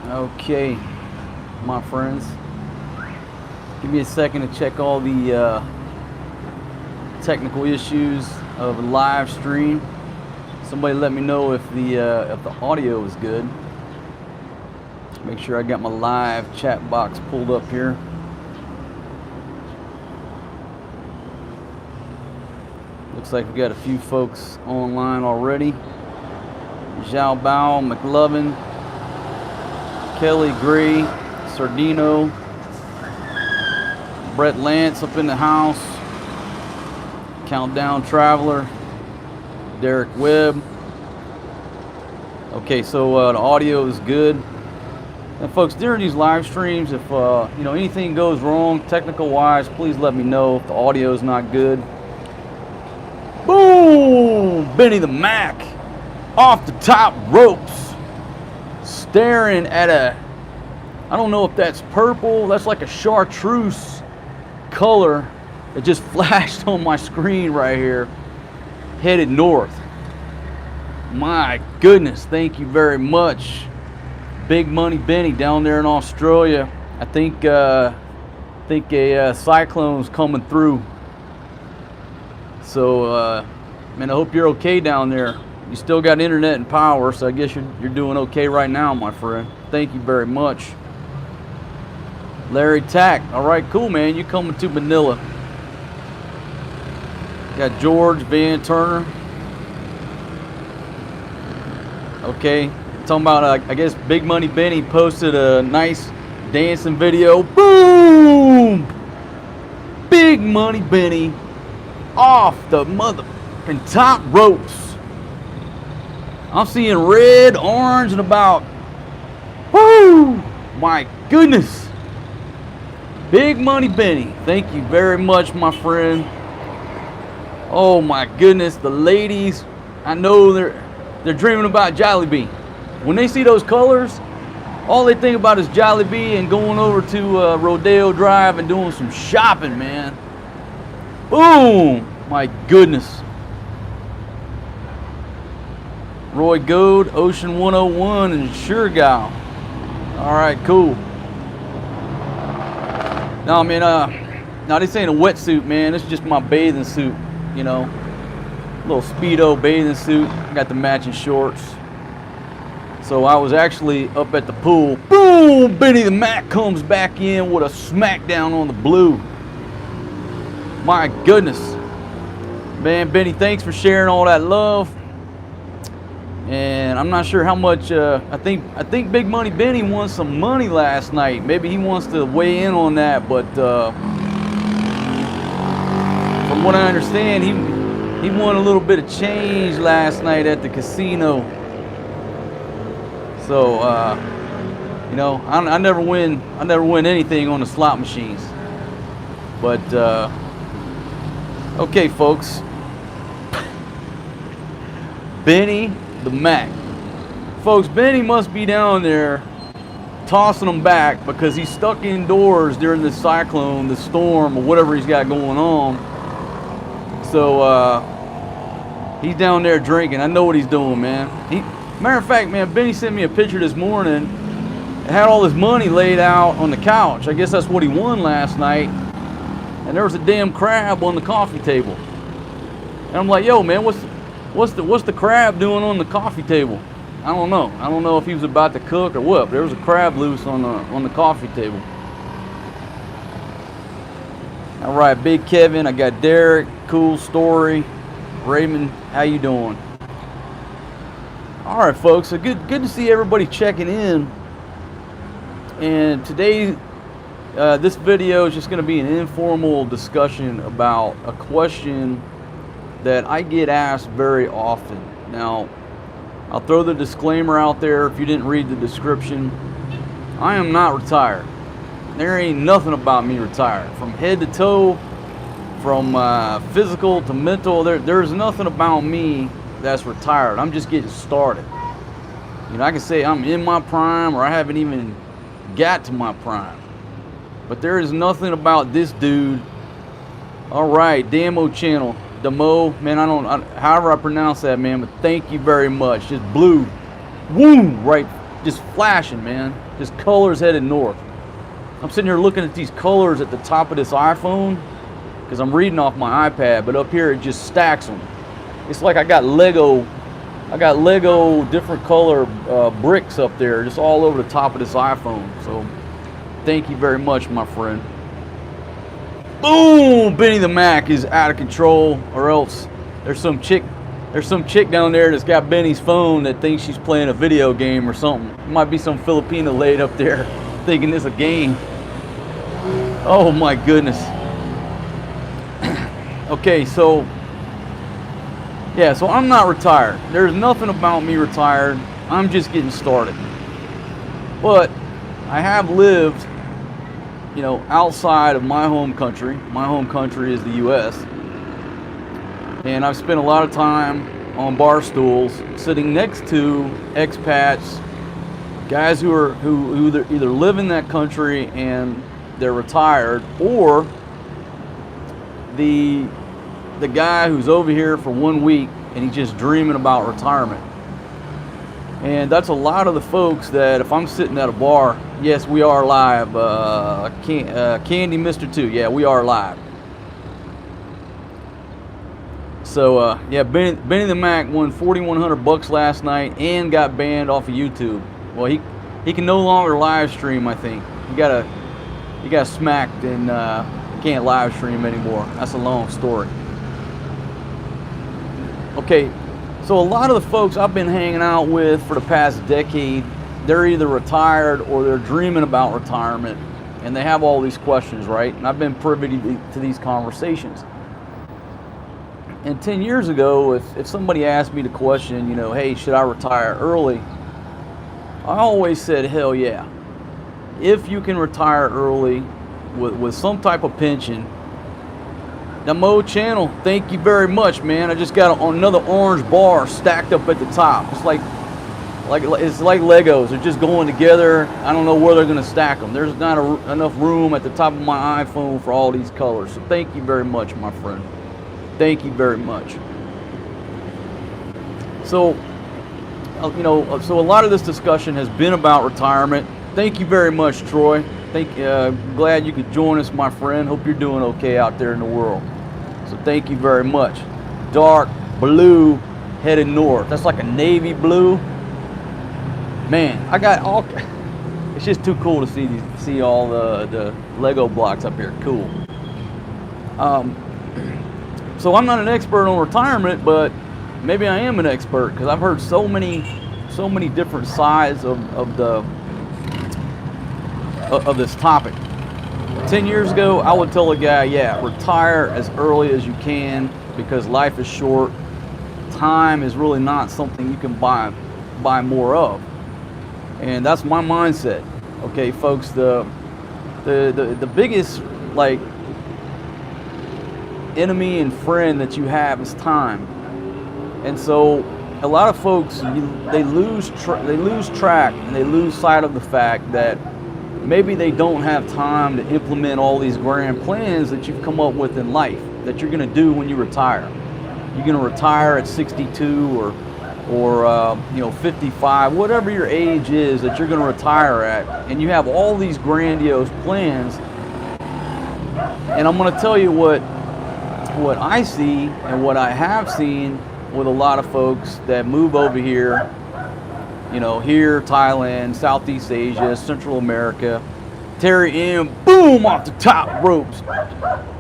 Okay, my friends, give me a second to check all the technical issues of the live stream. Somebody let me know if the audio is good. Make sure I got my live chat box pulled up here. Looks like we got a few folks online already. Zhao Bao, McLovin, Kelly Gray, Sardino, Brett Lance up in the house, Countdown Traveler, Derek Webb. Okay, so the audio is good. And folks, during these live streams, if anything goes wrong technical wise, please let me know if the audio is not good. Boom! Benny the Mac off the top ropes, staring at I don't know if that's purple, that's like a chartreuse color that just flashed on my screen right here, headed north. My goodness, thank you very much. Big Money Benny down there in Australia. I think a cyclone's coming through. So, man, I hope you're okay down there. You still got internet and power, so I guess you're doing okay right now, my friend. Thank you very much. Larry Tack. All right, cool, man. You coming to Manila. Got George Van Turner. Okay. Talking about, I guess Big Money Benny posted a nice dancing video. Boom! Big Money Benny off the motherfucking top ropes. I'm seeing red, orange, and about, whoo! My goodness. Big Money Benny, thank you very much, my friend. Oh my goodness, the ladies, I know they're dreaming about Jollibee. When they see those colors, all they think about is Jollibee and going over to Rodeo Drive and doing some shopping, man. Boom! My goodness. Roy Goad, Ocean 101, and Suregal. All right, cool. No, man, no, this ain't a wetsuit, man. This is just my bathing suit, you know. Little Speedo bathing suit. Got the matching shorts. So I was actually up at the pool. Boom! Benny the Mac comes back in with a smackdown on the blue. My goodness. Man, Benny, thanks for sharing all that love. And I'm not sure how much, I think Big Money Benny won some money last night. Maybe he wants to weigh in on that, but from what I understand, he won a little bit of change last night at the casino. So, I never win anything on the slot machines. But, okay, folks. Benny the Mac. Folks, Benny must be down there tossing them back because he's stuck indoors during the cyclone, the storm, or whatever he's got going on. So he's down there drinking. I know what he's doing, man. Matter of fact, man, Benny sent me a picture this morning. It had all his money laid out on the couch. I guess that's what he won last night. And there was a damn crab on the coffee table. And I'm like, yo, man, what's the crab doing on the coffee table? I don't know. I don't know if he was about to cook or what. But there was a crab loose on the coffee table. All right, Big Kevin. I got Derek. Cool story. Raymond, how you doing? All right, folks. So good to see everybody checking in. And today, this video is just going to be an informal discussion about a question that I get asked very often. Now, I'll throw the disclaimer out there if you didn't read the description. I am not retired. There ain't nothing about me retired. From head to toe, from physical to mental, there's nothing about me that's retired. I'm just getting started. You know, I can say I'm in my prime or I haven't even got to my prime. But there is nothing about this dude. All right, Damo channel. Demo, man, however I pronounce that, man, but thank you very much. Just blew, woo, right just flashing, man. Just colors headed north. I'm sitting here looking at these colors at the top of this iPhone because I'm reading off my iPad, but up here it just stacks them. It's like I got Lego different color bricks up there just all over the top of this iPhone. So thank you very much, my friend. Boom! Benny the Mac is out of control, or else there's some chick down there that's got Benny's phone that thinks she's playing a video game or something. It might be some Filipino laid up there thinking it's a game. Oh my goodness. Okay, so yeah, so I'm not retired. There's nothing about me retired. I'm just getting started. But I have lived, you know, outside of my home country. My home country is the U.S. And I've spent a lot of time on bar stools sitting next to expats, guys who either live in that country and they're retired, or the guy who's over here for 1 week and he's just dreaming about retirement. And that's a lot of the folks that if I'm sitting at a bar, yes, we are live. Candy Mr. 2, yeah, we are live. So yeah, Benny the Mac won $4,100 last night and got banned off of YouTube. Well, he can no longer live stream. I think he got smacked and can't live stream anymore. That's a long story. Okay, so a lot of the folks I've been hanging out with for the past decade, they're either retired or they're dreaming about retirement, and they have all these questions, right? And I've been privy to these conversations. And 10 years ago, if somebody asked me the question, you know, hey, should I retire early? I always said, hell yeah. If you can retire early with some type of pension. Now, Mo Channel, thank you very much, man. I just got another orange bar stacked up at the top. It's like Legos. They're just going together. I don't know where they're going to stack them. There's not enough room at the top of my iPhone for all these colors. So thank you very much, my friend. Thank you very much. So, you know, so a lot of this discussion has been about retirement. Thank you very much, Troy. Glad you could join us, my friend. Hope you're doing okay out there in the world. So thank you very much. Dark blue headed north. That's like a navy blue. Man, I got all. It's just too cool to see all the Lego blocks up here. Cool. So I'm not an expert on retirement, but maybe I am an expert because I've heard so many different sides of this topic. 10 years ago, I would tell a guy, yeah, retire as early as you can because life is short. Time is really not something you can buy more of. And that's my mindset. Okay, folks, the biggest like enemy and friend that you have is time. And so a lot of folks, they lose track and they lose sight of the fact that maybe they don't have time to implement all these grand plans that you've come up with in life that you're going to do when you retire. You're going to retire at 62 or 55, whatever your age is that you're going to retire at, and you have all these grandiose plans. And I'm going to tell you what I see and what I have seen with a lot of folks that move over here, you know, here, Thailand, Southeast Asia, Central America. Terry M, boom, off the top ropes.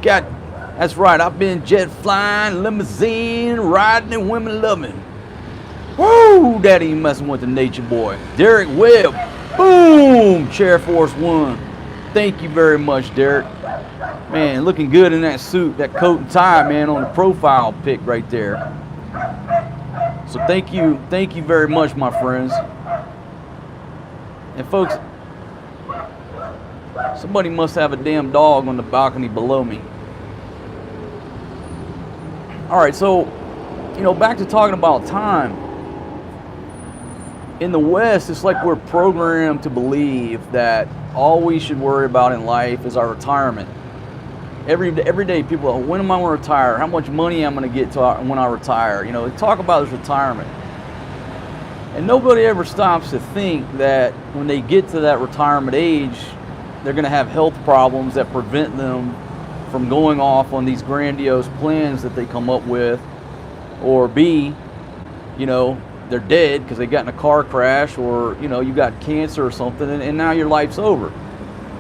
That's right, I've been jet flying, limousine, riding, and women loving. Woo, daddy messing with the nature boy. Derek Webb, boom, Chair Force One. Thank you very much, Derek. Man, looking good in that suit, that coat and tie, man, on the profile pic right there. So thank you very much, my friends. And folks, somebody must have a damn dog on the balcony below me. All right, so, you know, back to talking about time. In the West, it's like we're programmed to believe that all we should worry about in life is our retirement. Every day people are, when am I going to retire? How much money I'm going to get when I retire? You know, they talk about this retirement. And nobody ever stops to think that when they get to that retirement age, they're going to have health problems that prevent them from going off on these grandiose plans that they come up with, or B, you know, they're dead because they got in a car crash, or, you know, you got cancer or something, and now your life's over.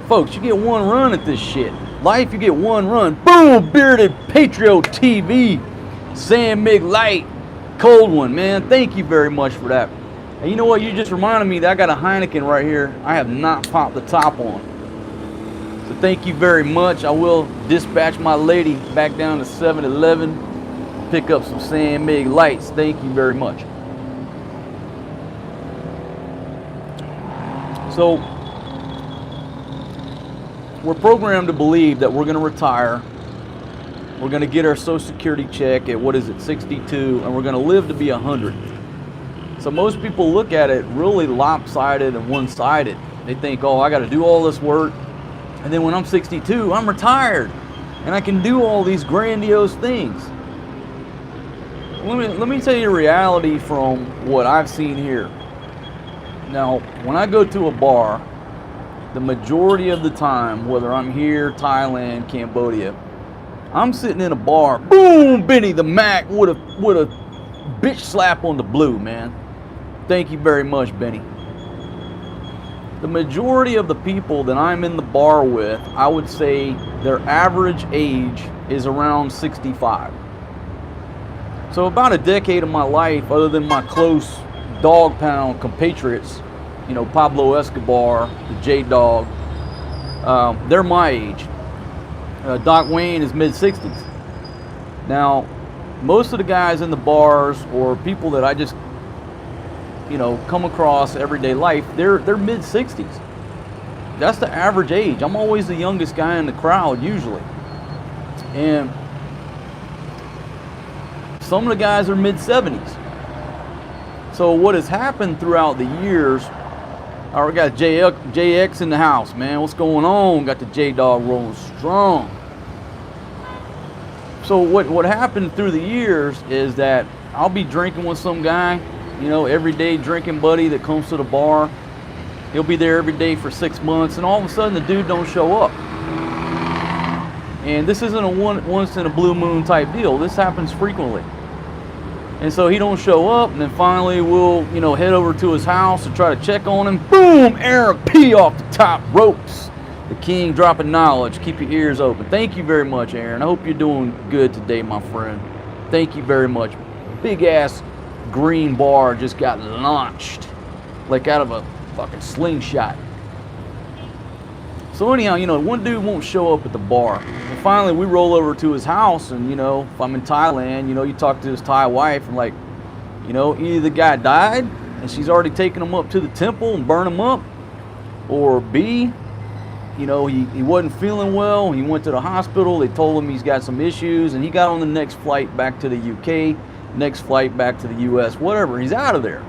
Folks, you get one run at this shit. Life, you get one run. Boom! Bearded Patriot TV. San Mig Light. Cold one, man. Thank you very much for that. And you know what? You just reminded me that I got a Heineken right here. I have not popped the top on. So thank you very much. I will dispatch my lady back down to 7-Eleven. Pick up some San Mig Lights. Thank you very much. So, we're programmed to believe that we're going to retire, we're going to get our Social Security check at, what is it, 62, and we're going to live to be 100. So most people look at it really lopsided and one-sided. They think, oh, I got to do all this work, and then when I'm 62, I'm retired, and I can do all these grandiose things. Let me tell you the reality from what I've seen here. Now, when I go to a bar, the majority of the time, whether I'm here, Thailand, Cambodia, I'm sitting in a bar, boom, Benny the Mac with a bitch slap on the blue, man. Thank you very much, Benny. The majority of the people that I'm in the bar with, I would say their average age is around 65. So about a decade of my life, other than my close dog pound compatriots, you know, Pablo Escobar, the J-Dog, they're my age. Doc Wayne is mid-60s. Now, most of the guys in the bars or people that I just, you know, come across everyday life, they're mid-60s. That's the average age. I'm always the youngest guy in the crowd, usually. And some of the guys are mid-70s. So what has happened throughout the years, all right, we got JX in the house, man. What's going on? Got the J-Dog rolling strong. So what happened through the years is that I'll be drinking with some guy, you know, everyday drinking buddy that comes to the bar. He'll be there every day for 6 months, and all of a sudden the dude don't show up. And this isn't a once in a blue moon type deal. This happens frequently. And so he don't show up, and then finally we'll, you know, head over to his house and try to check on him. Boom! Aaron P off the top ropes. The king dropping knowledge. Keep your ears open. Thank you very much, Aaron. I hope you're doing good today, my friend. Thank you very much. Big ass green bar just got launched like out of a fucking slingshot. So anyhow, you know, one dude won't show up at the bar. And finally, we roll over to his house, and, you know, if I'm in Thailand, you know, you talk to his Thai wife, and like, you know, either the guy died, and she's already taken him up to the temple and burned him up, or B, you know, he wasn't feeling well, he went to the hospital, they told him he's got some issues, and he got on the next flight back to the UK, next flight back to the US, whatever, he's out of there.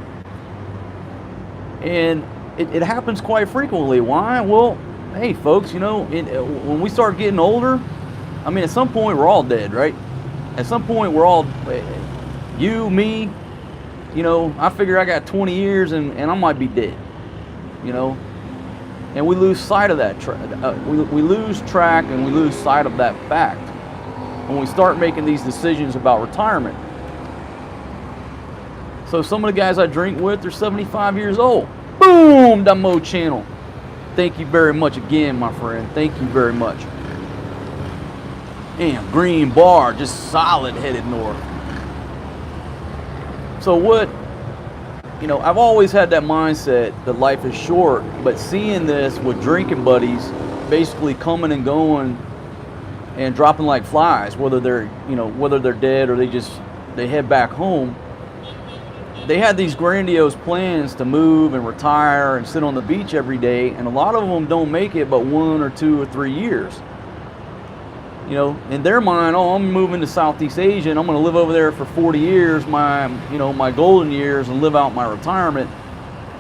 And it happens quite frequently. Why? Well, hey folks, you know, when we start getting older, I mean, at some point we're all dead, right? At some point we're all, you, me, you know, I figure I got 20 years and I might be dead, you know, and we lose sight of that. We lose track and we lose sight of that fact when we start making these decisions about retirement. So some of the guys I drink with are 75 years old. Boom, Damo channel. Thank you very much again, my friend. Thank you very much. Damn, green bar, just solid headed north. So what, you know, I've always had that mindset that life is short, but seeing this with drinking buddies basically coming and going and dropping like flies, whether they're, you know, whether they're dead or they head back home. They had these grandiose plans to move and retire and sit on the beach every day, and a lot of them don't make it but 1 or 2 or 3 years. You know, in their mind, oh, I'm moving to Southeast Asia and I'm going to live over there for 40 years, my golden years, and live out my retirement.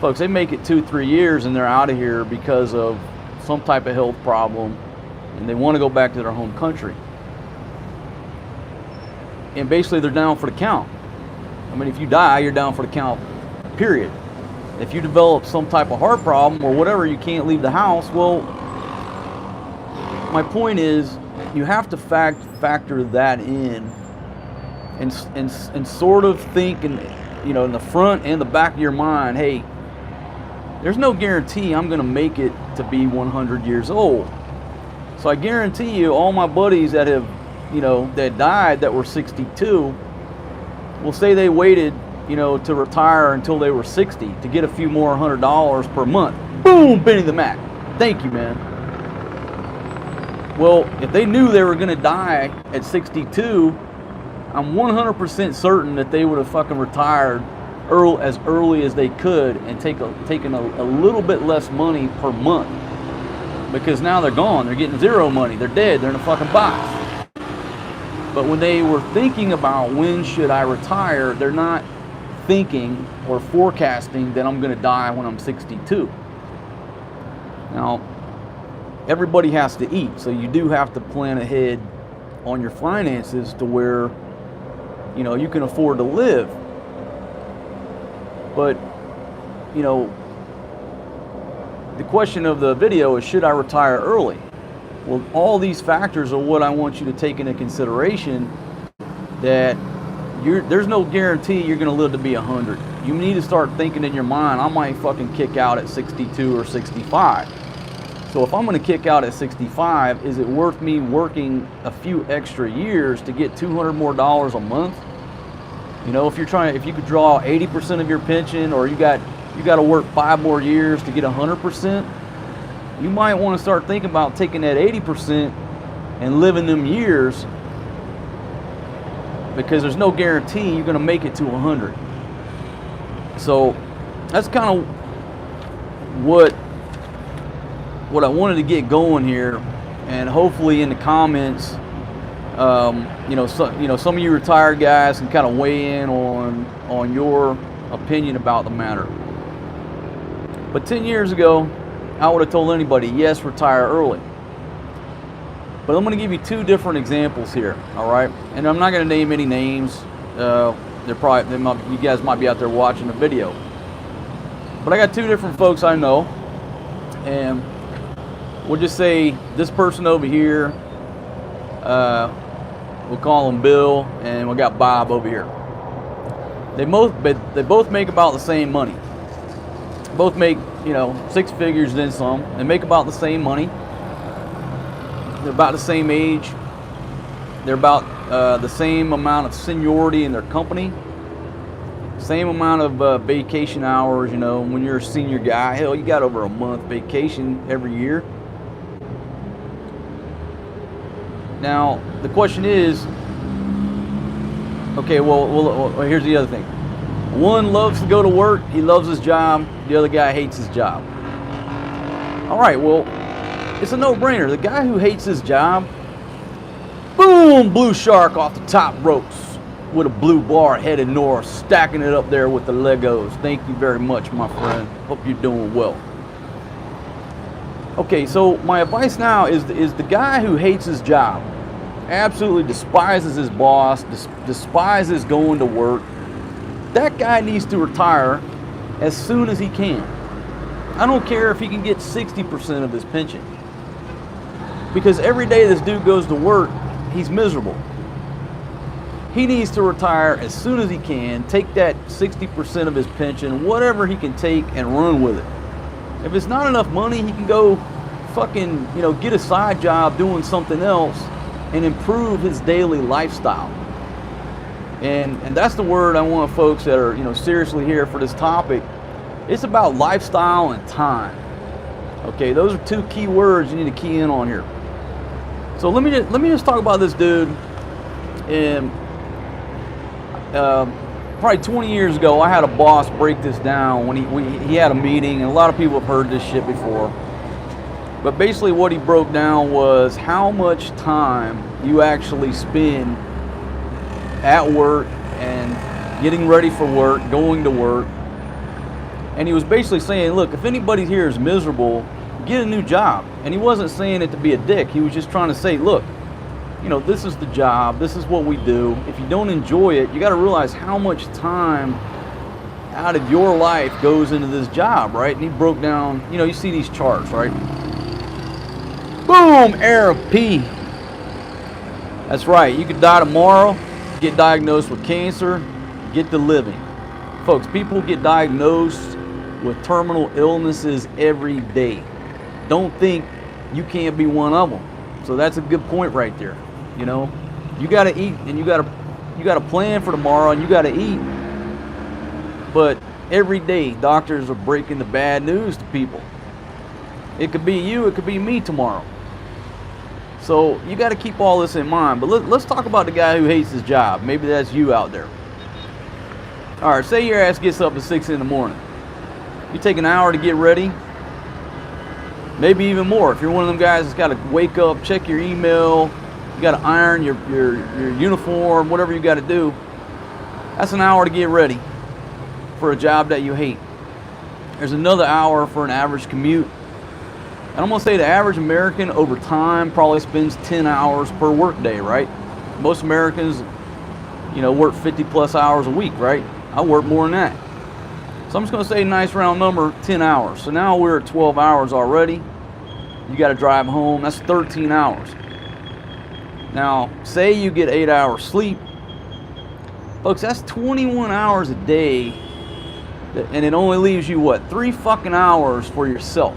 Folks, they make it 2-3 years and they're out of here because of some type of health problem, and they want to go back to their home country. And basically they're down for the count. I mean, if you die, you're down for the count, period. If you develop some type of heart problem or whatever, you can't leave the house. Well, my point is, you have to factor that in, and sort of think, in the front and the back of your mind, hey, there's no guarantee I'm going to make it to be 100 years old. So I guarantee you, all my buddies that have, that died that were 62, will say they waited, to retire until they were 60 to get a few more $100 per month. Boom, Benny the Mac. Thank you, man. Well, if they knew they were going to die at 62, I'm 100% certain that they would have fucking retired as early as they could and taken a little bit less money per month. Because now they're gone. They're getting zero money. They're dead. They're in a fucking box. But when they were thinking about when should I retire, they're not thinking or forecasting that I'm going to die when I'm 62. Now, everybody has to eat, so you do have to plan ahead on your finances to where, you can afford to live. But, the question of the video is, should I retire early? Well, all these factors are what I want you to take into consideration, that there's no guarantee you're going to live to be 100. You need to start thinking in your mind, I might fucking kick out at 62 or 65. So if I'm going to kick out at 65, is it worth me working a few extra years to get $200 more a month? If you could draw 80% of your pension, or you got to work 5 more years to get 100%, you might want to start thinking about taking that 80% and living them years, because there's no guarantee you're going to make it to 100. So that's kind of what I wanted to get going here, and hopefully in the comments, some of you retired guys can kind of weigh in on your opinion about the matter. But 10 years ago, I would have told anybody, yes, retire early. But I'm going to give you 2 different examples here, all right? And I'm not going to name any names. You guys might be out there watching the video. But I got 2 different folks I know, and we'll just say this person over here, we'll call him Bill, and we got Bob over here. They both make about the same money. Both make, 6 figures, then some. They make about the same money. They're about the same age. They're about the same amount of seniority in their company. Same amount of vacation hours. When you're a senior guy, hell, you got over a month vacation every year. Now, the question is, okay, well, here's the other thing. One loves to go to work. He loves his job. The other guy hates his job. All right, well, it's a no-brainer. The guy who hates his job, boom, blue shark off the top ropes with a blue bar headed north, stacking it up there with the Legos. Thank you very much, my friend. Hope you're doing well. Okay, so my advice now is the guy who hates his job, absolutely despises his boss, despises going to work. That guy needs to retire as soon as he can. I don't care if he can get 60% of his pension. Because every day this dude goes to work, he's miserable. He needs to retire as soon as he can, take that 60% of his pension, whatever he can take, and run with it. If it's not enough money, he can go fucking, get a side job doing something else and improve his daily lifestyle. And that's the word I want folks that are, seriously here for this topic. It's about lifestyle and time. Okay, those are 2 key words you need to key in on here. So let me just talk about this dude. And probably 20 years ago, I had a boss break this down when he had a meeting, and a lot of people have heard this shit before. But basically what he broke down was how much time you actually spend at work and getting ready for work, going to work. And he was basically saying, look, if anybody here is miserable, get a new job. And he wasn't saying it to be a dick. He was just trying to say, look, this is the job. This is what we do. If you don't enjoy it, you got to realize how much time out of your life goes into this job, right? And he broke down, you know, you see these charts, right? Boom, arrow P. That's right. You could die tomorrow, get diagnosed with cancer, get to living. Folks, people get diagnosed with terminal illnesses every day. Don't think you can't be one of them. So that's a good point right there. You know, you got to eat, and you got to plan for tomorrow, and you got to eat. But every day, doctors are breaking the bad news to people. It could be you, it could be me tomorrow. So you got to keep all this in mind. But let's talk about the guy who hates his job. Maybe that's you out there. All right, say your ass gets up at 6 in the morning. You take an hour to get ready. Maybe even more. If you're one of them guys that's got to wake up, check your email, you got to iron your uniform, whatever you got to do. That's an hour to get ready for a job that you hate. There's another hour for an average commute. And I'm gonna say the average American over time probably spends 10 hours per work day, right? Most Americans, you know, work 50 plus hours a week, right? I work more than that. So I'm just gonna say a nice round number, 10 hours. So now we're at 12 hours already. You gotta drive home, that's 13 hours. Now, say you get 8 hours sleep. Folks, that's 21 hours a day. And it only leaves you what, 3 fucking hours for yourself.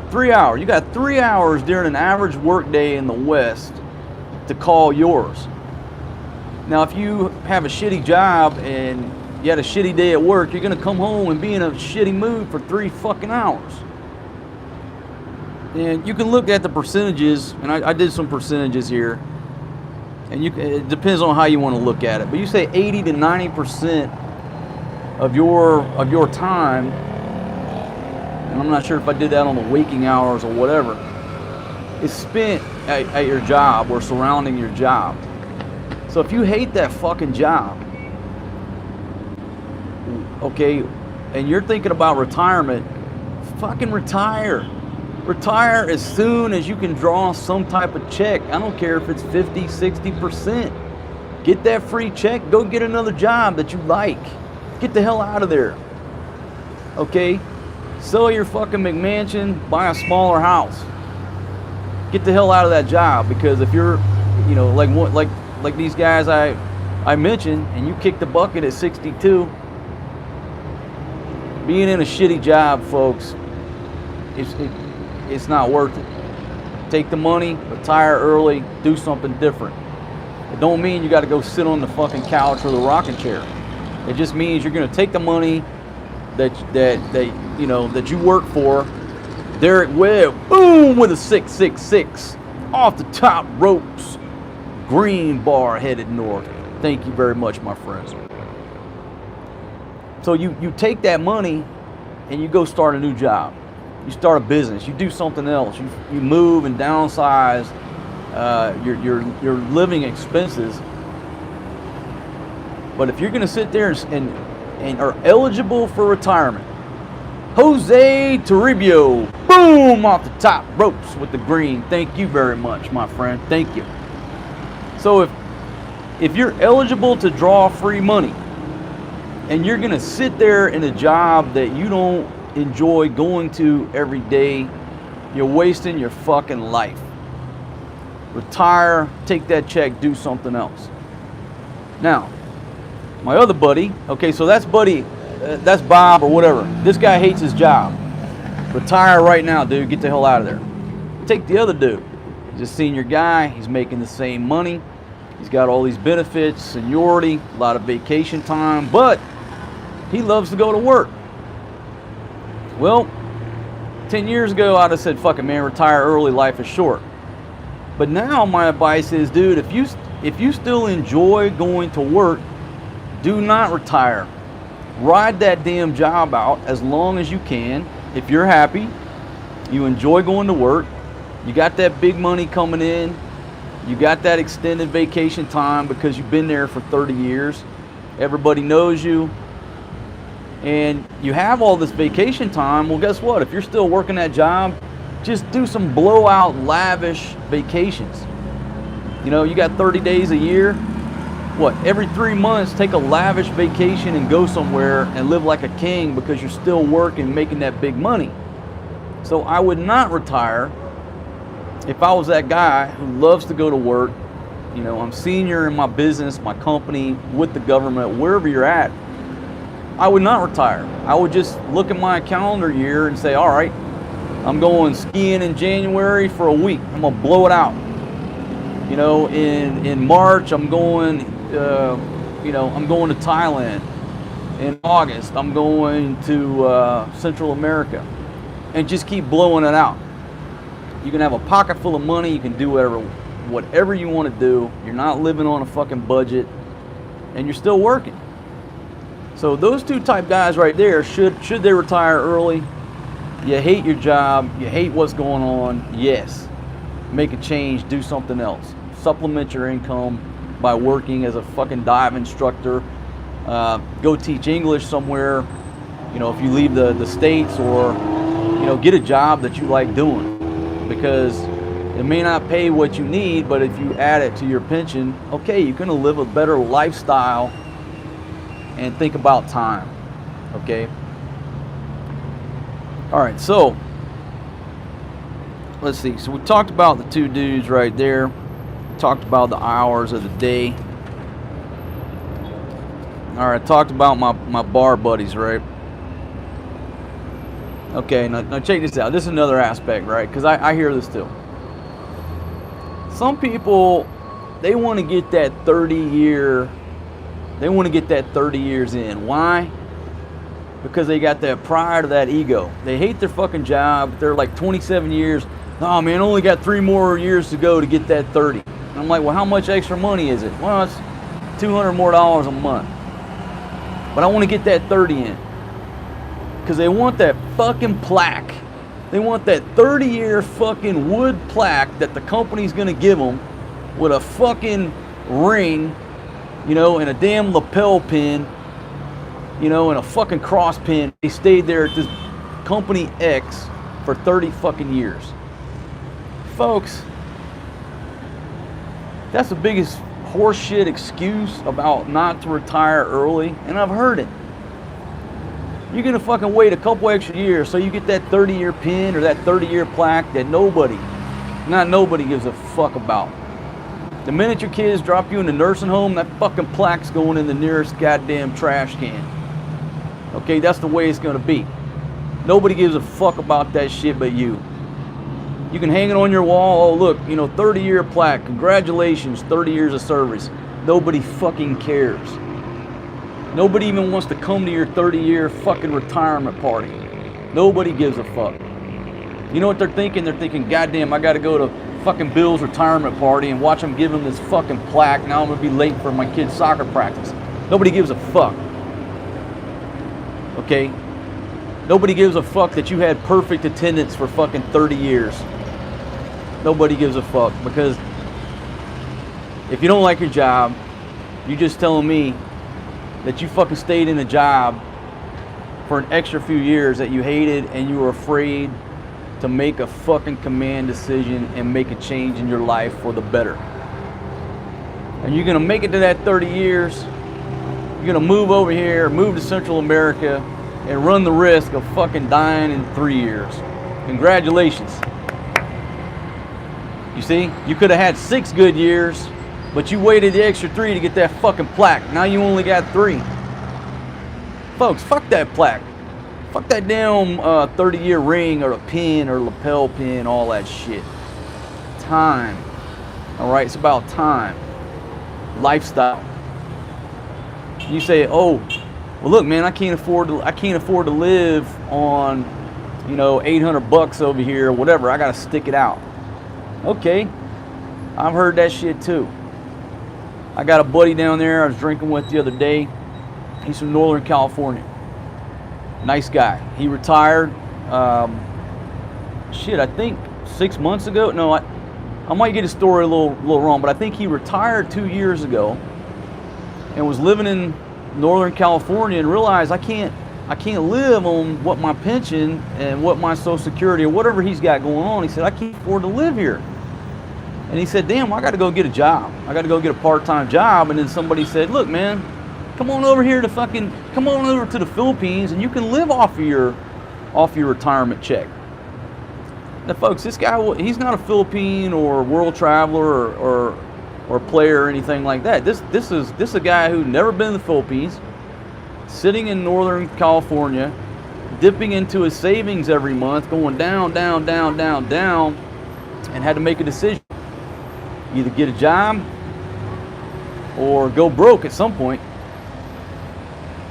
3 hours. You got 3 hours during an average work day in the West to call yours. Now, if you have a shitty job and you had a shitty day at work, you're gonna come home and be in a shitty mood for 3 fucking hours. And you can look at the percentages, and I did some percentages here, and it depends on how you want to look at it. But you say 80 to 90% of your time, and I'm not sure if I did that on the waking hours or whatever, is spent at your job or surrounding your job. So if you hate that fucking job, okay, and you're thinking about retirement, fucking retire. Retire as soon as you can draw some type of check. I don't care if it's 50, 60%. Get that free check, go get another job that you like. Get the hell out of there. Okay? Sell your fucking McMansion, buy a smaller house. Get the hell out of that job, because if you're, you know, like these guys I mentioned, and you kick the bucket at 62, being in a shitty job, folks, it's not worth it. Take the money, retire early, do something different. It don't mean you got to go sit on the fucking couch or the rocking chair. It just means you're going to take the money that you work for. Derek Webb, boom, with a 666 off the top ropes. Green bar headed north. Thank you very much, my friends. So you take that money and you go start a new job. You start a business. You do something else. You move and downsize your living expenses. But if you're going to sit there and are eligible for retirement, Jose Toribio, boom, off the top ropes with the green. Thank you very much, my friend. Thank you. So if you're eligible to draw free money and you're going to sit there in a job that you don't enjoy going to every day, you're wasting your fucking life. Retire, take that check, do something else. Now, my other buddy, okay, so that's buddy, that's Bob or whatever. This guy hates his job. Retire right now, dude. Get the hell out of there. Take the other dude. He's a senior guy. He's making the same money. He's got all these benefits, seniority, a lot of vacation time, but he loves to go to work. Well, 10 years ago, I'd have said, fuck it, man, retire early, life is short. But now my advice is, dude, if you still enjoy going to work, do not retire. Ride that damn job out as long as you can. If you're happy, you enjoy going to work, you got that big money coming in, you got that extended vacation time because you've been there for 30 years, everybody knows you, and you have all this vacation time, well, guess what? If you're still working that job, just do some blowout, lavish vacations. You know, you got 30 days a year. what, every 3 months take a lavish vacation and go somewhere and live like a king because you're still working, making that big money. So I would not retire if I was that guy who loves to go to work. You know, I'm senior in my business, my company, with the government, wherever you're at. I would not retire. I would just look at my calendar year and say, all right, I'm going skiing in January for a week. I'm gonna blow it out. You know, in March, I'm going, I'm going to Thailand. In August, I'm going to Central America, and just keep blowing it out. You can have a pocket full of money. You can do whatever you want to do. You're not living on a fucking budget, and you're still working. So those two type guys right there, should they retire early? You hate your job, you hate what's going on, yes. Make a change, do something else. Supplement your income by working as a fucking dive instructor. Go teach English somewhere, you know, if you leave the States, or, you know, get a job that you like doing. Because it may not pay what you need, but if you add it to your pension, okay, you're gonna live a better lifestyle. And think about time, okay? All right, so let's see. So we talked about the two dudes right there. We talked about the hours of the day. All right, talked about my bar buddies, right? Okay, now check this out. This is another aspect, right? Because I hear this too. Some people, they want to get that 30 years in. Why? Because they got that pride or that ego. They hate their fucking job. They're like 27 years. Oh man, only got 3 more years to go to get that 30. And I'm like, well, how much extra money is it? Well, it's $200 more a month. But I want to get that 30 in. Because they want that fucking plaque. They want that 30-year fucking wood plaque that the company's going to give them with a fucking ring, you know, and a damn lapel pin, you know, and a fucking cross pin. They stayed there at this company X for 30 fucking years. Folks, that's the biggest horseshit excuse about not to retire early, and I've heard it. You're gonna fucking wait a couple extra years so you get that 30-year pin or that 30-year plaque that nobody gives a fuck about. The minute your kids drop you in the nursing home, that fucking plaque's going in the nearest goddamn trash can. Okay, that's the way it's gonna be. Nobody gives a fuck about that shit but you. You can hang it on your wall. Oh look, you know, 30-year plaque. Congratulations, 30 years of service. Nobody fucking cares. Nobody even wants to come to your 30-year fucking retirement party. Nobody gives a fuck. You know what they're thinking? They're thinking, goddamn, I gotta go to fucking Bill's retirement party and watch him give him this fucking plaque. Now I'm gonna be late for my kid's soccer practice. Nobody gives a fuck. Okay? Nobody gives a fuck that you had perfect attendance for fucking 30 years. Nobody gives a fuck, because if you don't like your job, you just telling me that you fucking stayed in a job for an extra few years that you hated, and you were afraid to make a fucking command decision and make a change in your life for the better. And you're gonna make it to that 30 years, you're gonna move over here, move to Central America, and run the risk of fucking dying in 3 years. Congratulations. You see, you could have had 6 good years, but you waited the extra 3 to get that fucking plaque. Now you only got 3. Folks, fuck that plaque. Fuck that damn 30-year ring or a pin or lapel pin, all that shit. Time. All right, it's about time. Lifestyle. You say, oh, well, look, man, I can't afford to live on, you know, $800 over here or whatever. I gotta stick it out. Okay, I've heard that shit too. I got a buddy down there I was drinking with the other day. He's from Northern California. Nice guy. He retired, I think 6 months ago. No, I might get his story a little wrong, but I think he retired 2 years ago and was living in Northern California and realized I can't live on what my pension and what my Social Security or whatever he's got going on. He said, I can't afford to live here. And he said, damn, I got to go get a job. I got to go get a part-time job. And then somebody said, look, man, come on over to the Philippines and you can live off your retirement check. Now, folks, this guy, he's not a Philippine or world traveler or player or anything like that. This is a guy who never been in the Philippines, sitting in Northern California, dipping into his savings every month, going down, down, down, down, down, and had to make a decision. Either get a job or go broke at some point.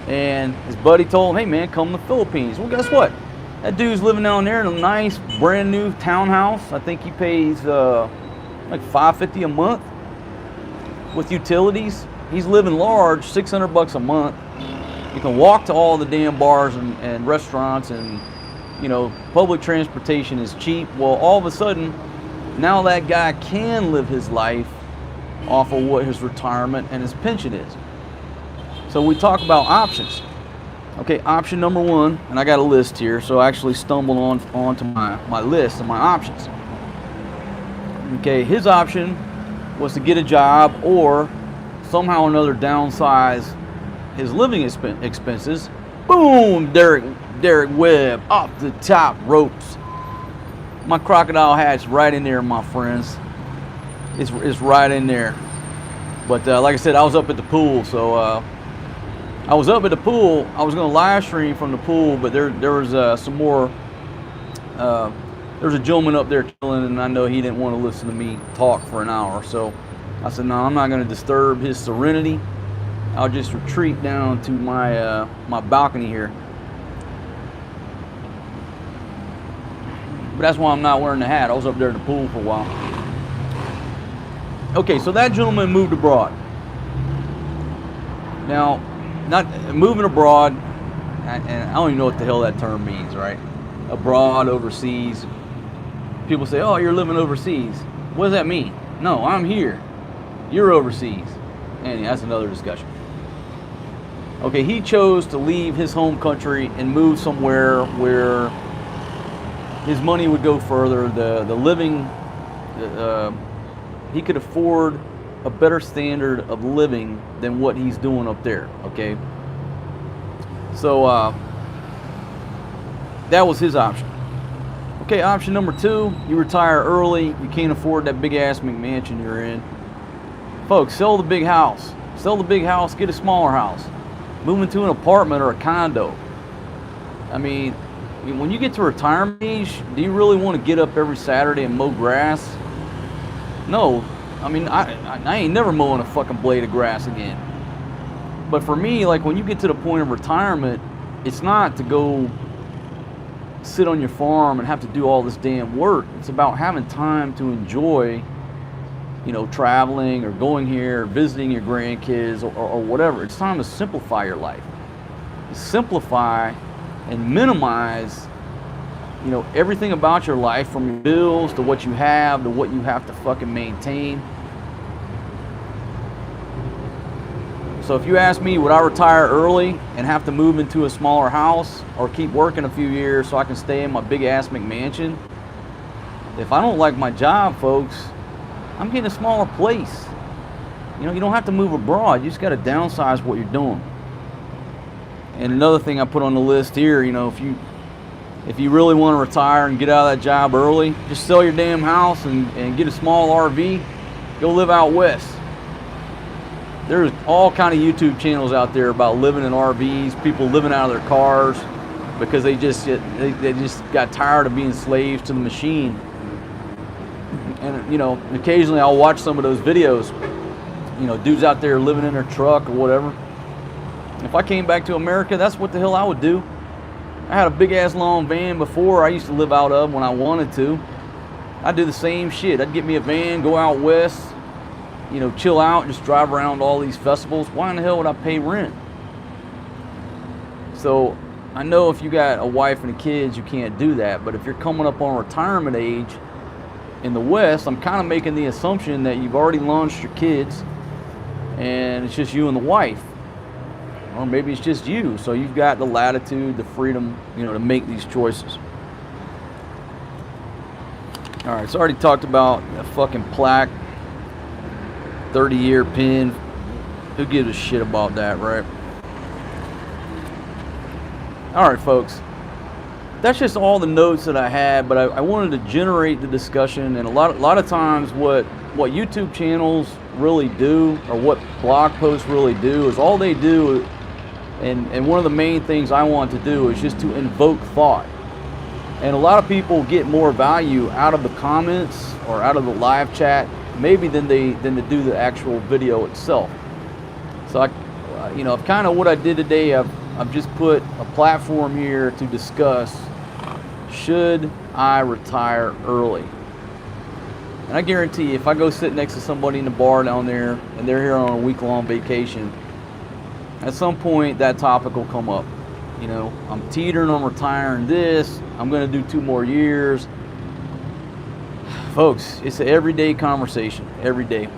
And his buddy told him, hey man, come to the Philippines. Well, guess what? That dude's living down there in a nice brand new townhouse. I think he pays like $550 a month with utilities. He's living large, $600 a month. You can walk to all the damn bars and restaurants, and you know, public transportation is cheap. Well, all of a sudden, now that guy can live his life off of what his retirement and his pension is. So we talk about options. Okay, option number one, and I got a list here, so I actually stumbled onto my list of my options. Okay, his option was to get a job or somehow or another downsize his living expenses. Boom, Derek Webb off the top ropes. My crocodile hat's right in there, my friends. It's right in there. But like I said, I was up at the pool, so I was up at the pool. I was going to live stream from the pool, but there was some more. There's a gentleman up there chilling, and I know he didn't want to listen to me talk for an hour. So I said, no, I'm not going to disturb his serenity. I'll just retreat down to my my balcony here. But that's why I'm not wearing the hat. I was up there in the pool for a while. Okay, so that gentleman moved abroad. Now, not moving abroad, and I don't even know what the hell that term means, right? Abroad, overseas. People say, oh, you're living overseas. What does that mean? No, I'm here. You're overseas. And that's another discussion. Okay, he chose to leave his home country and move somewhere where his money would go further. The living, he could afford a better standard of living than what he's doing up there. Okay, so that was his option. Okay, option number two, you retire early. You can't afford that big ass McMansion you're in. Folks, sell the big house. Sell the big house, get a smaller house. Move into an apartment or a condo. I mean, when you get to retirement age, do you really want to get up every Saturday and mow grass? No. I mean, I ain't never mowing a fucking blade of grass again. But for me, like when you get to the point of retirement, it's not to go sit on your farm and have to do all this damn work. It's about having time to enjoy, you know, traveling or going here, or visiting your grandkids or whatever. It's time to simplify your life. Simplify and minimize, you know, everything about your life, from your bills to what you have to what you have to fucking maintain. So if you ask me, would I retire early and have to move into a smaller house or keep working a few years so I can stay in my big ass McMansion? If I don't like my job, folks, I'm getting a smaller place. You know, you don't have to move abroad. You just got to downsize what you're doing. And another thing I put on the list here, you know, if you really want to retire and get out of that job early, just sell your damn house and get a small RV. Go live out west. There's all kind of YouTube channels out there about living in RVs, people living out of their cars because they just got tired of being slaves to the machine. And you know, occasionally I'll watch some of those videos. You know, dudes out there living in their truck or whatever. If I came back to America, that's what the hell I would do. I had a big ass long van before I used to live out of when I wanted to. I'd do the same shit. I'd get me a van, go out west, you know, chill out, just drive around all these festivals. Why in the hell would I pay rent? So I know if you got a wife and kids, you can't do that. But if you're coming up on retirement age in the West, I'm kind of making the assumption that you've already launched your kids and it's just you and the wife. Or maybe it's just you. So you've got the latitude, the freedom, you know, to make these choices. All right, so I already talked about a fucking plaque, 30-year pin. Who gives a shit about that, right? All right, folks. That's just all the notes that I had, but I wanted to generate the discussion. And a lot of times what YouTube channels really do, or what blog posts really do, is all they do, and one of the main things I want to do is just to invoke thought. And a lot of people get more value out of the comments or out of the live chat maybe than they do the actual video itself. So kind of what I did today, I've just put a platform here to discuss, should I retire early? And I guarantee you, if I go sit next to somebody in the bar down there and they're here on a week-long vacation, at some point that topic will come up. You know, I'm teetering on retiring this, I'm going to do 2 more years. Folks, it's an everyday conversation, every day.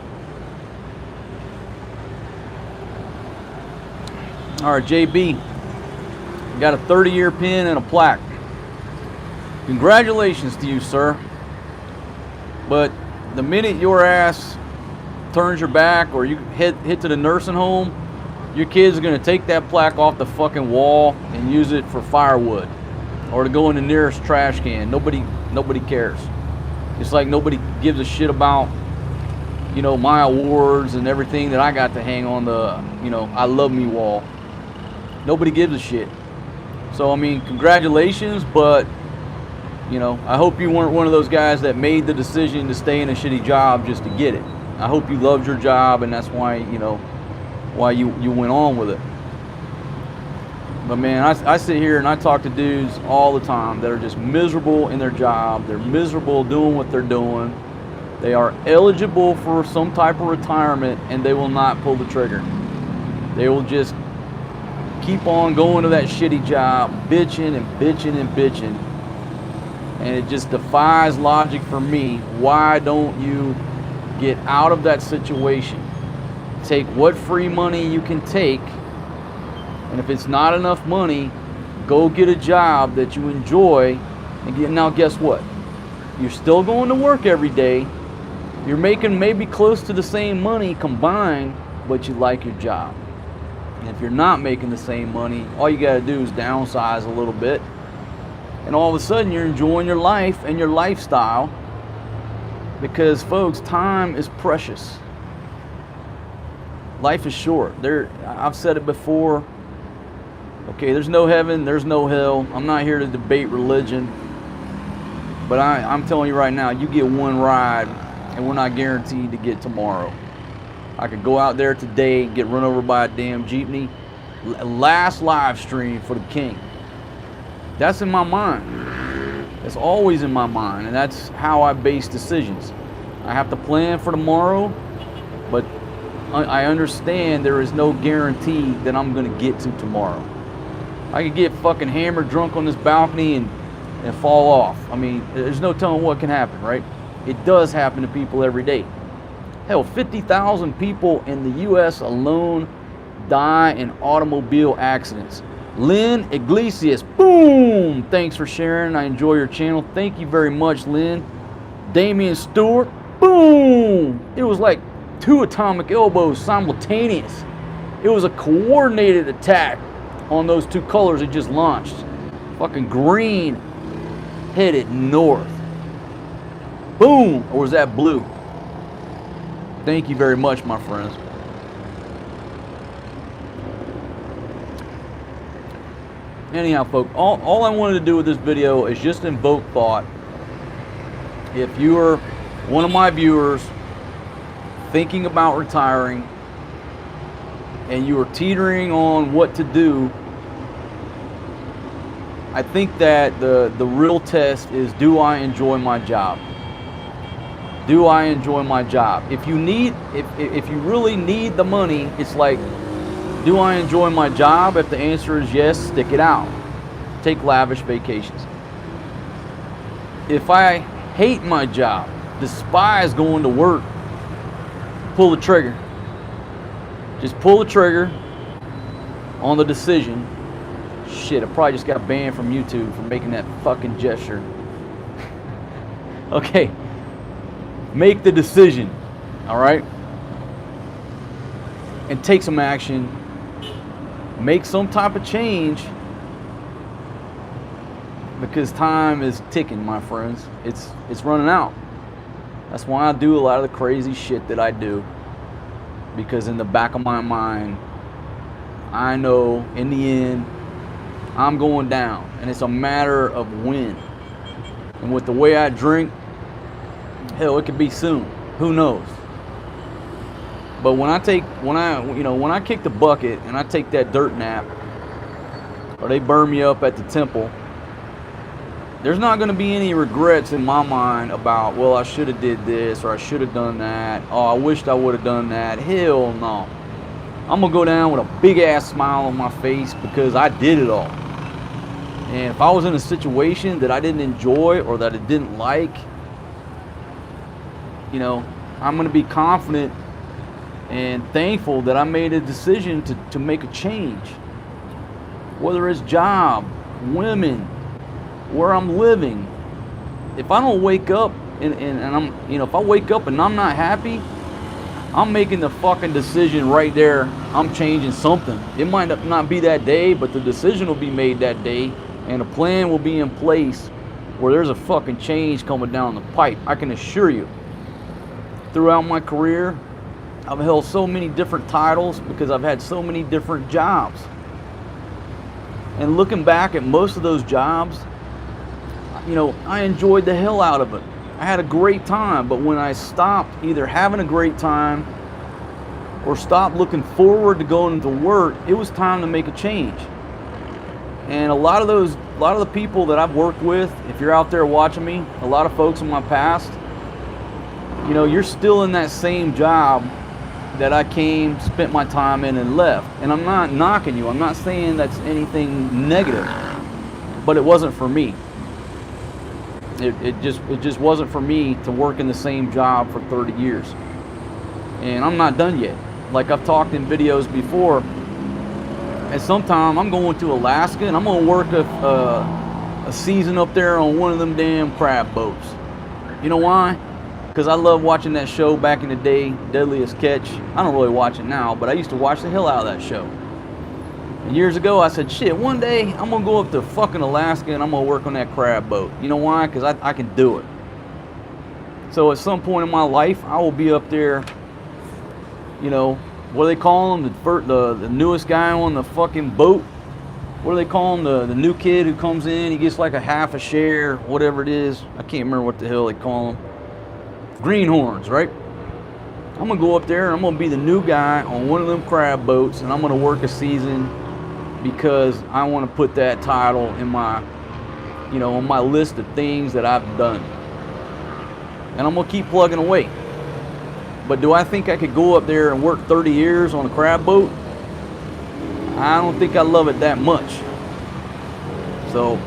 All right, JB, got a 30-year pin and a plaque. Congratulations to you, sir. But the minute your ass turns your back or you hit to the nursing home, your kids are going to take that plaque off the fucking wall and use it for firewood or to go in the nearest trash can. Nobody cares. It's like nobody gives a shit about, my awards and everything that I got to hang on the, I love me wall. Nobody gives a shit. So, I mean, congratulations, but, I hope you weren't one of those guys that made the decision to stay in a shitty job just to get it. I hope you loved your job and that's why, why you went on with it. But man, I sit here and I talk to dudes all the time that are just miserable in their job. They're miserable doing what they're doing. They are eligible for some type of retirement and they will not pull the trigger. They will just keep on going to that shitty job, bitching and bitching and bitching. And it just defies logic for me. Why don't you get out of that situation? Take what free money you can take, and if it's not enough money, go get a job that you enjoy and get. Now guess what? You're still going to work every day. You're making maybe close to the same money combined, but you like your job. And if you're not making the same money, all you got to do is downsize a little bit, and all of a sudden you're enjoying your life and your lifestyle, because folks, time is precious. Life is short. I've said it before. Okay, there's no heaven, there's no hell. I'm not here to debate religion, but I'm telling you right now, you get one ride, and we're not guaranteed to get tomorrow. I could go out there today, get run over by a damn jeepney. Last live stream for the king. That's in my mind. It's always in my mind, and that's how I base decisions. I have to plan for tomorrow, but I understand there is no guarantee that I'm going to get to tomorrow. I could get fucking hammered drunk on this balcony and fall off. I mean, there's no telling what can happen, right? It does happen to people every day. Hell, 50,000 people in the U.S. alone die in automobile accidents. Lynn Iglesias, boom! Thanks for sharing. I enjoy your channel. Thank you very much, Lynn. Damian Stewart, boom! It was like 2 atomic elbows simultaneous. It was a coordinated attack on those 2 colors it just launched. Fucking green headed north. Boom! Or was that blue? Thank you very much, my friends. Anyhow, folks, all I wanted to do with this video is just invoke thought. If you are one of my viewers thinking about retiring and you are teetering on what to do, I think that the real test is, do I enjoy my job? Do I enjoy my job? If you really need the money, it's like, do I enjoy my job? If the answer is yes, stick it out. Take lavish vacations. If I hate my job, despise going to work, pull the trigger. Just pull the trigger on the decision. Shit, I probably just got banned from YouTube for making that fucking gesture. Okay, make the decision, all right? And take some action. Make some type of change, because time is ticking, my friends. It's running out. That's why I do a lot of the crazy shit that I do, because in the back of my mind, I know in the end I'm going down, and it's a matter of when. And with the way I drink, hell, it could be soon. Who knows? But when I kick the bucket and I take that dirt nap, or they burn me up at the temple, there's not going to be any regrets in my mind about, well, I should have did this, or I should have done that. Oh, I wished I would have done that. Hell no. I'm going to go down with a big ass smile on my face, because I did it all. And if I was in a situation that I didn't enjoy or that I didn't like, I'm going to be confident and thankful that I made a decision to make a change. Whether it's job, women, where I'm living. If I don't wake up and I'm, if I wake up and I'm not happy, I'm making the fucking decision right there. I'm changing something. It might not be that day, but the decision will be made that day, and a plan will be in place where there's a fucking change coming down the pipe. I can assure you. Throughout my career, I've held so many different titles because I've had so many different jobs. And looking back at most of those jobs, I enjoyed the hell out of it. I had a great time, but when I stopped either having a great time or stopped looking forward to going to work, it was time to make a change. And a lot of the people that I've worked with, if you're out there watching me, a lot of folks in my past, you're still in that same job that I came, spent my time in, and left. And I'm not knocking you. I'm not saying that's anything negative, but it wasn't for me. It just wasn't for me to work in the same job for 30 years. And I'm not done yet. Like I've talked in videos before, and sometime I'm going to Alaska and I'm going to work a season up there on one of them damn crab boats. You know why? Because I love watching that show back in the day, Deadliest Catch. I don't really watch it now, but I used to watch the hell out of that show. And years ago, I said, shit, one day I'm going to go up to fucking Alaska and I'm going to work on that crab boat. You know why? Because I can do it. So at some point in my life, I will be up there, what do they call him? The newest guy on the fucking boat. What do they call him? The new kid who comes in, he gets like a half a share, whatever it is. I can't remember what the hell they call him. Greenhorns, right? I'm going to go up there and I'm going to be the new guy on one of them crab boats, and I'm going to work a season because I want to put that title in my, on my list of things that I've done. And I'm going to keep plugging away. But do I think I could go up there and work 30 years on a crab boat? I don't think I love it that much. So,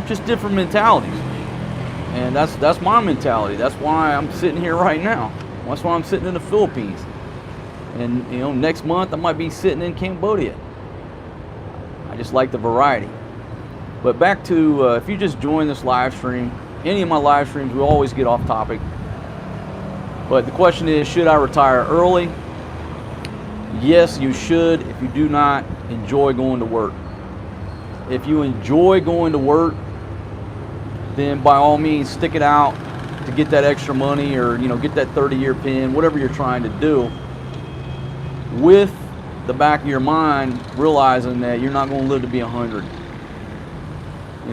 just different mentalities. And that's my mentality. That's why I'm sitting here right now. That's why I'm sitting in the Philippines. And next month I might be sitting in Cambodia. I just like the variety. But back to, if you just joined this live stream, any of my live streams, we always get off topic. But the question is, should I retire early? Yes, you should if you do not enjoy going to work. If you enjoy going to work, then by all means stick it out to get that extra money, or get that 30-year pin, whatever you're trying to do, with the back of your mind realizing that you're not going to live to be 100.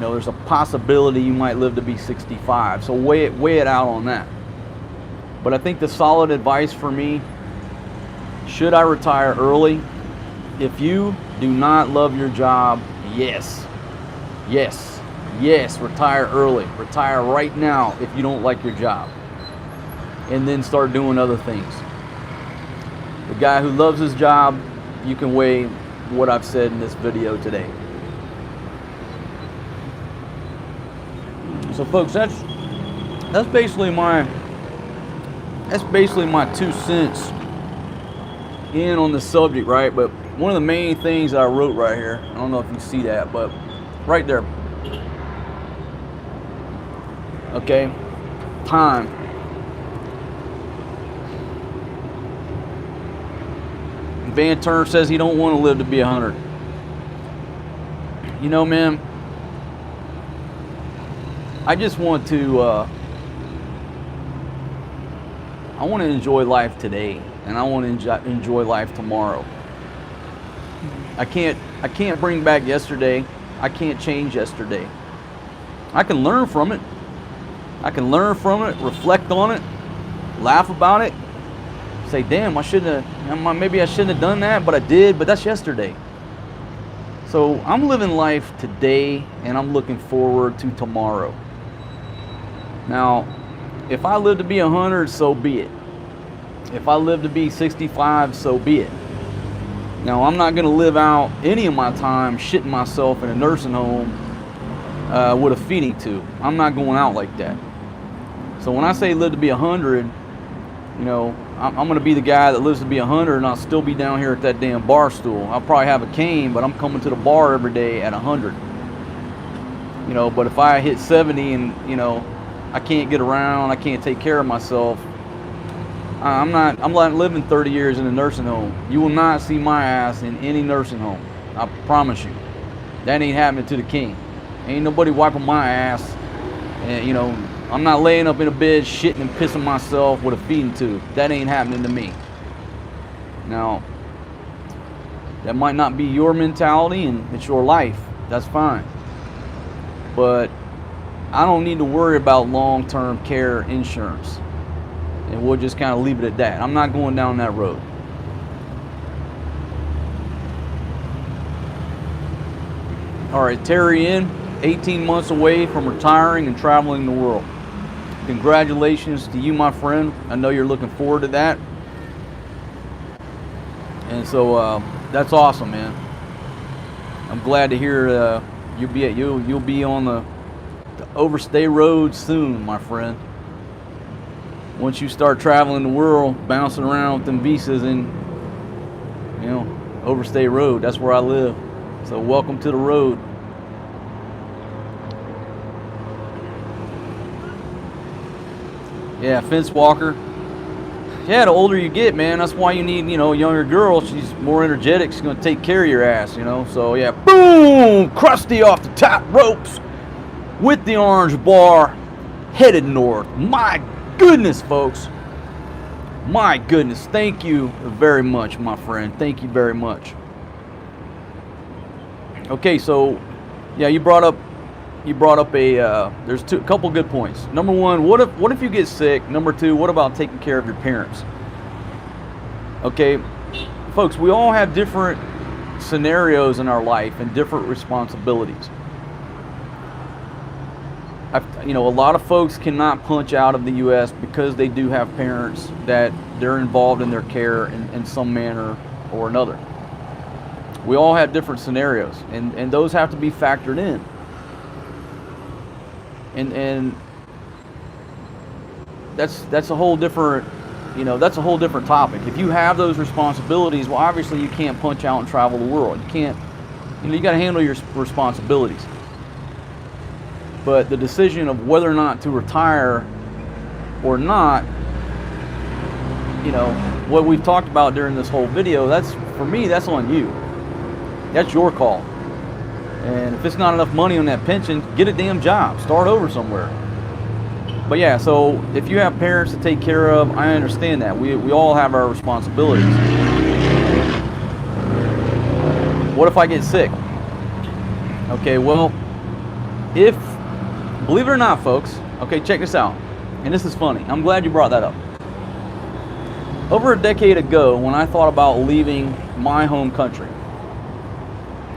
There's a possibility you might live to be 65, so weigh it out on that. But I think the solid advice for me, should I retire early? If you do not love your job, yes, retire early. Retire right now if you don't like your job. And then start doing other things. The guy who loves his job, you can weigh what I've said in this video today. So folks, that's basically my 2 cents in on the subject, right? But one of the main things that I wrote right here, I don't know if you see that, but right there. Okay, time. Van Turner says he don't want to live to be 100. You know, man, I just want to enjoy life today, and I want to enjoy life tomorrow. I can't bring back yesterday. I can't change yesterday. I can learn from it. I can learn from it, reflect on it, laugh about it, say, damn, maybe I shouldn't have done that, but I did, but that's yesterday. So I'm living life today, and I'm looking forward to tomorrow. Now, if I live to be 100, so be it. If I live to be 65, so be it. Now, I'm not going to live out any of my time shitting myself in a nursing home with a feeding tube. I'm not going out like that. So when I say live to be 100, you know, I'm going to be the guy that lives to be 100, and I'll still be down here at that damn bar stool. I'll probably have a cane, but I'm coming to the bar every day at 100. You know, but if I hit 70 and, you know, I can't get around, I can't take care of myself, I'm not living 30 years in a nursing home. You will not see my ass in any nursing home. I promise you. That ain't happening to the king. Ain't nobody wiping my ass. And, you know, I'm not laying up in a bed shitting and pissing myself with a feeding tube. That ain't happening to me. Now, that might not be your mentality and it's your life. That's fine. But I don't need to worry about long-term care insurance. And we'll just kind of leave it at that. I'm not going down that road. All right, Terry in, 18 months away from retiring and traveling the world. Congratulations to you, my friend. I know you're looking forward to that. And so that's awesome, man. I'm glad to hear you'll be on the overstay road soon, my friend. Once you start traveling the world, bouncing around with them visas and, you know, overstay road, that's where I live. So welcome to the road. Yeah, fence walker. Yeah, the older you get, man, that's why you need, you know, a younger girl. She's more energetic. She's going to take care of your ass, you know. So, yeah, boom, Krusty off the top ropes with the orange bar, headed north. My goodness, folks. My goodness. Thank you very much, my friend. Thank you very much. Okay, so, yeah, you brought up there's a couple good points. Number one, what if you get sick? Number two, what about taking care of your parents? Okay, folks, we all have different scenarios in our life and different responsibilities. You know, a lot of folks cannot punch out of the U.S. because they do have parents that they're involved in their care in some manner or another. We all have different scenarios, and those have to be factored in. And that's a whole different, you know, that's a whole different topic. If you have those responsibilities, well, obviously you can't punch out and travel the world. You can't, you know, you got to handle your responsibilities. But the decision of whether or not to retire or not, you know, what we've talked about during this whole video, that's, for me, that's on you. That's your call. And if it's not enough money on that pension, get a damn job. Start over somewhere. But yeah, so if you have parents to take care of, I understand that. We all have our responsibilities. What if I get sick? Okay, well, believe it or not, folks, okay, check this out. And this is funny. I'm glad you brought that up. Over a decade ago, when I thought about leaving my home country,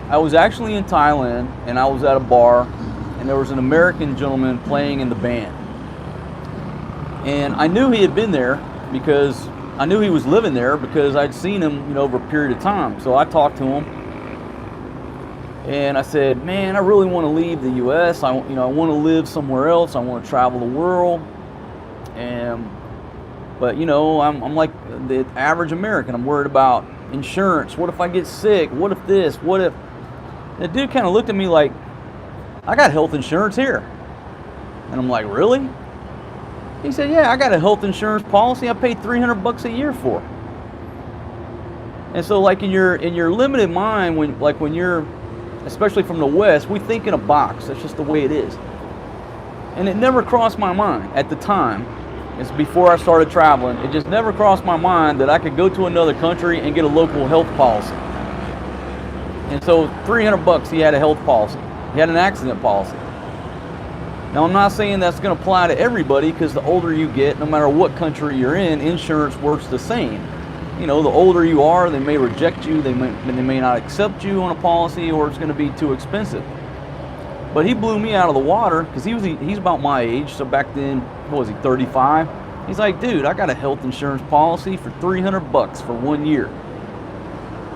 I was actually in Thailand, and I was at a bar, and there was an American gentleman playing in the band. And I knew he had been there because I knew he was living there because I'd seen him, you know, over a period of time. So I talked to him, and I said, "Man, I really want to leave the U.S. I want to live somewhere else. I want to travel the world." But you know, I'm like the average American. I'm worried about insurance. What if I get sick? What if this? What if? The dude kind of looked at me like, I got health insurance here. And I'm like, really? He said, yeah, I got a health insurance policy I paid $300 a year for. And so like in your limited mind, when you're, especially from the West, we think in a box. That's just the way it is. And it never crossed my mind at the time. It's before I started traveling. It just never crossed my mind that I could go to another country and get a local health policy. And so $300, he had a health policy. He had an accident policy. Now, I'm not saying that's going to apply to everybody, because the older you get, no matter what country you're in, insurance works the same. You know, the older you are, they may reject you, they may not accept you on a policy, or it's going to be too expensive. But he blew me out of the water, because he's about my age. So back then, what was he, 35? He's like, dude, I got a health insurance policy for $300 for 1 year.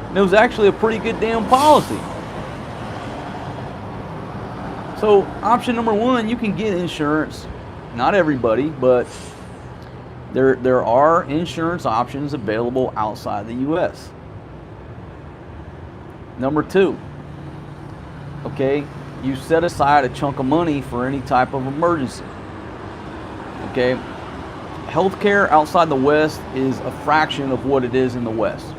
And it was actually a pretty good damn policy. So option number one, you can get insurance. Not everybody, but there are insurance options available outside the U.S. Number two, okay, you set aside a chunk of money for any type of emergency. Okay, healthcare outside the West is a fraction of what it is in the West.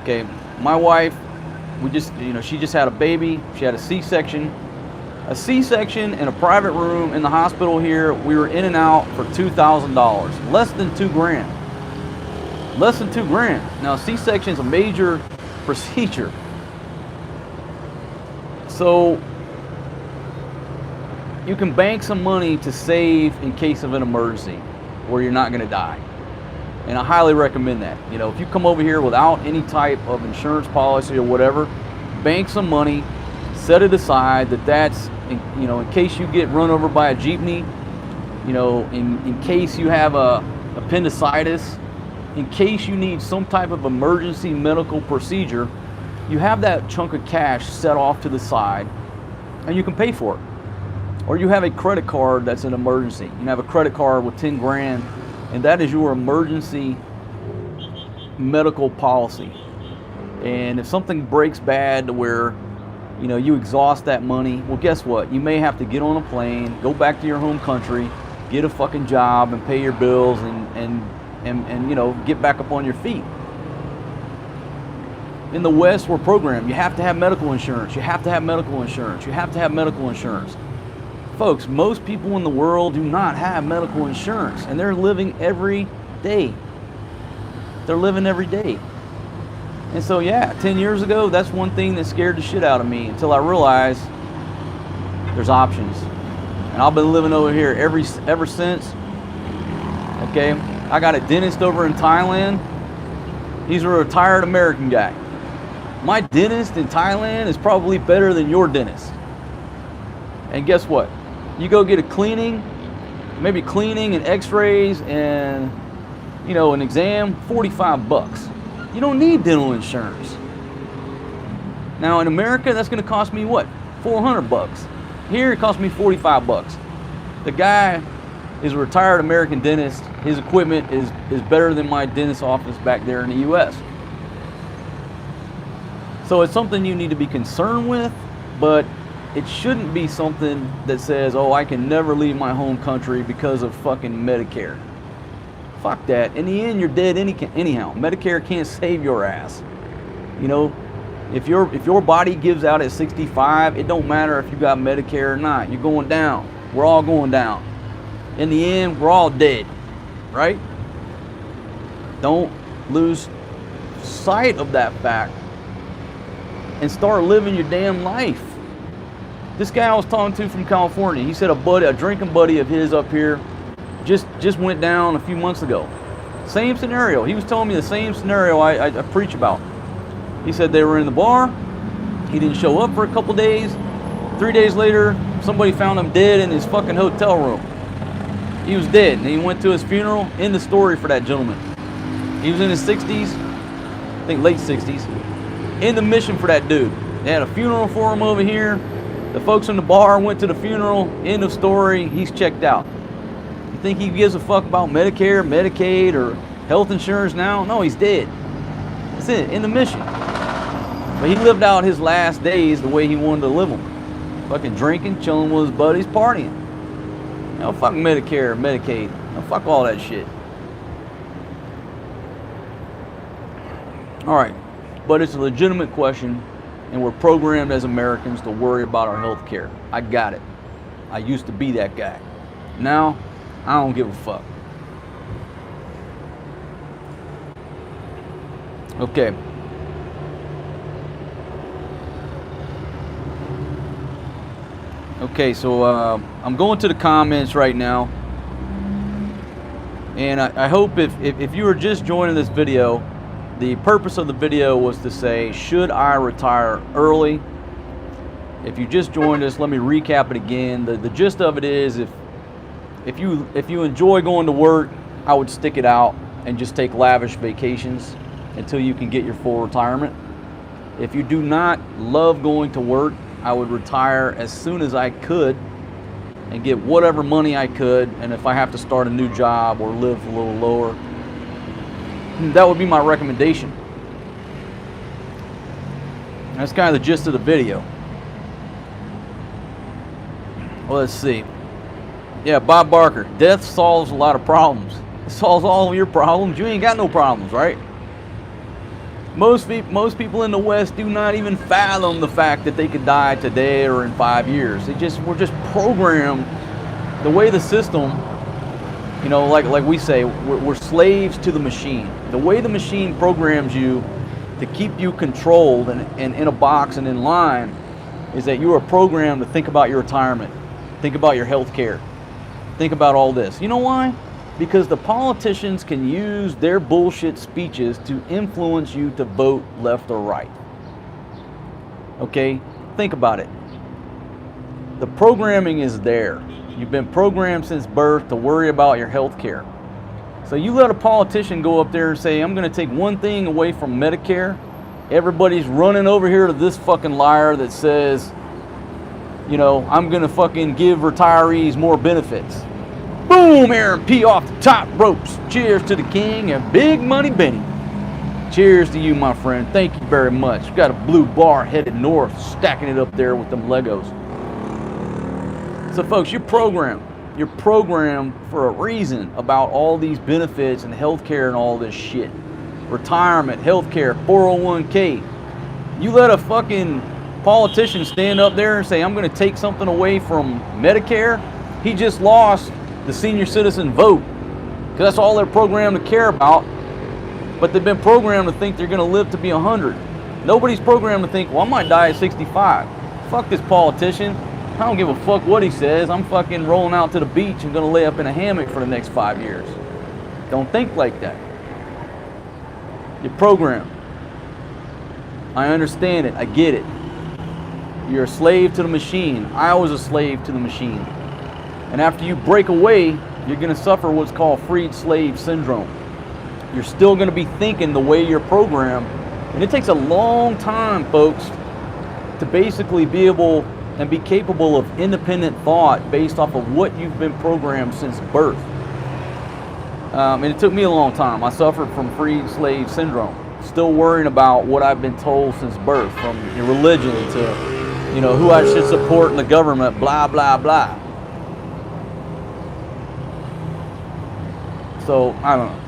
Okay, my wife, she just had a baby. She had a C-section. A C-section in a private room in the hospital here, we were in and out for $2,000. Less than $2,000. Less than $2,000. Now, C-section is a major procedure. So, you can bank some money to save in case of an emergency where you're not going to die. And I highly recommend that. You know, if you come over here without any type of insurance policy or whatever, bank some money, set it aside that's, in case you get run over by a jeepney, in case you have a appendicitis, in case you need some type of emergency medical procedure, you have that chunk of cash set off to the side and you can pay for it. Or you have a credit card that's an emergency. You have a credit card with 10 grand, and that is your emergency medical policy. And if something breaks bad to where you exhaust that money, well, guess what? You may have to get on a plane, go back to your home country, get a fucking job and pay your bills and get back up on your feet. In the West, we're programmed. You have to have medical insurance. You have to have medical insurance. You have to have medical insurance. Folks, most people in the world do not have medical insurance, and they're living every day. They're living every day. And so, yeah, 10 years ago, that's one thing that scared the shit out of me until I realized there's options. And I've been living over here ever since. Okay, I got a dentist over in Thailand. He's a retired American guy. My dentist in Thailand is probably better than your dentist. And guess what? You go get a cleaning, maybe cleaning and x-rays and, an exam, $45. You don't need dental insurance. Now in America, that's gonna cost me what? $400. Here it costs me $45. The guy is a retired American dentist. His equipment is better than my dentist's office back there in the US. So it's something you need to be concerned with, but it shouldn't be something that says, oh, I can never leave my home country because of fucking Medicare. Fuck that. In the end, you're dead anyhow. Medicare can't save your ass. If your body gives out at 65, it don't matter if you got Medicare or not. You're going down. We're all going down. In the end, we're all dead, right? Don't lose sight of that fact and start living your damn life. This guy I was talking to from California, he said a drinking buddy of his up here just went down a few months ago. Same scenario. He was telling me the same scenario I preach about. He said they were in the bar. He didn't show up for a couple days. 3 days later, somebody found him dead in his fucking hotel room. He was dead, and he went to his funeral. End the story for that gentleman. He was in his 60s, I think late 60s. In the mission for that dude. They had a funeral for him over here. The folks in the bar went to the funeral. End of story. He's checked out. You think he gives a fuck about Medicare, Medicaid, or health insurance now? No, he's dead. That's it. In the mission. But he lived out his last days the way he wanted to live them. Fucking drinking, chilling with his buddies, partying. Fuck Medicare, Medicaid. Now, fuck all that shit. All right, but it's a legitimate question, and we're programmed as Americans to worry about our health care. I got it. I used to be that guy. Now, I don't give a fuck. Okay. Okay, so I'm going to the comments right now. And I hope if you were just joining this video, the purpose of the video was to say, should I retire early? If you just joined us, let me recap it again. The gist of it is, if you enjoy going to work, I would stick it out and just take lavish vacations until you can get your full retirement. If you do not love going to work, I would retire as soon as I could and get whatever money I could, and if I have to start a new job or live a little lower, that would be my recommendation. That's kind of the gist of the video. Well, let's see. Yeah, Bob Barker, death solves a lot of problems. It solves all of your problems. You ain't got no problems, right? Most people in the West do not even fathom the fact that they could die today or in 5 years. We're just programmed the way the system, you know, like we say, we're slaves to the machine. The way the machine programs you to keep you controlled and in a box and in line is that you are programmed to think about your retirement, think about your health care, think about all this. You know why? Because the politicians can use their bullshit speeches to influence you to vote left or right. Okay? Think about it. The programming is there. You've been programmed since birth to worry about your health care. So you let a politician go up there and say, I'm going to take one thing away from Medicare. Everybody's running over here to this fucking liar that says, you know, I'm going to fucking give retirees more benefits. Boom, Aaron P. off the top ropes. Cheers to the king and Big Money Benny. Cheers to you, my friend. Thank you very much. We've got a blue bar headed north, stacking it up there with them Legos. So, folks, you're programmed. You're programmed for a reason about all these benefits and healthcare and all this shit. Retirement, healthcare, 401k. You let a fucking politician stand up there and say, I'm going to take something away from Medicare. He just lost the senior citizen vote, because that's all they're programmed to care about. But they've been programmed to think they're going to live to be 100. Nobody's programmed to think, well, I might die at 65. Fuck this politician. I don't give a fuck what he says. I'm fucking rolling out to the beach and going to lay up in a hammock for the next 5 years. Don't think like that. You're programmed. I understand it. I get it. You're a slave to the machine. I was a slave to the machine. And after you break away, you're going to suffer what's called freed slave syndrome. You're still going to be thinking the way you're programmed. And it takes a long time, folks, to basically be able and be capable of independent thought based off of what you've been programmed since birth. And it took me a long time. I suffered from freed slave syndrome. Still worrying about what I've been told since birth, from your religion to, you know, who I should support in the government, blah, blah, blah. So, I don't know.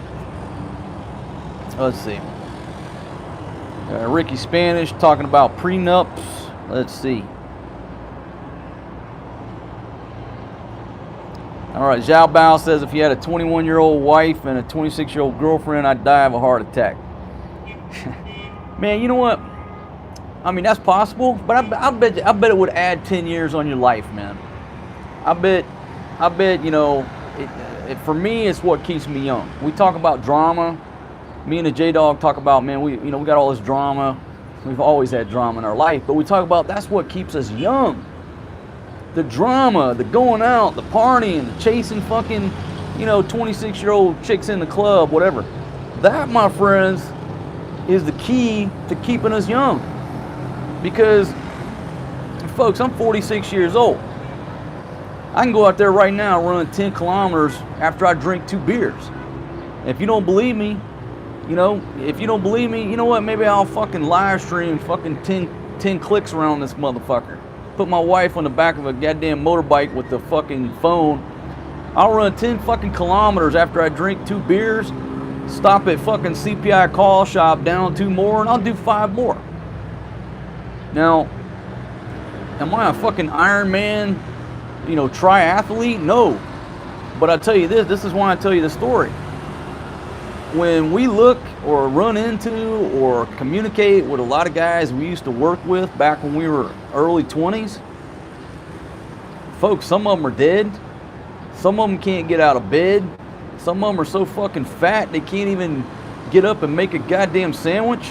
Let's see. Ricky Spanish talking about prenups. Let's see. All right, Zhao Bao says, if you had a 21-year-old wife and a 26-year-old girlfriend, I'd die of a heart attack. Man, you know what? I mean, that's possible, but I bet it would add 10 years on your life, man. I bet, you know, for me, it's what keeps me young. We talk about drama. Me and the J-Dog talk about, man, we got all this drama. We've always had drama in our life, but we talk about that's what keeps us young. The drama, the going out, the partying, the chasing fucking, 26-year-old chicks in the club, whatever. That, my friends, is the key to keeping us young. Because, folks, I'm 46 years old. I can go out there right now run 10 kilometers after I drink 2 beers. If you don't believe me, you know what? Maybe I'll fucking live stream fucking 10 clicks around this motherfucker. Put my wife on the back of a goddamn motorbike with the fucking phone I'll run 10 fucking kilometers after I drink 2 beers, stop at fucking CPI call shop, down 2 more, and I'll do 5 more. Now, am I a fucking Ironman, triathlete? No. But I tell you this is why I tell you the story. When we look or run into or communicate with a lot of guys we used to work with back when we were early 20s, folks, some of them are dead. Some of them can't get out of bed. Some of them are so fucking fat they can't even get up and make a goddamn sandwich.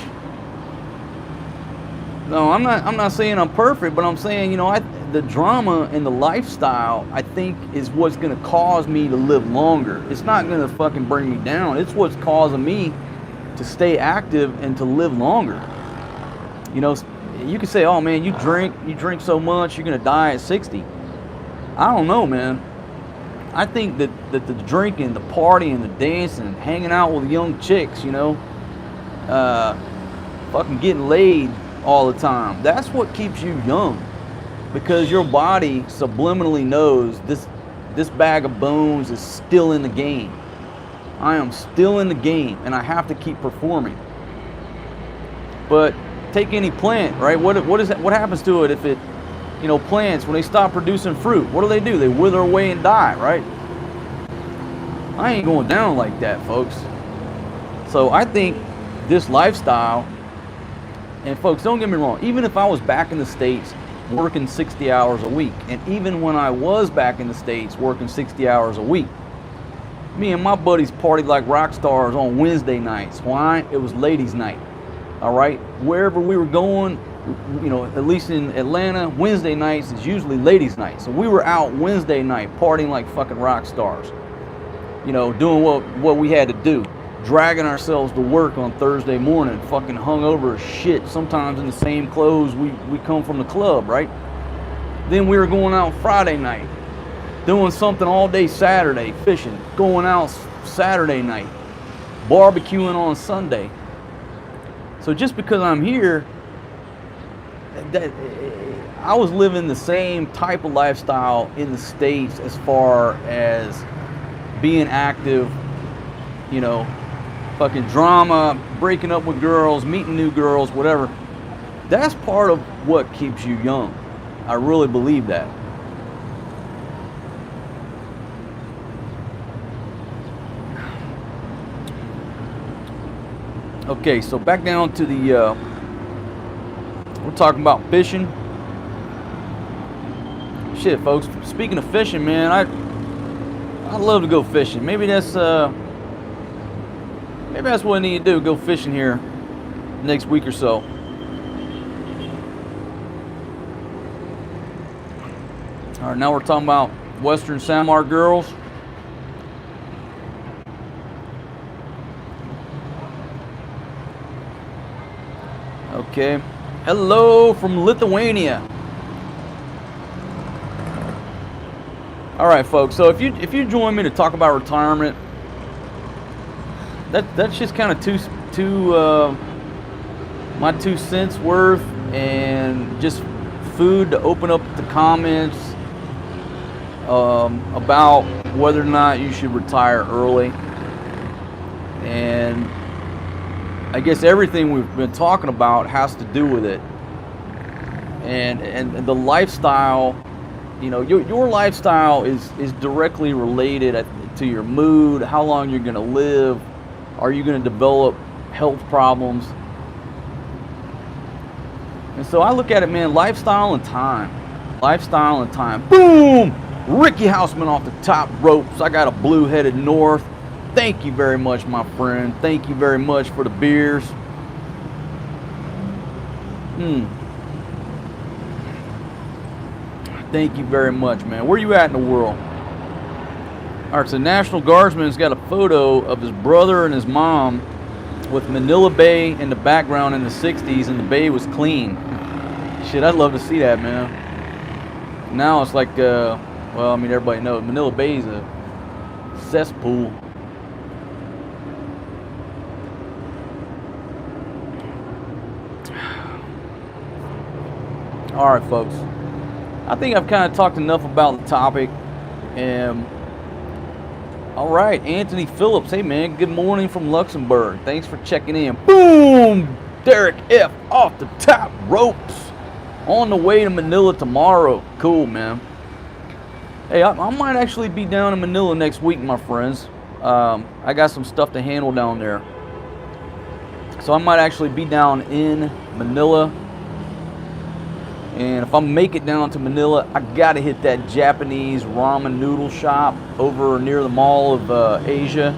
No, I'm not saying I'm perfect, but I'm saying, the drama and the lifestyle, I think, is what's going to cause me to live longer. It's not going to fucking bring me down. It's what's causing me to stay active and to live longer. You can say, oh man, you drink so much, you're going to die at 60. I don't know, man. I think that the drinking, the partying, the dancing, hanging out with young chicks, fucking getting laid all the time, that's what keeps you young. Because your body subliminally knows this bag of bones is still in the game. I am still in the game, and I have to keep performing. But take any plant, right? What happens to it if it, plants, when they stop producing fruit, what do? They wither away and die, right? I ain't going down like that, folks. So I think this lifestyle, and folks, don't get me wrong, even if I was back in the States working 60 hours a week, and even when I was back in the States working 60 hours a week, me and my buddies partied like rock stars on Wednesday nights. Why? It was ladies' night. All right? Wherever we were going, at least in Atlanta, Wednesday nights is usually ladies' night. So we were out Wednesday night partying like fucking rock stars. Doing what we had to do. Dragging ourselves to work on Thursday morning, fucking hungover as shit, sometimes in the same clothes we come from the club, right? Then we were going out Friday night, doing something all day Saturday, fishing, going out Saturday night, barbecuing on Sunday. So just because I'm here, I was living the same type of lifestyle in the States as far as being active, fucking drama, breaking up with girls, meeting new girls, whatever. That's part of what keeps you young. I really believe that. Okay, so back down to the, we're talking about fishing. Shit, folks, speaking of fishing, man, I'd love to go fishing. Maybe that's what I need to do, go fishing here next week or so. All right, now we're talking about Western Samar girls. Okay. Hello from Lithuania. All right, folks. So if you join me to talk about retirement, that's just kind of my 2 cents worth, and just food to open up the comments about whether or not you should retire early. And I guess everything we've been talking about has to do with it. And the lifestyle, your lifestyle is directly related to your mood, how long you're going to live. Are you going to develop health problems? And so I look at it, man, lifestyle and time. Lifestyle and time. Boom! Ricky Hausman off the top ropes. I got a blue-headed North. Thank you very much, my friend. Thank you very much for the beers. Thank you very much, man. Where you at in the world? All right, so National Guardsman's got a photo of his brother and his mom with Manila Bay in the background in the 60s, and the bay was clean. Shit, I'd love to see that, man. Now it's like, everybody knows Manila Bay is a cesspool. All right, folks. I think I've kind of talked enough about the topic, and All right, Anthony Phillips. Hey, man, good morning from Luxembourg. Thanks for checking in. Boom! Derek F. off the top ropes. On the way to Manila tomorrow. Cool, man. Hey, I might actually be down in Manila next week, my friends. I got some stuff to handle down there. So I might actually be down in Manila. And if I make it down to Manila, I gotta hit that Japanese ramen noodle shop over near the Mall of Asia.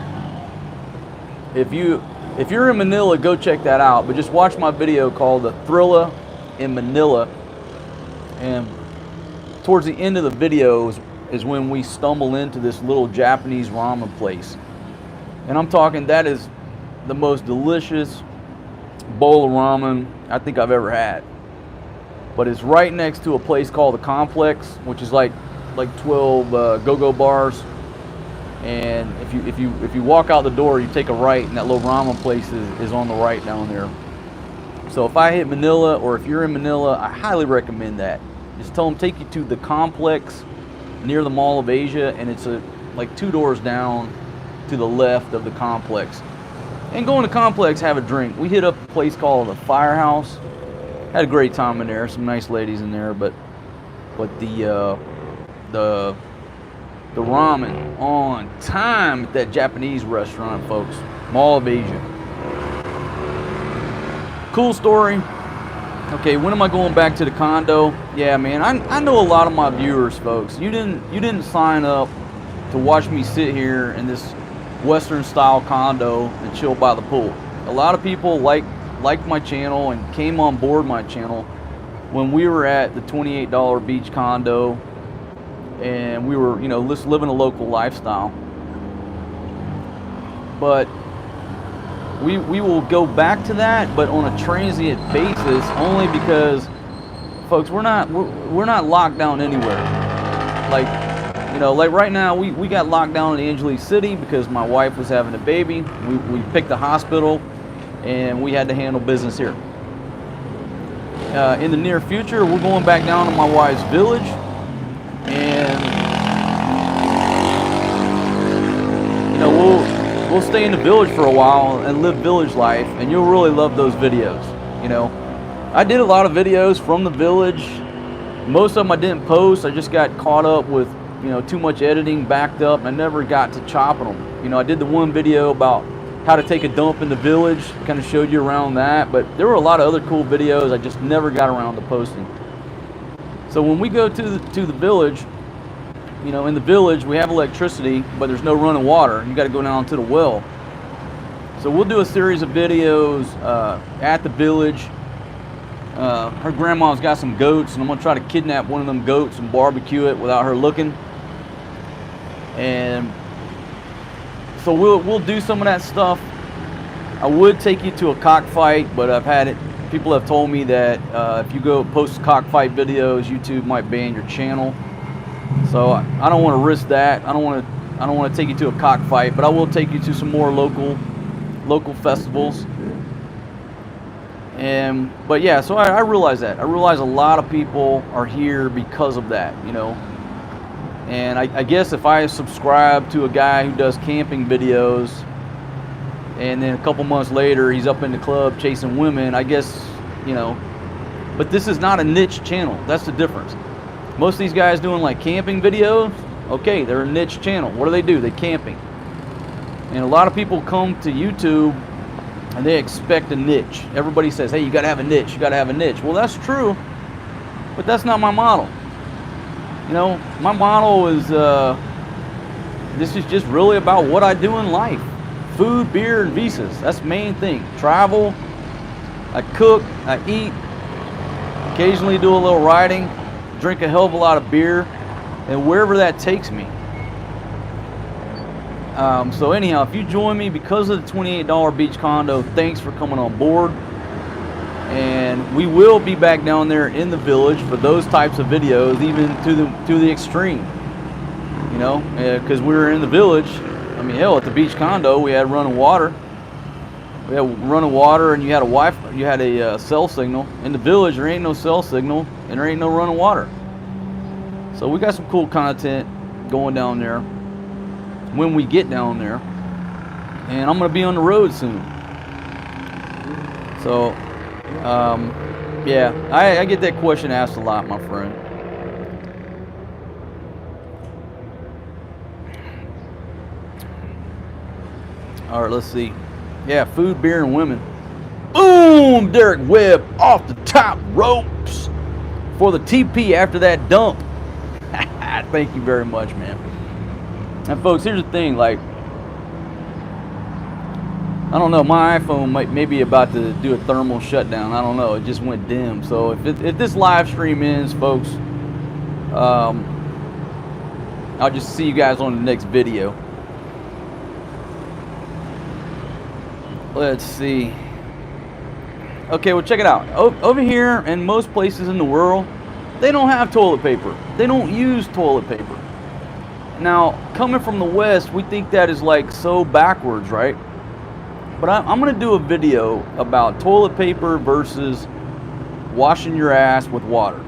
If you're in Manila, go check that out. But just watch my video called "The Thrilla in Manila." And towards the end of the video is when we stumble into this little Japanese ramen place. And I'm talking, that is the most delicious bowl of ramen I think I've ever had. But it's right next to a place called the Complex, which is like 12 go-go bars. And if you walk out the door, you take a right, and that little ramen place is on the right down there. So if I hit Manila, or if you're in Manila, I highly recommend that. Just tell them take you to the Complex near the Mall of Asia, and it's like 2 doors down to the left of the Complex. And go in the Complex, have a drink. We hit up a place called the Firehouse. Had a great time in there. Some nice ladies in there, but the ramen on time at that Japanese restaurant, folks. Mall of Asia. Cool story. Okay, when am I going back to the condo? Yeah, man, I know a lot of my viewers, folks. You didn't sign up to watch me sit here in this Western style condo and chill by the pool. A lot of people liked my channel and came on board my channel when we were at the $28 beach condo, and we were, just living a local lifestyle. But we will go back to that, but on a transient basis, only because, folks, we're not locked down anywhere. Like right now, we got locked down in Angeles City because my wife was having a baby. We picked a hospital, and we had to handle business here. In the near future, we're going back down to my wife's village, and we'll stay in the village for a while and live village life, and you'll really love those videos. I did a lot of videos from the village. Most of them I didn't post. I just got caught up with too much editing, backed up, and I never got to chopping them. I did the one video about how to take a dump in the village, kind of showed you around that, but there were a lot of other cool videos I just never got around to posting. So when we go to the village, in the village we have electricity, but there's no running water. You got to go down to the well. So we'll do a series of videos at the village. Her grandma's got some goats, and I'm gonna try to kidnap one of them goats and barbecue it without her looking. And so we'll do some of that stuff. I would take you to a cockfight, but people have told me that if you go post cockfight videos, YouTube might ban your channel. So I don't want to risk that. I don't want to take you to a cockfight, but I will take you to some more local festivals. But yeah, so I realize that. I realize a lot of people are here because of that, And I guess if I subscribe to a guy who does camping videos, and then a couple months later he's up in the club chasing women, I guess, but this is not a niche channel. That's the difference. Most of these guys doing like camping videos, okay, they're a niche channel. What do? They're camping. And a lot of people come to YouTube and they expect a niche. Everybody says, hey, you gotta have a niche, you gotta have a niche. Well, that's true, but that's not my model. My model is, this is just really about what I do in life. Food, beer, and visas. That's the main thing. Travel, I cook, I eat, occasionally do a little riding, drink a hell of a lot of beer, and wherever that takes me. So anyhow, if you join me because of the $28 beach condo, thanks for coming on board. And we will be back down there in the village for those types of videos, even to the extreme. Because we were in the village. I mean, hell, at the beach condo, we had running water. We had running water, and you had a cell signal. In the village, there ain't no cell signal, and there ain't no running water. So we got some cool content going down there. when we get down there. And I'm going to be on the road soon. So, yeah, I get that question asked a lot, my friend. All right, let's see. Yeah, food, beer, and women. Boom! Derek Webb off the top ropes for the TP after that dump. Thank you very much, man. And folks, here's the thing, like, I don't know, my iPhone may be about to do a thermal shutdown. I don't know, it just went dim. So if this live stream ends, folks, I'll just see you guys on the next video. Let's see. Okay, well, check it out. Over here and most places in the world, they don't have toilet paper. They don't use toilet paper. Now, coming from the West, we think that is like so backwards, right? But I'm going to do a video about toilet paper versus washing your ass with water.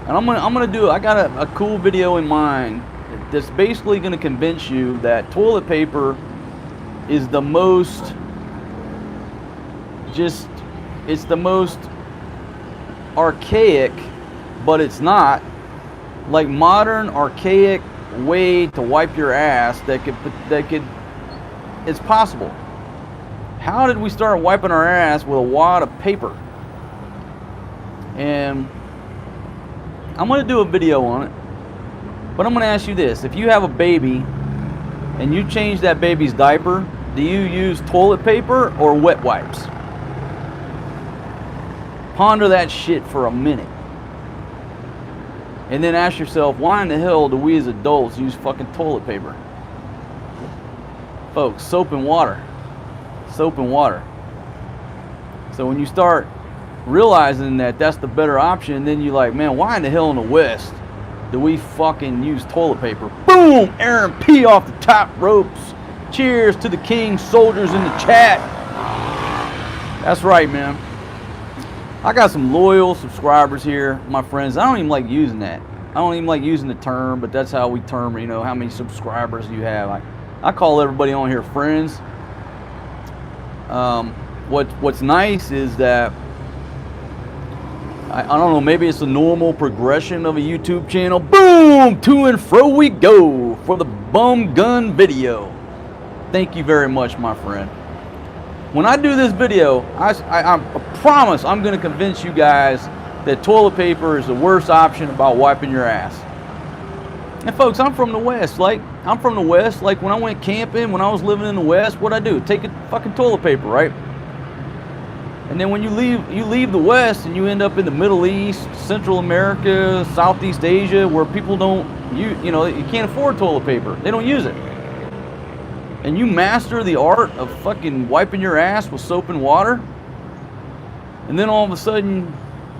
And I'm going to do, I got a cool video in mind that's basically going to convince you that toilet paper is the most, it's the most archaic, but it's not, like modern archaic way to wipe your ass that could it's possible. How did we start wiping our ass with a wad of paper? And I'm going to do a video on it, but I'm going to ask you this. If you have a baby and you change that baby's diaper, do you use toilet paper or wet wipes? Ponder that shit for a minute. And then ask yourself, why in the hell do we as adults use fucking toilet paper? Folks, soap and water. Soap and water. So when you start realizing that that's the better option, then you're like, man, why in the hell in the West do we fucking use toilet paper? Boom! Aaron P. off the top ropes. Cheers to the King soldiers in the chat. That's right, man. I got some loyal subscribers here, my friends. I don't even like using that. I don't even like using the term, but that's how we term, you know, how many subscribers you have. I call everybody on here friends. What's nice is that I don't know, maybe it's a normal progression of a YouTube channel. Boom! To and fro we go for the bum gun video. Thank you very much, my friend. When I do this video, I promise I'm going to convince you guys that toilet paper is the worst option about wiping your ass. And folks, I'm from the West. Like when I went camping, when I was living in the West, what'd I do? Take a fucking toilet paper, right? And then when you leave the West and you end up in the Middle East, Central America, Southeast Asia, where people you can't afford toilet paper. They don't use it. And you master the art of fucking wiping your ass with soap and water, and then all of a sudden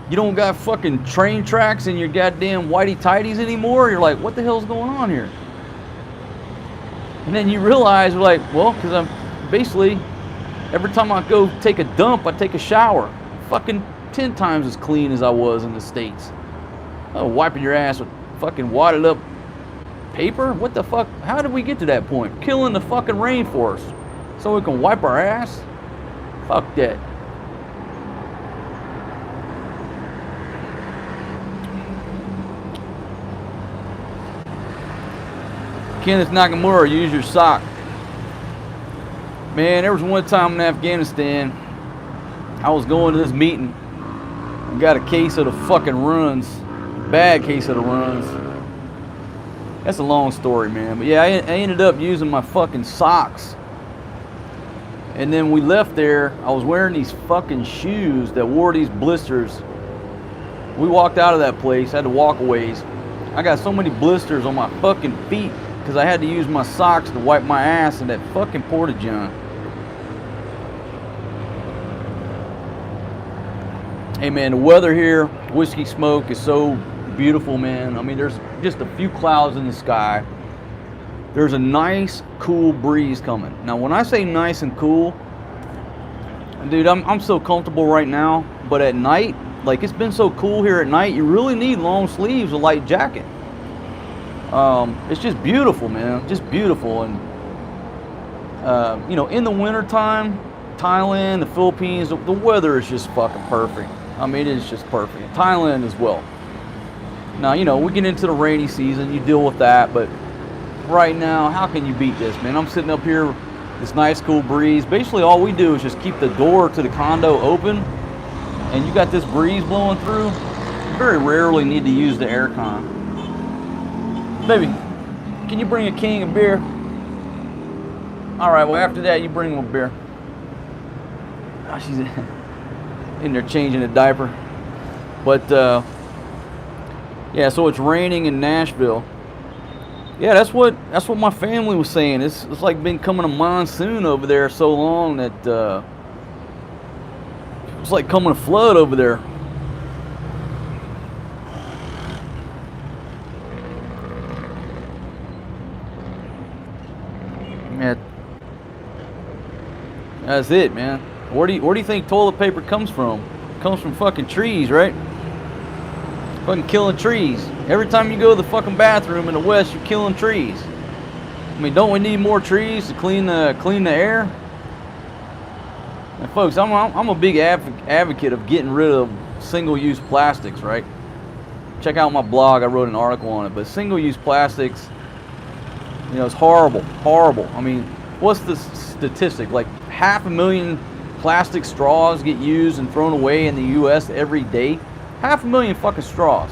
you don't got fucking train tracks in your goddamn whitey tighties anymore. You're like, what the hell's going on here? And then you realize, you're like, well, because I'm basically, every time I go take a dump, I take a shower. Fucking 10 times as clean as I was in the States. Oh, wiping your ass with fucking wadded up paper? What the fuck? How did we get to that point? Killing the fucking rainforest so we can wipe our ass? Fuck that. Kenneth Nakamura, use your sock. Man, there was one time in Afghanistan, I was going to this meeting and got a case of the fucking runs, bad case of the runs. That's a long story, man. But yeah, I ended up using my fucking socks. And then we left there. I was wearing these fucking shoes that wore these blisters. We walked out of that place, had to walk a ways. I got so many blisters on my fucking feet because I had to use my socks to wipe my ass in that fucking porta-john. Hey man, the weather here, Whiskey Smoke, is so beautiful, man. I mean, there's just a few clouds in the sky. There's a nice, cool breeze coming. Now, when I say nice and cool, dude, I'm so comfortable right now. But at night, like it's been so cool here at night, you really need long sleeves, a light jacket. It's just beautiful, man. Just beautiful. And you know, in the wintertime, Thailand, the Philippines, the weather is just fucking perfect. I mean, it is just perfect. Thailand as well. Now, you know, we get into the rainy season, you deal with that, but right now, how can you beat this, man? I'm sitting up here, this nice cool breeze. Basically, all we do is just keep the door to the condo open, and you got this breeze blowing through. You very rarely need to use the aircon. Baby, can you bring a king a beer? All right, well, after that, you bring him a beer. Oh, she's in there changing a diaper. But, yeah, so it's raining in Nashville. Yeah, that's what my family was saying. It's like been coming a monsoon over there so long that it's like coming a flood over there. Yeah, that's it, man. Where do you think toilet paper comes from? It comes from fucking trees, right? Fucking killing trees. Every time you go to the fucking bathroom in the West, you're killing trees. I mean, don't we need more trees to clean the air? And folks, I'm a big advocate of getting rid of single-use plastics, right? Check out my blog. I wrote an article on it. But single-use plastics, you know, it's horrible, horrible. I mean, what's the statistic? Like 500,000 plastic straws get used and thrown away in the U.S. every day. 500,000 fucking straws.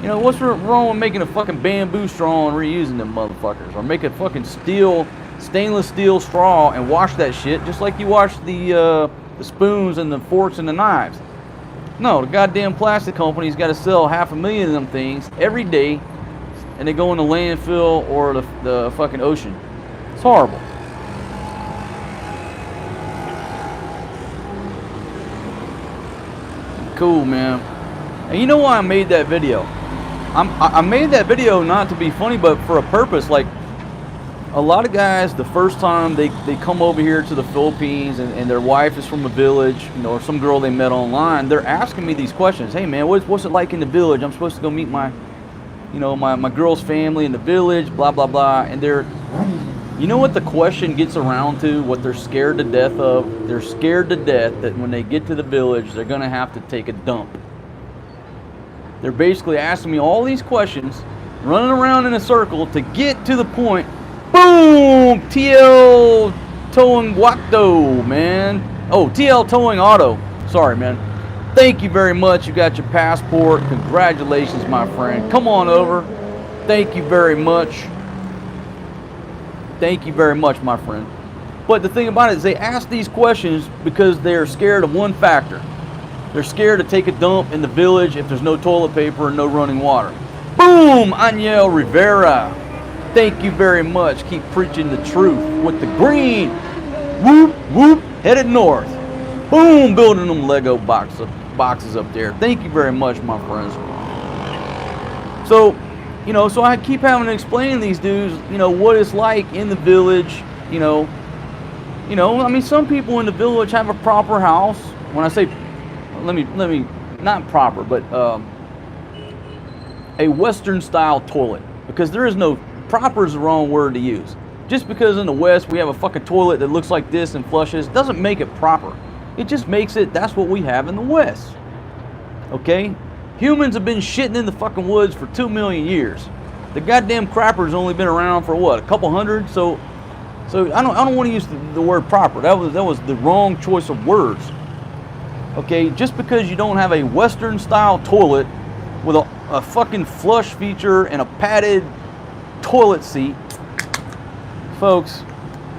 You know, what's wrong with making a fucking bamboo straw and reusing them motherfuckers? Or make a fucking stainless steel straw and wash that shit just like you wash the spoons and the forks and the knives. No, the goddamn plastic company's got to sell 500,000 of them things every day, and they go in the landfill or the fucking ocean. It's horrible. Cool, man. And you know why I made that video? I made that video not to be funny, but for a purpose. Like, a lot of guys, the first time they come over here to the Philippines and their wife is from a village, you know, or some girl they met online, they're asking me these questions. Hey, man, what's it like in the village? I'm supposed to go meet my girl's family in the village, blah, blah, blah. And you know what the question gets around to, what they're scared to death of? They're scared to death that when they get to the village, they're going to have to take a dump. They're basically asking me all these questions, running around in a circle to get to the point. Boom! TL Towing Guacto, man. Oh, TL Towing Auto. Sorry, man. Thank you very much. You got your passport. Congratulations, my friend. Come on over. Thank you very much. Thank you very much, my friend. But the thing about it is they ask these questions because they're scared of one factor. They're scared to take a dump in the village if there's no toilet paper and no running water. Boom! Aniel Rivera. Thank you very much. Keep preaching the truth with the green. Whoop, whoop. Headed north. Boom! Building them Lego boxes up there. Thank you very much, my friends. So, you know, so I keep having to explain to these dudes, you know, what it's like in the village, you know, I mean, some people in the village have a proper house. When I say, let me, not proper, but a Western style toilet, because there is no, proper is the wrong word to use. Just because in the West we have a fucking toilet that looks like this and flushes, doesn't make it proper. It just makes it, that's what we have in the West. Okay? Humans have been shitting in the fucking woods for 2 million years. The goddamn crapper's only been around for what, a couple hundred? So I don't want to use the word proper. That was the wrong choice of words. Okay, just because you don't have a Western style toilet with a fucking flush feature and a padded toilet seat, folks,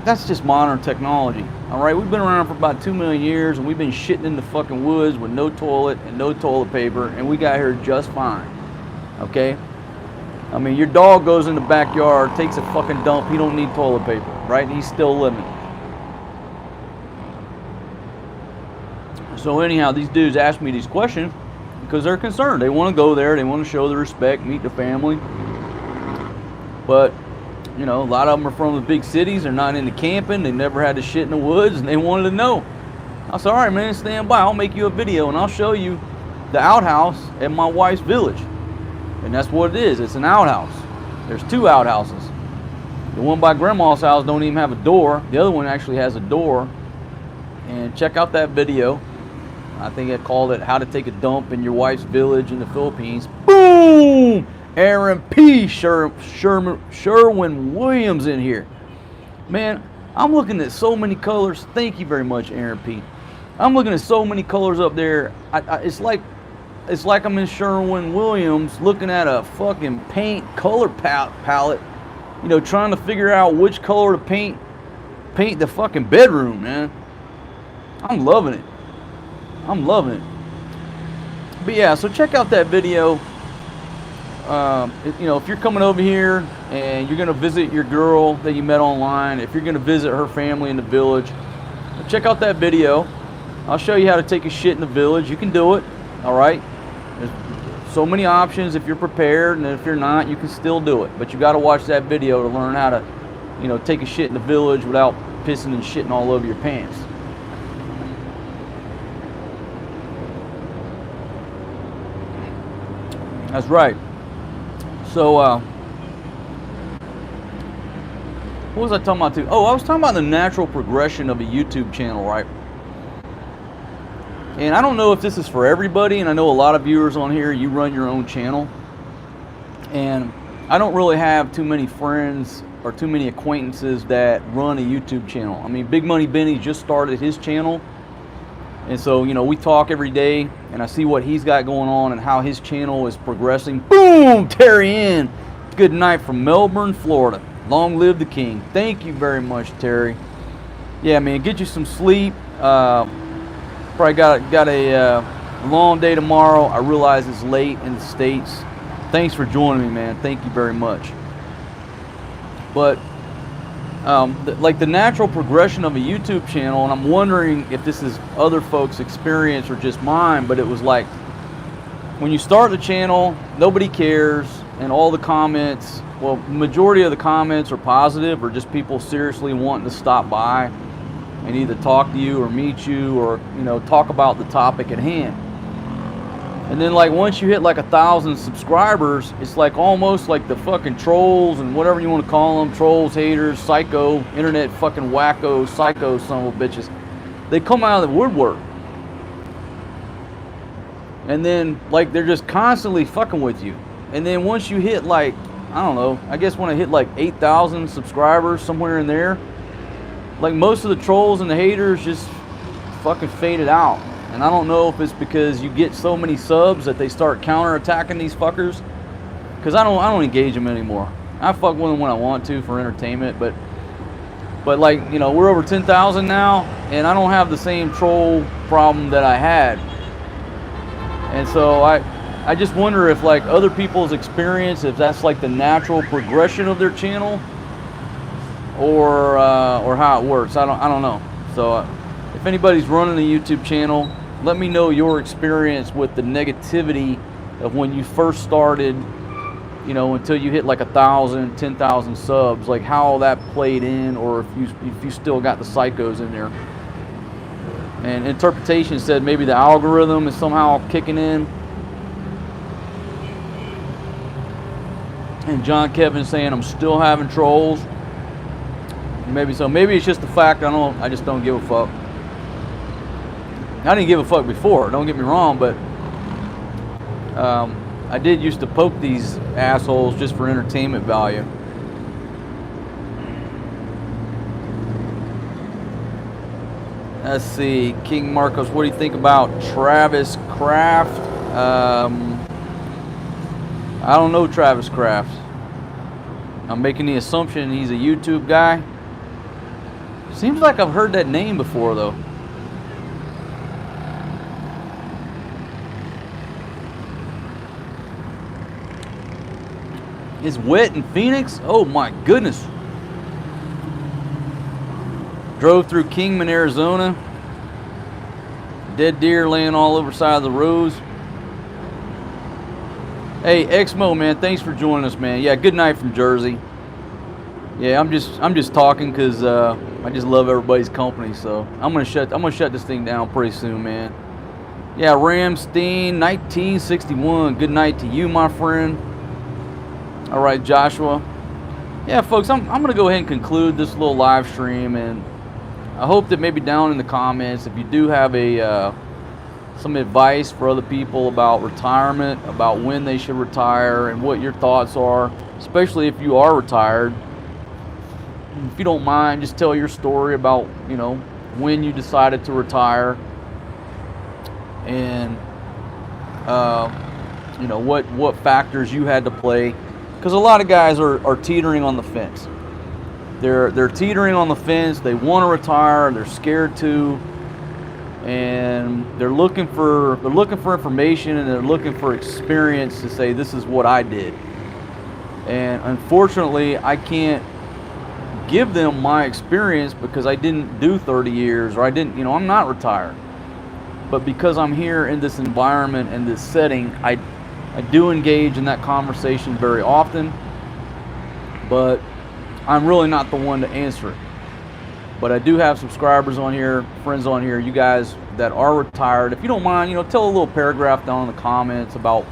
that's just modern technology. All right, we've been around for about 2 million years, and we've been shitting in the fucking woods with no toilet and no toilet paper, and we got here just fine. Okay? I mean, your dog goes in the backyard, takes a fucking dump, he don't need toilet paper, right? He's still living. So anyhow, these dudes ask me these questions because they're concerned. They want to go there, they want to show their respect, meet the family. But you know, a lot of them are from the big cities. They're not into camping. They never had to shit in the woods, and they wanted to know. I said, all right, man, stand by. I'll make you a video, and I'll show you the outhouse at my wife's village. And that's what it is. It's an outhouse. There's 2 outhouses. The one by Grandma's house don't even have a door. The other one actually has a door. And check out that video. I think I called it How to Take a Dump in Your Wife's Village in the Philippines. Boom! Aaron P. Sherwin Williams in here. Man, I'm looking at so many colors. Thank you very much, Aaron P. I'm looking at so many colors up there. It's like I'm in Sherwin Williams looking at a fucking paint color palette, you know, trying to figure out which color to paint the fucking bedroom, man. I'm loving it. I'm loving it. But yeah, so check out that video. You know, if you're coming over here and you're gonna visit your girl that you met online, if you're gonna visit her family in the village, check out that video. I'll show you how to take a shit in the village. You can do it. All right. There's so many options if you're prepared, and if you're not, you can still do it. But you got to watch that video to learn how to, you know, take a shit in the village without pissing and shitting all over your pants. That's right. So, what was I talking about too? Oh, I was talking about the natural progression of a YouTube channel, right? And I don't know if this is for everybody, and I know a lot of viewers on here, you run your own channel. And I don't really have too many friends or too many acquaintances that run a YouTube channel. I mean, Big Money Benny just started his channel. And so, you know, we talk every day, and I see what he's got going on and how his channel is progressing. Boom! Terry in. Good night from Melbourne, Florida. Long live the king. Thank you very much, Terry. Yeah, man, get you some sleep. Probably got a long day tomorrow. I realize it's late in the States. Thanks for joining me, man. Thank you very much. But like the natural progression of a YouTube channel, and I'm wondering if this is other folks' experience or just mine, but it was like when you start the channel, nobody cares, and all the comments, well, majority of the comments are positive or just people seriously wanting to stop by and either talk to you or meet you or, you know, talk about the topic at hand. And then like once you hit like 1,000 subscribers, it's like almost like the fucking trolls and whatever you want to call them, trolls, haters, psycho, internet fucking wacko, psycho son of a bitches. They come out of the woodwork. And then like they're just constantly fucking with you. And then once you hit like, I don't know, I guess when I hit like 8,000 subscribers, somewhere in there, like most of the trolls and the haters just fucking faded out. And I don't know if it's because you get so many subs that they start counterattacking these fuckers. Because I don't engage them anymore. I fuck with them when I want to for entertainment, but like, you know, we're over 10,000 now, and I don't have the same troll problem that I had. And so I just wonder if like other people's experience, if that's like the natural progression of their channel, or how it works. I don't know. So if anybody's running a YouTube channel, let me know your experience with the negativity of when you first started, you know, until you hit like 1,000, 10,000 subs, like how that played in, or if you still got the psychos in there. And interpretation said maybe the algorithm is somehow kicking in. And John Kevin saying I'm still having trolls. Maybe so. Maybe it's just the fact I just don't give a fuck. I didn't give a fuck before, don't get me wrong, but I did used to poke these assholes just for entertainment value. Let's see, King Marcos, what do you think about Travis Kraft? I don't know Travis Kraft. I'm making the assumption he's a YouTube guy. Seems like I've heard that name before, though. It's wet in Phoenix? Oh my goodness. Drove through Kingman, Arizona. Dead deer laying all over the side of the roads. Hey, Exmo, man, thanks for joining us, man. Yeah, good night from Jersey. Yeah, I'm just talking because I just love everybody's company. So I'm gonna shut this thing down pretty soon, man. Yeah, Ramstein, 1961. Good night to you, my friend. All right, Joshua. Yeah, folks, I'm going to go ahead and conclude this little live stream, and I hope that maybe down in the comments, if you do have some advice for other people about retirement, about when they should retire, and what your thoughts are, especially if you are retired. If you don't mind, just tell your story about, when you decided to retire, and what factors you had to play, because a lot of guys are teetering on the fence. They're teetering on the fence. They want to retire. They're scared to, and they're looking for information, and they're looking for experience to say, this is what I did. And unfortunately, I can't give them my experience because I didn't do 30 years, or I didn't, I'm not retired. But because I'm here in this environment and this setting, I do engage in that conversation very often, but I'm really not the one to answer it. But I do have subscribers on here, friends on here, you guys that are retired. If you don't mind, tell a little paragraph down in the comments about,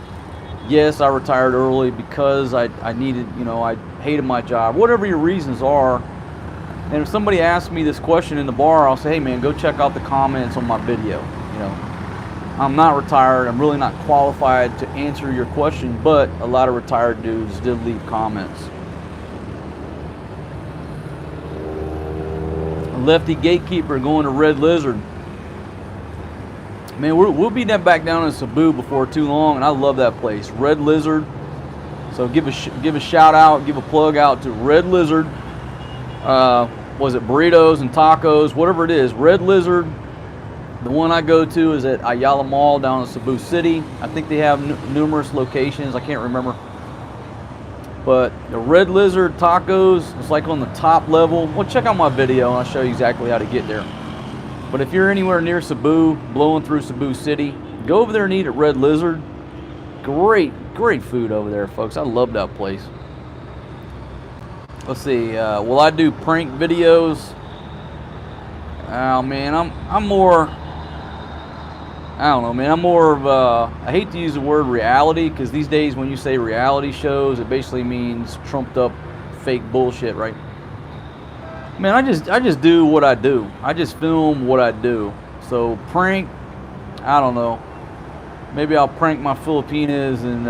yes, I retired early because I needed, I hated my job, whatever your reasons are. And if somebody asks me this question in the bar, I'll say, hey man, go check out the comments on my video. I'm not retired. I'm really not qualified to answer your question, but a lot of retired dudes did leave comments. Lefty Gatekeeper going to Red Lizard. Man, we'll be back down in Cebu before too long, and I love that place, Red Lizard. So give a shout out, give a plug out to Red Lizard. Was it burritos and tacos, whatever it is, Red Lizard. The one I go to is at Ayala Mall down in Cebu City. I think they have numerous locations. I can't remember. But the Red Lizard tacos, it's like on the top level. Well, check out my video and I'll show you exactly how to get there. But if you're anywhere near Cebu, blowing through Cebu City, go over there and eat at Red Lizard. Great food over there, folks. I love that place. Let's see, will I do prank videos? Oh man, I'm more, I don't know, man. I'm more of I hate to use the word reality, because these days when you say reality shows, it basically means trumped up fake bullshit, right? Man, I just do what I do. I just film what I do. So prank, I don't know. Maybe I'll prank my Filipinas and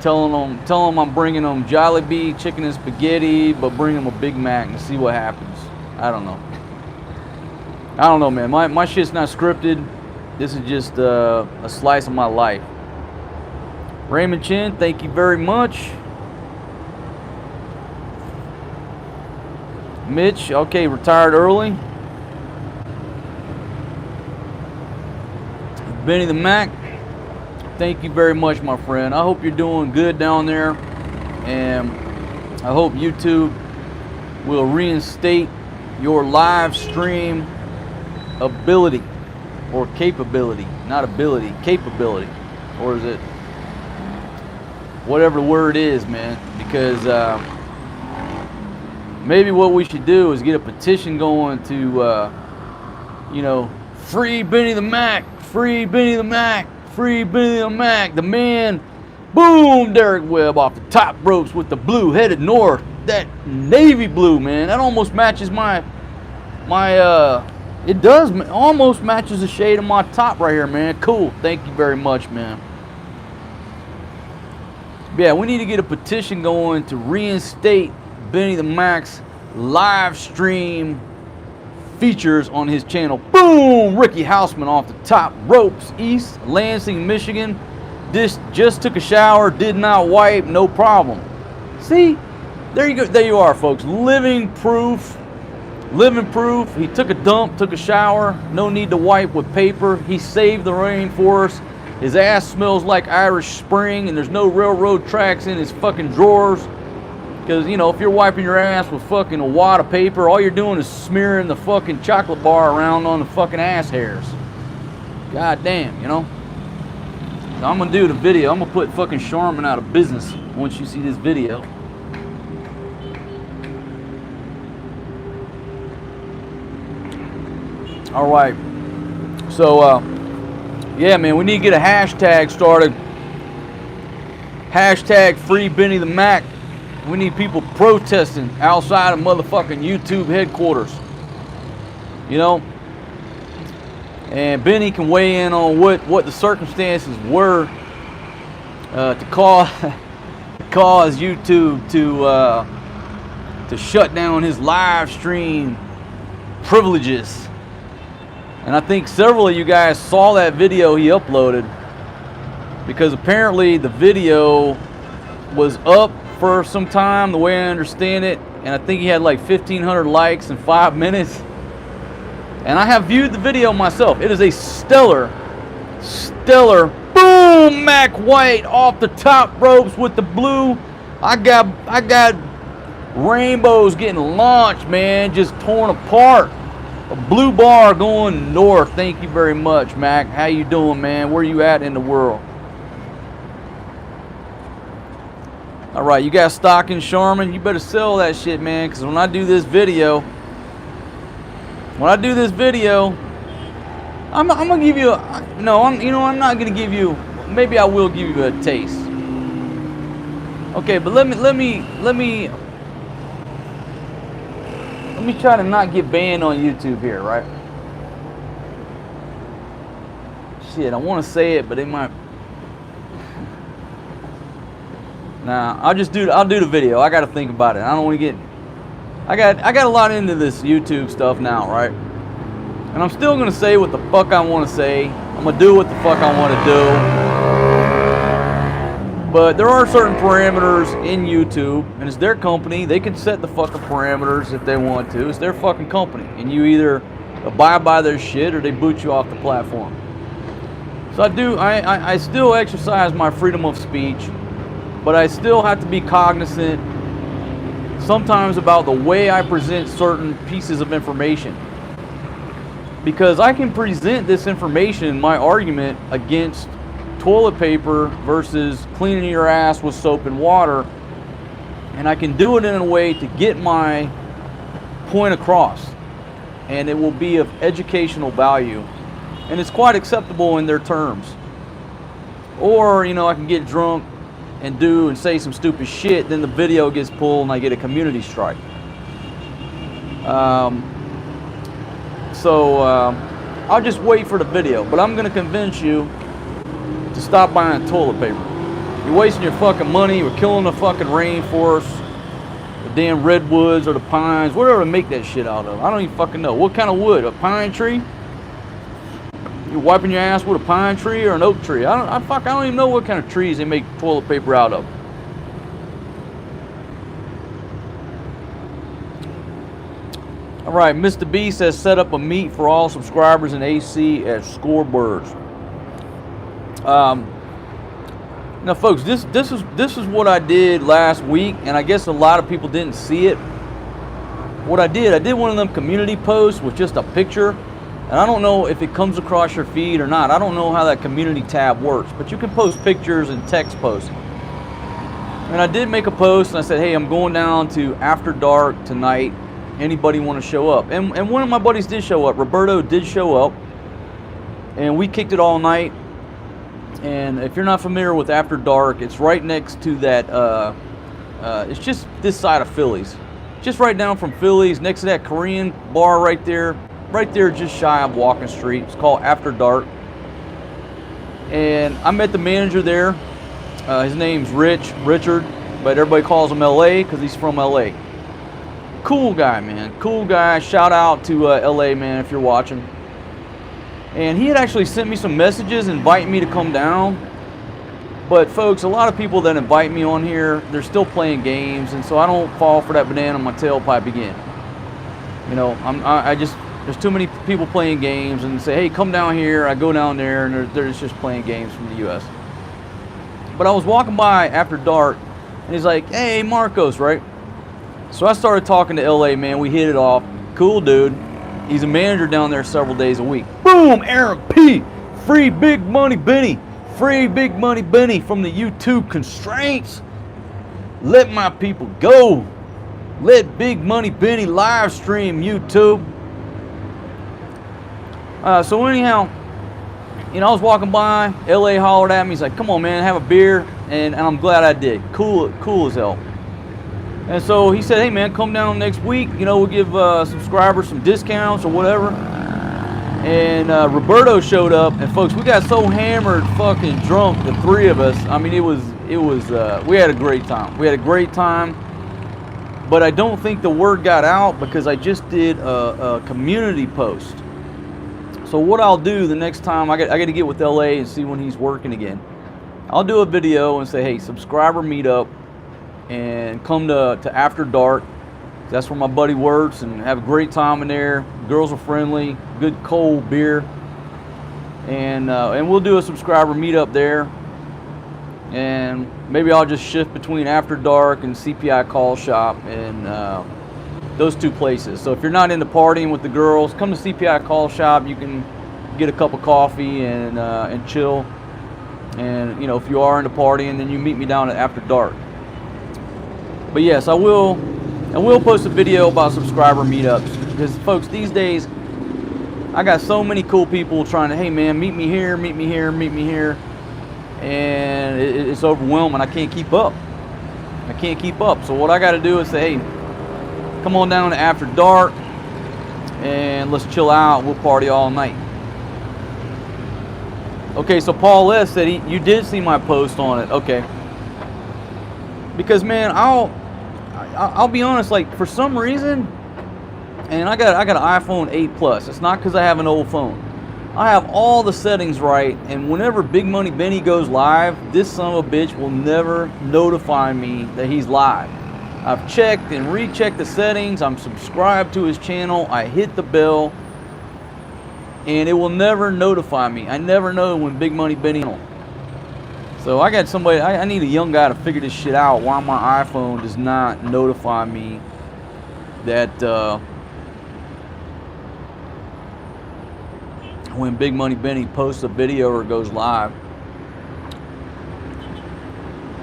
tell them I'm bringing them Jollibee chicken and spaghetti, but bring them a Big Mac and see what happens. I don't know, man. My shit's not scripted. This is just a slice of my life. Raymond Chin, thank you very much. Mitch, okay, retired early. Benny the Mac, thank you very much, my friend. I hope you're doing good down there, and I hope YouTube will reinstate your live stream ability, or capability, not ability, capability, or is it whatever the word is, man, because maybe what we should do is get a petition going to free Benny the Mac, free Benny the Mac, free Benny the Mac, the man. Boom, Derek Webb off the top ropes with the blue, headed north. That navy blue, man, that almost matches it does almost matches the shade of my top right here, man. Cool, thank you very much, man. Yeah, we need to get a petition going to reinstate Benny the Mac's live stream features on his channel. Boom, Ricky Hausman off the top ropes, East Lansing, Michigan. This just took a shower, did not wipe, no problem. See, there you go. There you are, folks. Living proof. Living proof. He took a dump, took a shower, no need to wipe with paper. He saved the rainforest. His ass smells like Irish Spring, and there's no railroad tracks in his fucking drawers. Because, if you're wiping your ass with fucking a wad of paper, all you're doing is smearing the fucking chocolate bar around on the fucking ass hairs. God damn, So I'm going to do the video. I'm going to put fucking Charmin out of business once you see this video. All right. So, yeah, man, we need to get a hashtag started. Hashtag free Benny the Mac. We need people protesting outside of motherfucking YouTube headquarters. You know? And Benny can weigh in on what the circumstances were to cause YouTube to shut down his live stream privileges. And I think several of you guys saw that video he uploaded, because apparently the video was up for some time, the way I understand it, and I think he had like 1,500 likes in 5 minutes. And I have viewed the video myself. It is a stellar boom Mac White off the top ropes with the blue. I got rainbows getting launched, man, just torn apart. A blue bar going north. Thank you very much, Mac. How you doing, man? Where you at in the world? All right, you got stock in Charmin. You better sell that shit, man, because when I do this video, I'm gonna give you I'm not gonna give you. Maybe I will give you a taste. Okay, but let me try to not get banned on YouTube here, right? Shit, I want to say it, but it might. Nah, I'll do the video. I got to think about it. I don't want to get. I got a lot into this YouTube stuff now, right? And I'm still gonna say what the fuck I want to say. I'm gonna do what the fuck I want to do. But there are certain parameters in YouTube, and it's their company. They can set the fucking parameters if they want to. It's their fucking company, and you either abide by their shit or they boot you off the platform. So I still exercise my freedom of speech, but I still have to be cognizant sometimes about the way I present certain pieces of information. Because I can present this information, my argument against toilet paper versus cleaning your ass with soap and water, and I can do it in a way to get my point across, and it will be of educational value, and it's quite acceptable in their terms. Or, I can get drunk and say some stupid shit, then the video gets pulled and I get a community strike. I'll just wait for the video, but I'm gonna convince you to stop buying toilet paper. You're wasting your fucking money. You're killing the fucking rainforest, the damn redwoods or the pines, whatever to make that shit out of. I don't even fucking know. What kind of wood? A pine tree? You're wiping your ass with a pine tree or an oak tree? I don't even know what kind of trees they make toilet paper out of. All right, Mr. B says set up a meet for all subscribers in AC at Scorebirds. Now, folks, this is what I did last week, and I guess a lot of people didn't see it. What I did one of them community posts with just a picture, and I don't know if it comes across your feed or not. I don't know how that community tab works, but you can post pictures and text posts. And I did make a post, and I said, hey, I'm going down to After Dark tonight. Anybody want to show up? And one of my buddies did show up. Roberto did show up, and we kicked it all night. And if you're not familiar with After Dark, it's right next to that, it's just this side of Phillies. Just right down from Phillies, next to that Korean bar right there just shy of Walking Street. It's called After Dark. And I met the manager there. His name's Richard, but everybody calls him LA because he's from LA. Cool guy, man. Cool guy. Shout out to LA, man, if you're watching. And he had actually sent me some messages inviting me to come down. But folks, a lot of people that invite me on here, they're still playing games, and so I don't fall for that banana in my tailpipe again. There's too many people playing games and say, hey, come down here. I go down there, and they're just playing games from the U.S. But I was walking by After Dark, and he's like, hey, Marcos, right? So I started talking to LA, man. We hit it off. Cool dude. He's a manager down there several days a week. Boom, Aaron P. Free Big Money Benny. Free Big Money Benny from the YouTube constraints. Let my people go. Let Big Money Benny live stream YouTube. So anyhow, I was walking by. LA hollered at me. He's like, come on, man, have a beer. and I'm glad I did. Cool as hell. And so he said, hey man, come down next week, you know, we'll give subscribers some discounts or whatever. And Roberto showed up, and folks, we got so hammered, fucking drunk, the three of us. I mean, it was we had a great time. We had a great time, but I don't think the word got out because I just did a community post. So what I'll do the next time, I got to get with LA and see when he's working again. I'll do a video and say, hey, subscriber meetup, and come to After Dark. That's where my buddy works, and have a great time in there. Girls are friendly, good cold beer, and we'll do a subscriber meetup there. And maybe I'll just shift between After Dark and CPI Call Shop and those two places. So if you're not into partying with the girls, come to CPI Call Shop. You can get a cup of coffee and chill. And you know, if you are into partying, then you meet me down at After Dark. But yes, I will post a video about subscriber meetups, because folks, these days I got so many cool people trying to, hey man, meet me here, meet me here, meet me here, and it's overwhelming. I can't keep up. So what I got to do is say, hey, come on down to After Dark and let's chill out. We'll party all night. Okay, so Paul S said you did see my post on it. Okay, because man, I'll be honest, like for some reason, and I got an iPhone 8 Plus. It's not because I have an old phone. I have all the settings right, and whenever Big Money Benny goes live, this son of a bitch will never notify me that he's live. I've checked and rechecked the settings. I'm subscribed to his channel. I hit the bell, and it will never notify me. I never know when Big Money Benny on. So I got somebody, I need a young guy to figure this shit out, why my iPhone does not notify me that when Big Money Benny posts a video or goes live.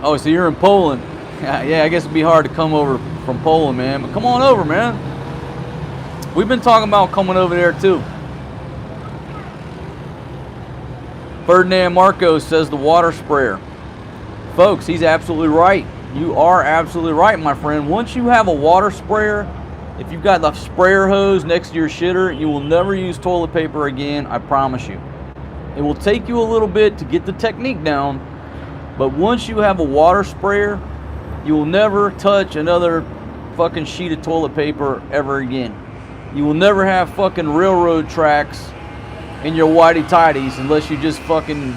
Oh, so you're in Poland. Yeah, I guess it'd be hard to come over from Poland, man. But come on over, man. We've been talking about coming over there too. Ferdinand Marcos says the water sprayer. Folks, he's absolutely right. You are absolutely right, my friend. Once you have a water sprayer, if you've got the sprayer hose next to your shitter, you will never use toilet paper again, I promise you. It will take you a little bit to get the technique down, but once you have a water sprayer, you will never touch another fucking sheet of toilet paper ever again. You will never have fucking railroad tracks in your whitey tighties unless you just fucking,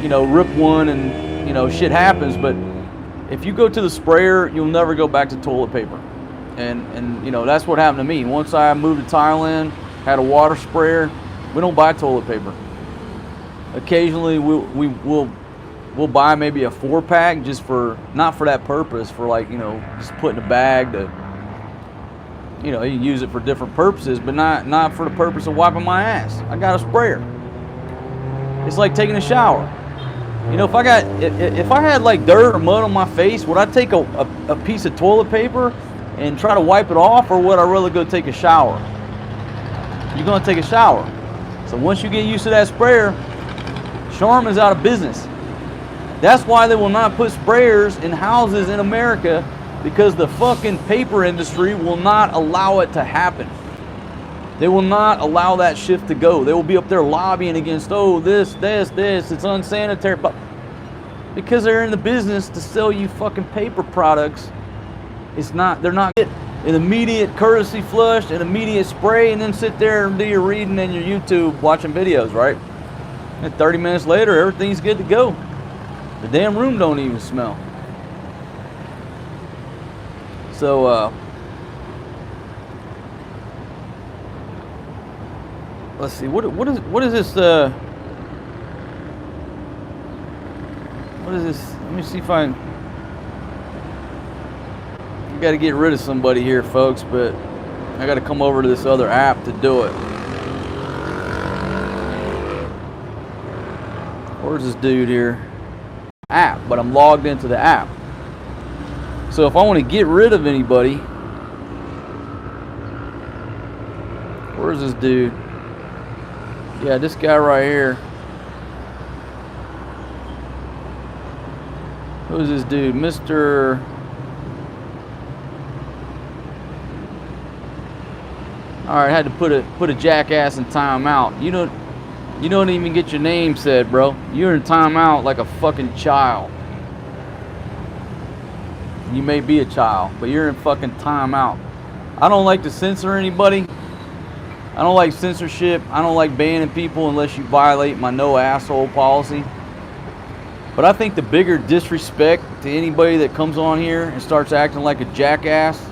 you know, rip one and, you know, shit happens. But if you go to the sprayer, you'll never go back to toilet paper. And you know, that's what happened to me. Once I moved to Thailand, had a water sprayer, we don't buy toilet paper. Occasionally we'll buy maybe a 4-pack just for, not for that purpose, for like, you know, just put in a bag to, you know, you can use it for different purposes, but not for the purpose of wiping my ass. I got a sprayer. It's like taking a shower. You know, if I had like dirt or mud on my face, would I take a piece of toilet paper and try to wipe it off, or would I really go take a shower? You're gonna take a shower. So once you get used to that sprayer, Charmin's out of business. That's why they will not put sprayers in houses in America, because the fucking paper industry will not allow it to happen. They will not allow that shift to go. They will be up there lobbying against, oh, this, it's unsanitary. But because they're in the business to sell you fucking paper products, they're not an immediate courtesy flush, an immediate spray, and then sit there and do your reading and your YouTube watching videos, right? And 30 minutes later, everything's good to go. The damn room don't even smell. So, let's see. What is this? What is this? Let me see if I got to get rid of somebody here, folks. But I got to come over to this other app to do it. Where's this dude here? App, but I'm logged into the app. So if I want to get rid of anybody, where's this dude? Yeah, this guy right here. Who's this dude? Mr. Alright, had to put a jackass in timeout. You don't even get your name said, bro. You're in timeout like a fucking child. You may be a child, but you're in fucking timeout. I don't like to censor anybody. I don't like censorship. I don't like banning people unless you violate my no asshole policy. But I think the bigger disrespect to anybody that comes on here and starts acting like a jackass.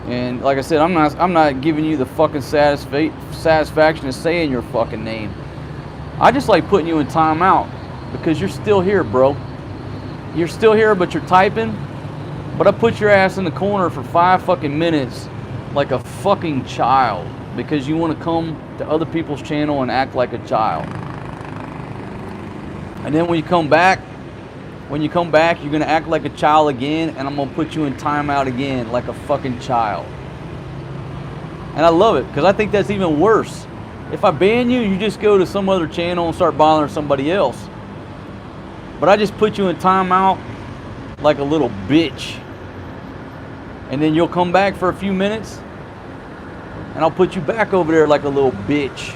And like I said, I'm not giving you the fucking satisfaction of saying your fucking name. I just like putting you in timeout because you're still here, bro. You're still here, but you're typing. But I put your ass in the corner for 5 fucking minutes like a fucking child because you want to come to other people's channel and act like a child. And then when you come back, you're going to act like a child again, and I'm going to put you in timeout again like a fucking child. And I love it because I think that's even worse. If I ban you, you just go to some other channel and start bothering somebody else. But I just put you in timeout like a little bitch. And then you'll come back for a few minutes and I'll put you back over there like a little bitch.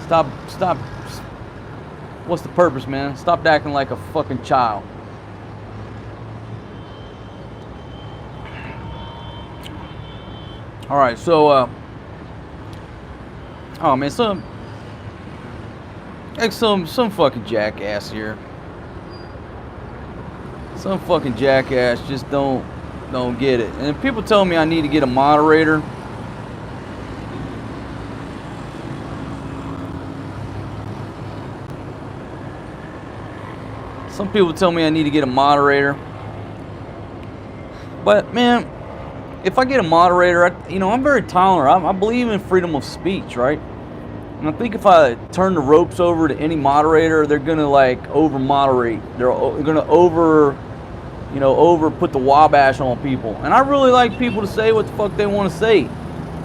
Stop. What's the purpose, man? Stop acting like a fucking child. All right, so oh man, some fucking jackass here. Some fucking jackass just don't get it. And if people tell me I need to get a moderator, some people tell me I need to get a moderator. But man, if I get a moderator, I'm very tolerant. I believe in freedom of speech, right? And I think if I turn the ropes over to any moderator, they're gonna like over moderate. They're gonna over put the wabash on people. And I really like people to say what the fuck they want to say.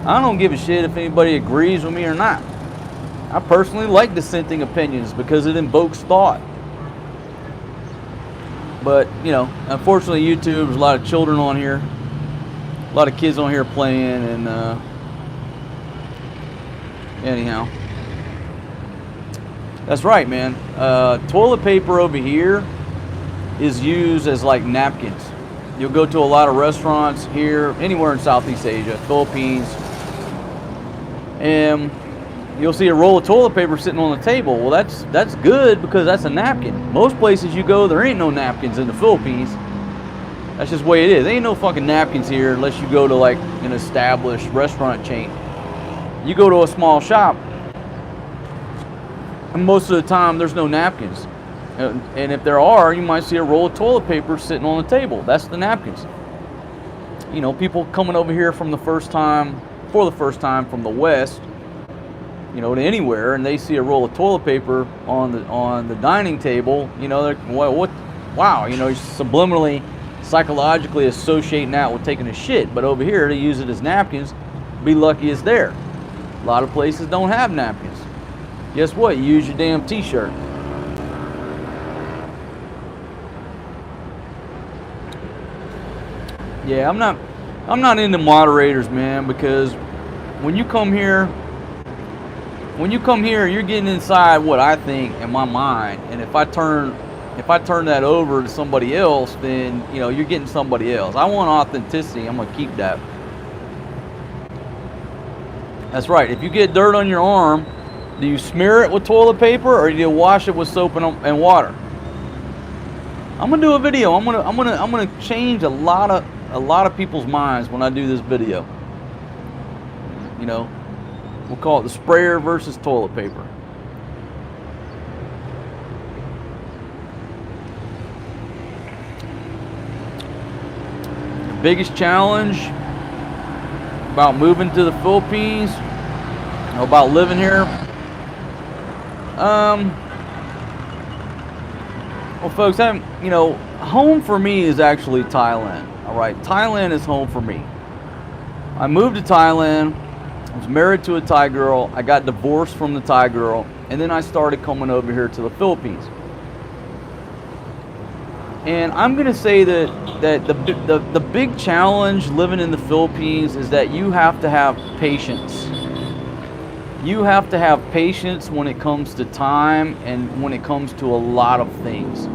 I don't give a shit if anybody agrees with me or not. I personally like dissenting opinions because it invokes thought. But, unfortunately YouTube, there's a lot of children on here. A lot of kids on here playing and anyhow. That's right, man. Toilet paper over here is used as like napkins. You'll go to a lot of restaurants here, anywhere in Southeast Asia, Philippines, and you'll see a roll of toilet paper sitting on the table. Well, that's good because that's a napkin. Most places you go, there ain't no napkins in the Philippines. That's just the way it is. There ain't no fucking napkins here unless you go to like an established restaurant chain. You go to a small shop, and most of the time there's no napkins. And if there are, you might see a roll of toilet paper sitting on the table. That's the napkins. People coming over here for the first time from the West, to anywhere, and they see a roll of toilet paper on the dining table, they're, what? Wow, you're subliminally, psychologically associating that with taking a shit. But over here, they use it as napkins. Be lucky it's there. A lot of places don't have napkins. Guess what? You use your damn t-shirt. Yeah, I'm not into moderators, man, because when you come here, you're getting inside what I think in my mind, and if I turn that over to somebody else, then you're getting somebody else. I want authenticity. I'm gonna keep that. That's right. If you get dirt on your arm, do you smear it with toilet paper or do you wash it with soap and water? I'm gonna do a video. I'm gonna change a lot of people's minds when I do this video. We'll call it the sprayer versus toilet paper. The biggest challenge about moving to the Philippines, about living here. Well, folks, home for me is actually Thailand. All right, Thailand is home for me. I moved to Thailand. I was married to a Thai girl. I got divorced from the Thai girl, and then I started coming over here to the Philippines. And I'm going to say that the big challenge living in the Philippines is that you have to have patience. You have to have patience when it comes to time and when it comes to a lot of things.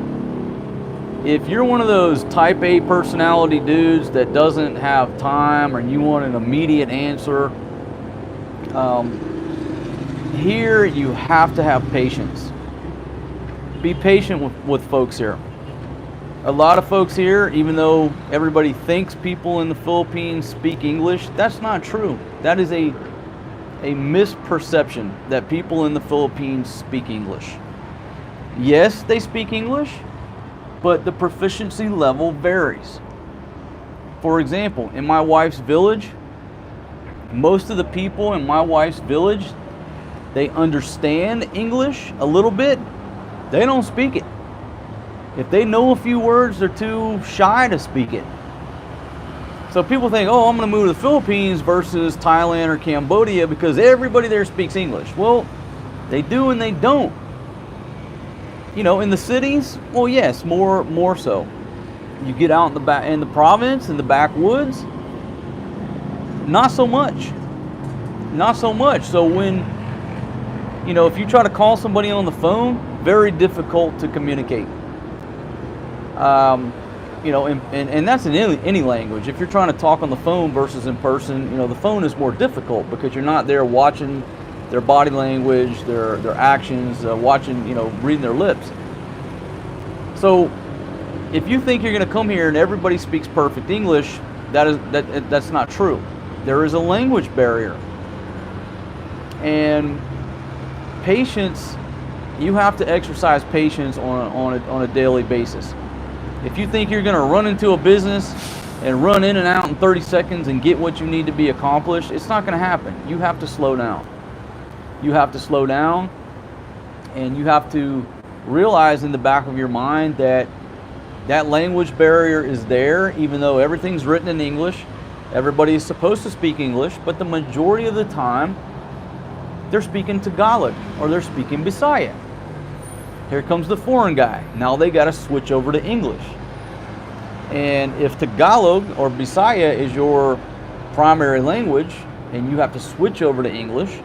If you're one of those type A personality dudes that doesn't have time, or you want an immediate answer, here you have to have patience. Be patient with folks here. A lot of folks here, even though everybody thinks people in the Philippines speak English, that's not true. That is a misperception that people in the Philippines speak English. Yes, they speak English, but the proficiency level varies. For example, in my wife's village, most of the people in my wife's village, they understand English a little bit. They don't speak it. If they know a few words, they're too shy to speak it. So people think, oh, I'm going to move to the Philippines versus Thailand or Cambodia because everybody there speaks English. Well, they do and they don't. You know, in the cities, well, yes, more so. You get out in the province, in the backwoods, not so much. Not so much. So when, you know, if you try to call somebody on the phone, very difficult to communicate. You know, and that's in any language. If you're trying to talk on the phone versus in person, you know, the phone is more difficult because you're not there watching their body language, their actions, watching, you know, reading their lips. So if you think you're going to come here and everybody speaks perfect English, that's not true. There is a language barrier. And patience, you have to exercise patience on a daily basis. If you think you're going to run into a business and run in and out in 30 seconds and get what you need to be accomplished, it's not going to happen. You have to slow down. You have to slow down, and you have to realize in the back of your mind that that language barrier is there, even though everything's written in English. Everybody is supposed to speak English, but the majority of the time, they're speaking Tagalog or they're speaking Bisaya. Here comes the foreign guy. Now they got to switch over to English. And if Tagalog or Bisaya is your primary language and you have to switch over to English,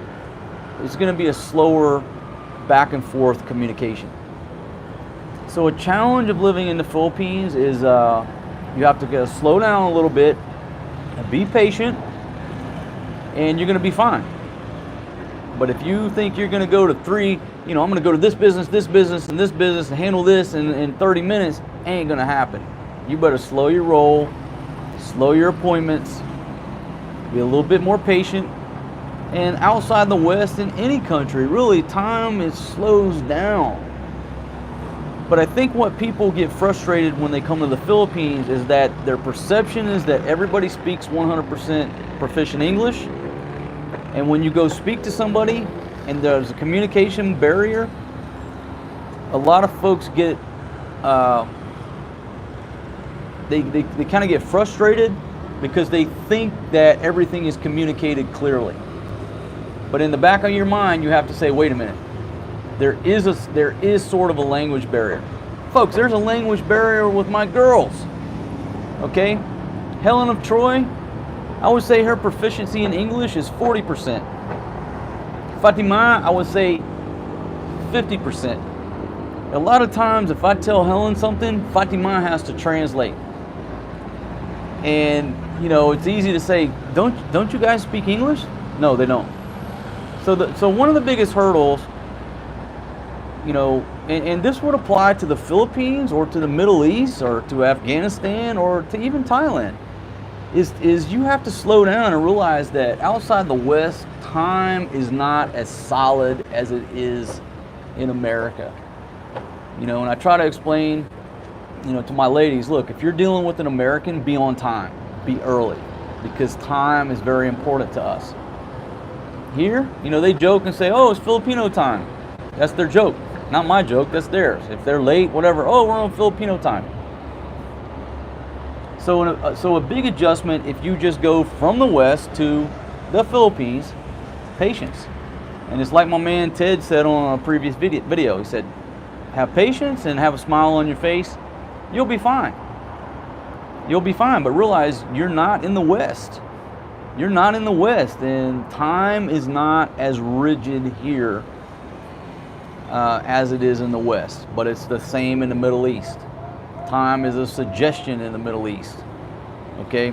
it's going to be a slower back and forth communication. So a challenge of living in the Philippines is you have to slow down a little bit, and be patient, and you're going to be fine. But if you think you're going to go to I'm going to go to this business, and this business, and handle this in 30 minutes, ain't going to happen. You better slow your roll, slow your appointments, be a little bit more patient. And outside the West, in any country, really, time slows down. But I think what people get frustrated when they come to the Philippines is that their perception is that everybody speaks 100% proficient English. And when you go speak to somebody and there's a communication barrier, a lot of folks get, they kind of get frustrated because they think that everything is communicated clearly. But in the back of your mind, you have to say, wait a minute. There is sort of a language barrier. Folks, there's a language barrier with my girls. Okay? Helen of Troy, I would say her proficiency in English is 40%. Fatima, I would say 50%. A lot of times, if I tell Helen something, Fatima has to translate. And, you know, it's easy to say, don't you guys speak English? No, they don't. So one of the biggest hurdles, you know, and this would apply to the Philippines or to the Middle East or to Afghanistan or to even Thailand, is you have to slow down and realize that outside the West, time is not as solid as it is in America. You know, and I try to explain, you know, to my ladies, look, if you're dealing with an American, be on time, be early, because time is very important to us. Here, you know, they joke and say, oh, it's Filipino time. That's their joke. Not my joke, that's theirs. If they're late, whatever, oh, we're on Filipino time. So a big adjustment if you just go from the West to the Philippines, patience. And it's like my man Ted said on a previous video. He said, have patience and have a smile on your face, you'll be fine. You'll be fine, but realize you're not in the West. You're not in the West, and time is not as rigid here as it is in the West, but it's the same in the Middle East. Time is a suggestion in the Middle East. Okay,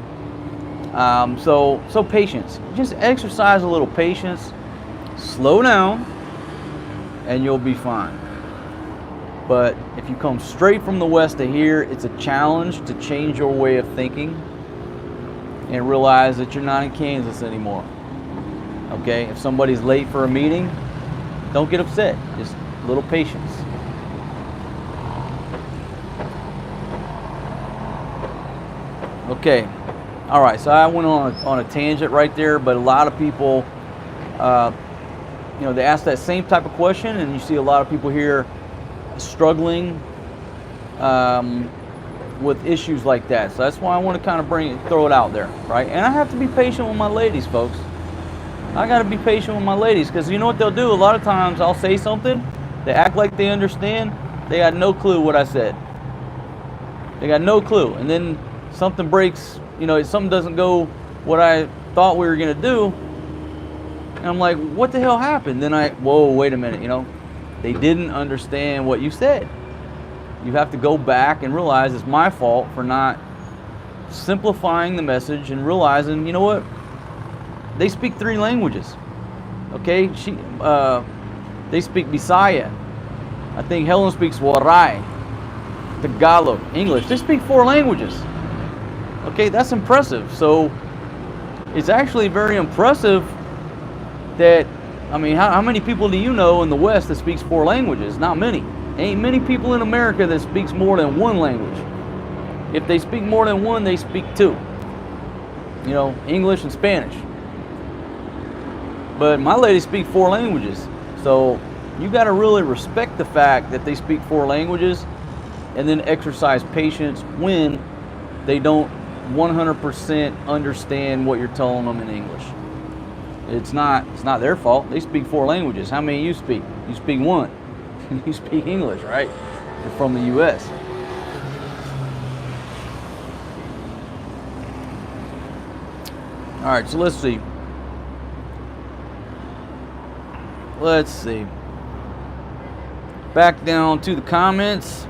so patience. Just exercise a little patience. Slow down, and you'll be fine. But if you come straight from the West to here, it's a challenge to change your way of thinking and realize that you're not in Kansas anymore. Okay, if somebody's late for a meeting, don't get upset. Just a little patience. Okay, all right, so I went on a tangent right there, but a lot of people, they ask that same type of question, and you see a lot of people here struggling with issues like that. So that's why I want to kind of throw it out there, right? And I have to be patient with my ladies, folks. I got to be patient with my ladies, because you know what they'll do? A lot of times I'll say something, they act like they understand, they got no clue what I said. They got no clue. And then something breaks, something doesn't go what I thought we were going to do. And I'm like, what the hell happened? Then whoa, wait a minute, they didn't understand what you said. You have to go back and realize it's my fault for not simplifying the message and realizing, you know what? They speak 3 languages. Okay? They speak Bisaya. I think Helen speaks Waray, Tagalog, English. They speak 4 languages. Okay, that's impressive. So it's actually very impressive that, how many people do you know in the West that speaks 4 languages? Not many. Ain't many people in America that speaks more than 1 language. If they speak more than 1, they speak 2. English and Spanish. But my ladies speak 4 languages. So you got to really respect the fact that they speak 4 languages, and then exercise patience when they don't 100% understand what you're telling them in English. It's not their fault. They speak 4 languages. How many you speak? You speak 1. You speak English, right? You're from the U.S. All right, so let's see. Back down to the comments.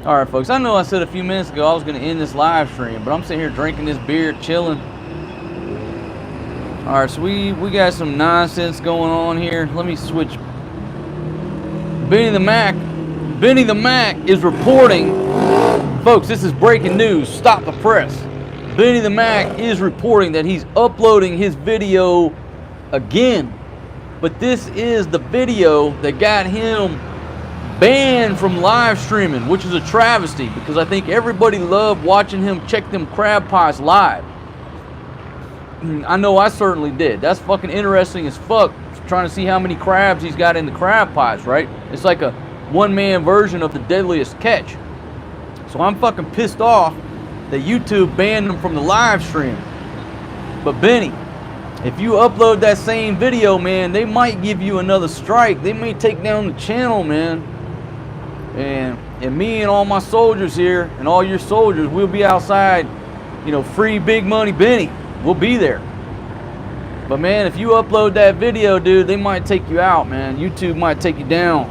All right, folks, I know I said a few minutes ago I was going to end this live stream, but I'm sitting here drinking this beer, chilling. All right, so we got some nonsense going on here. Let me switch. Benny the Mac is reporting. Folks, this is breaking news. Stop the press. Benny the Mac is reporting that he's uploading his video again. But this is the video that got him banned from live streaming, which is a travesty, because I think everybody loved watching him check them crab pots live. I know I certainly did. That's fucking interesting as fuck, trying to see how many crabs he's got in the crab pots, right? It's like a one-man version of The Deadliest Catch. So I'm fucking pissed off that YouTube banned him from the live stream. But Benny, if you upload that same video, man, they might give you another strike. They may take down the channel, man. And me and all my soldiers here, and all your soldiers, we'll be outside, free Big Money Benny. We'll be there. But man, if you upload that video, dude, they might take you out, man. YouTube might take you down.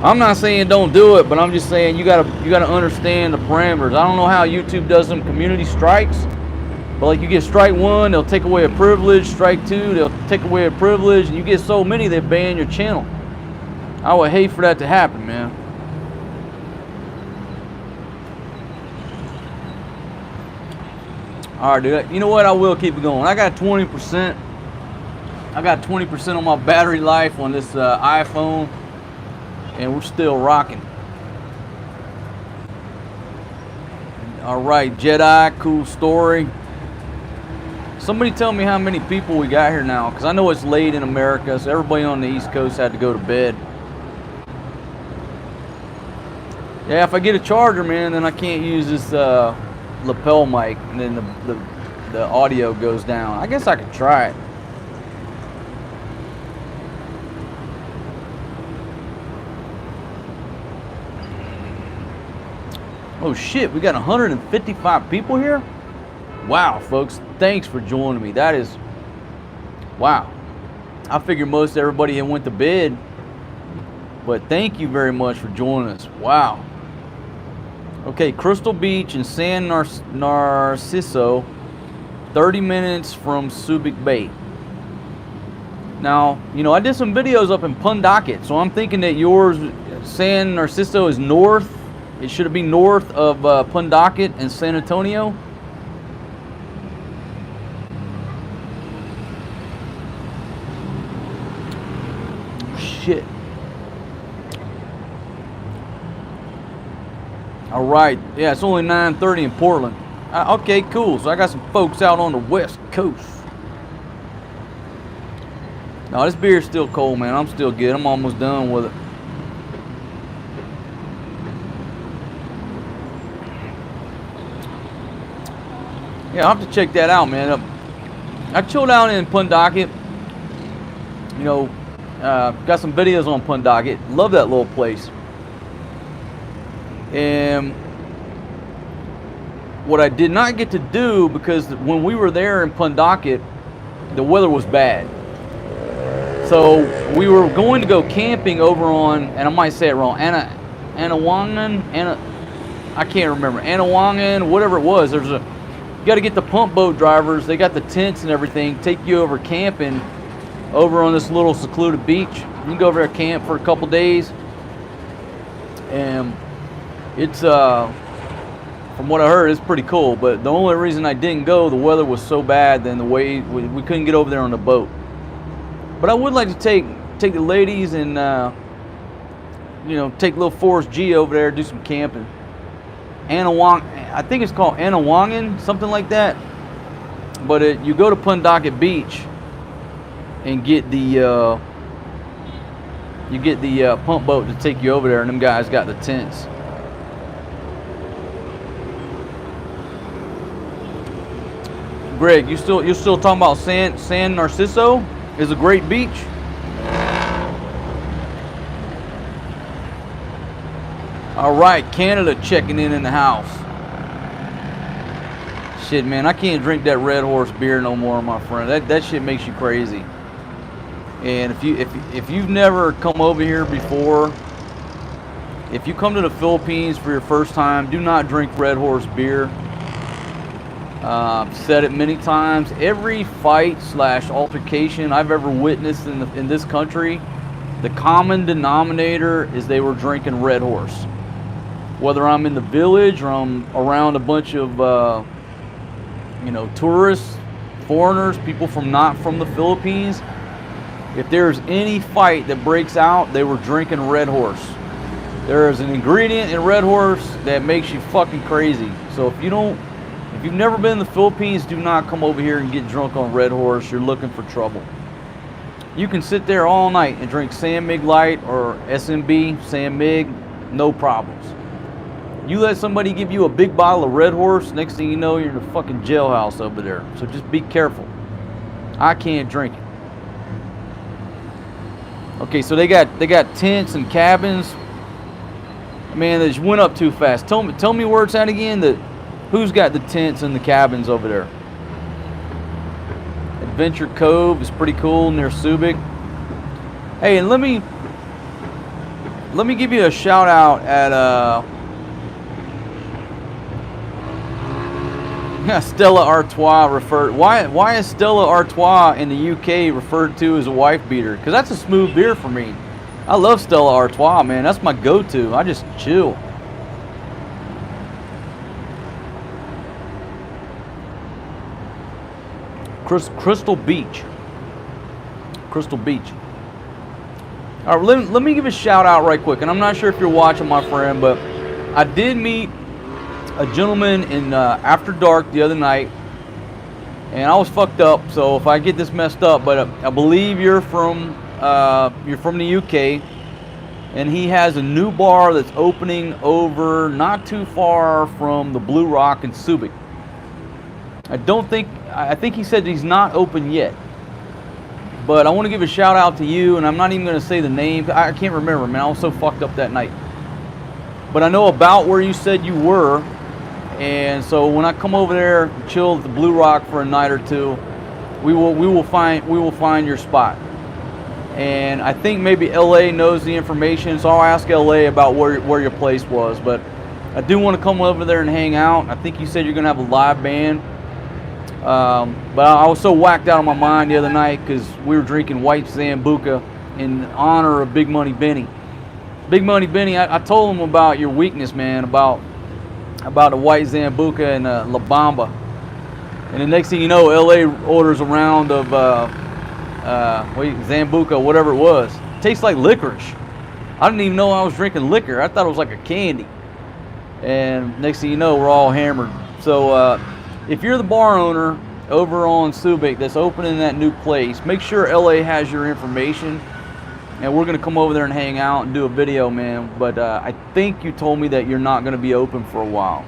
I'm not saying don't do it, but I'm just saying you gotta understand the parameters. I don't know how YouTube does them community strikes, but like you get strike 1, they'll take away a privilege. Strike 2, they'll take away a privilege, and you get so many they ban your channel. I would hate for that to happen, man. All right, dude. You know what? I will keep it going. I got 20%. I got 20% on my battery life on this iPhone, and we're still rocking. All right, Jedi, cool story. Somebody tell me how many people we got here now, because I know it's late in America, so everybody on the East Coast had to go to bed. Yeah, if I get a charger, man, then I can't use this lapel mic, and then the audio goes down. I guess I could try it. Oh shit, we got 155 people here? Wow, folks, thanks for joining me. That is, wow. I figured most everybody had went to bed, but thank you very much for joining us. Wow. Okay, Crystal Beach and San Narciso, 30 minutes from Subic Bay. Now, you know, I did some videos up in Pundakit, so I'm thinking that yours, San Narciso, is north. It should be north of Pundakit and San Antonio. Shit. All right. Yeah, it's only 9:30 in Portland. Okay, cool. So I got some folks out on the West Coast. No, this beer's still cold, man. I'm still good. I'm almost done with it. Yeah, I'll have to check that out, man. I chilled out in Pundakit. You know, got some videos on Pundakit. Love that little place. And what I did not get to do, because when we were there in Pundakit, the weather was bad. So we were going to go camping over on, and I might say it wrong, Anawangan, I can't remember, Anawangan, whatever it was. You got to get the pump boat drivers. They got the tents and everything. Take you over camping over on this little secluded beach. You can go over there camp for a couple days, and it's from what I heard, it's pretty cool. But the only reason I didn't go, the weather was so bad. Then the way we couldn't get over there on the boat. But I would like to take the ladies and you know, take little Forrest G over there, do some camping. I think it's called Anawangan, something like that. But you go to Pundakit Beach and get the pump boat to take you over there, and them guys got the tents. Greg, you're still talking about San Narciso is a great beach? All right, Canada checking in the house. Shit, man, I can't drink that Red Horse beer no more, my friend. That shit makes you crazy. And if you've never come over here before, if you come to the Philippines for your first time, do not drink Red Horse beer. I've said it many times. Every fight / altercation I've ever witnessed in this country, the common denominator is they were drinking Red Horse. Whether I'm in the village or I'm around a bunch of you know, tourists, foreigners, people not from the Philippines, if there's any fight that breaks out, they were drinking Red Horse. There is an ingredient in Red Horse that makes you fucking crazy. So if you've never been in the Philippines, do not come over here and get drunk on Red Horse. You're looking for trouble. You can sit there all night and drink San Mig Light or SMB, San Mig, no problems. You let somebody give you a big bottle of Red Horse, next thing you know, you're in a fucking jailhouse over there. So just be careful. I can't drink it. Okay, so they got tents and cabins. Man, they just went up too fast. Tell me where it's at again. Who's got the tents and the cabins over there? Adventure Cove is pretty cool near Subic. Hey, and let me give you a shout out at Stella Artois why is Stella Artois in the UK referred to as a wife beater? Because that's a smooth beer for me. I love Stella Artois, man. That's my go-to. I just chill. Crystal Beach. Crystal Beach. All right, let me give a shout out right quick. And I'm not sure if you're watching, my friend, but I did meet a gentleman in After Dark the other night, and I was fucked up. So if I get this messed up, but I believe you're from the UK, and he has a new bar that's opening over not too far from the Blue Rock in Subic. I think he said he's not open yet, but I want to give a shout out to you, and I'm not even going to say the name. I can't remember, man. I was so fucked up that night. but I know about where you said you were, and so when I come over there, chill at the Blue Rock for a night or two, we will find your spot. And I think maybe LA knows the information, so I'll ask LA about where your place was. But I do want to come over there and hang out. I think you said you're gonna have a live band. But I was so whacked out of my mind the other night because we were drinking white Zambuca in honor of Big Money Benny. Big Money Benny, I told him about your weakness, man, about the white Zambuca and La Bamba. And the next thing you know, LA orders a round of Zambuca, whatever it was. It tastes like licorice. I didn't even know I was drinking liquor. I thought it was like a candy. And next thing you know, we're all hammered. So if you're the bar owner over on Subic that's opening that new place, make sure LA has your information. And we're going to come over there and hang out and do a video, man. But I think you told me that you're not going to be open for a while.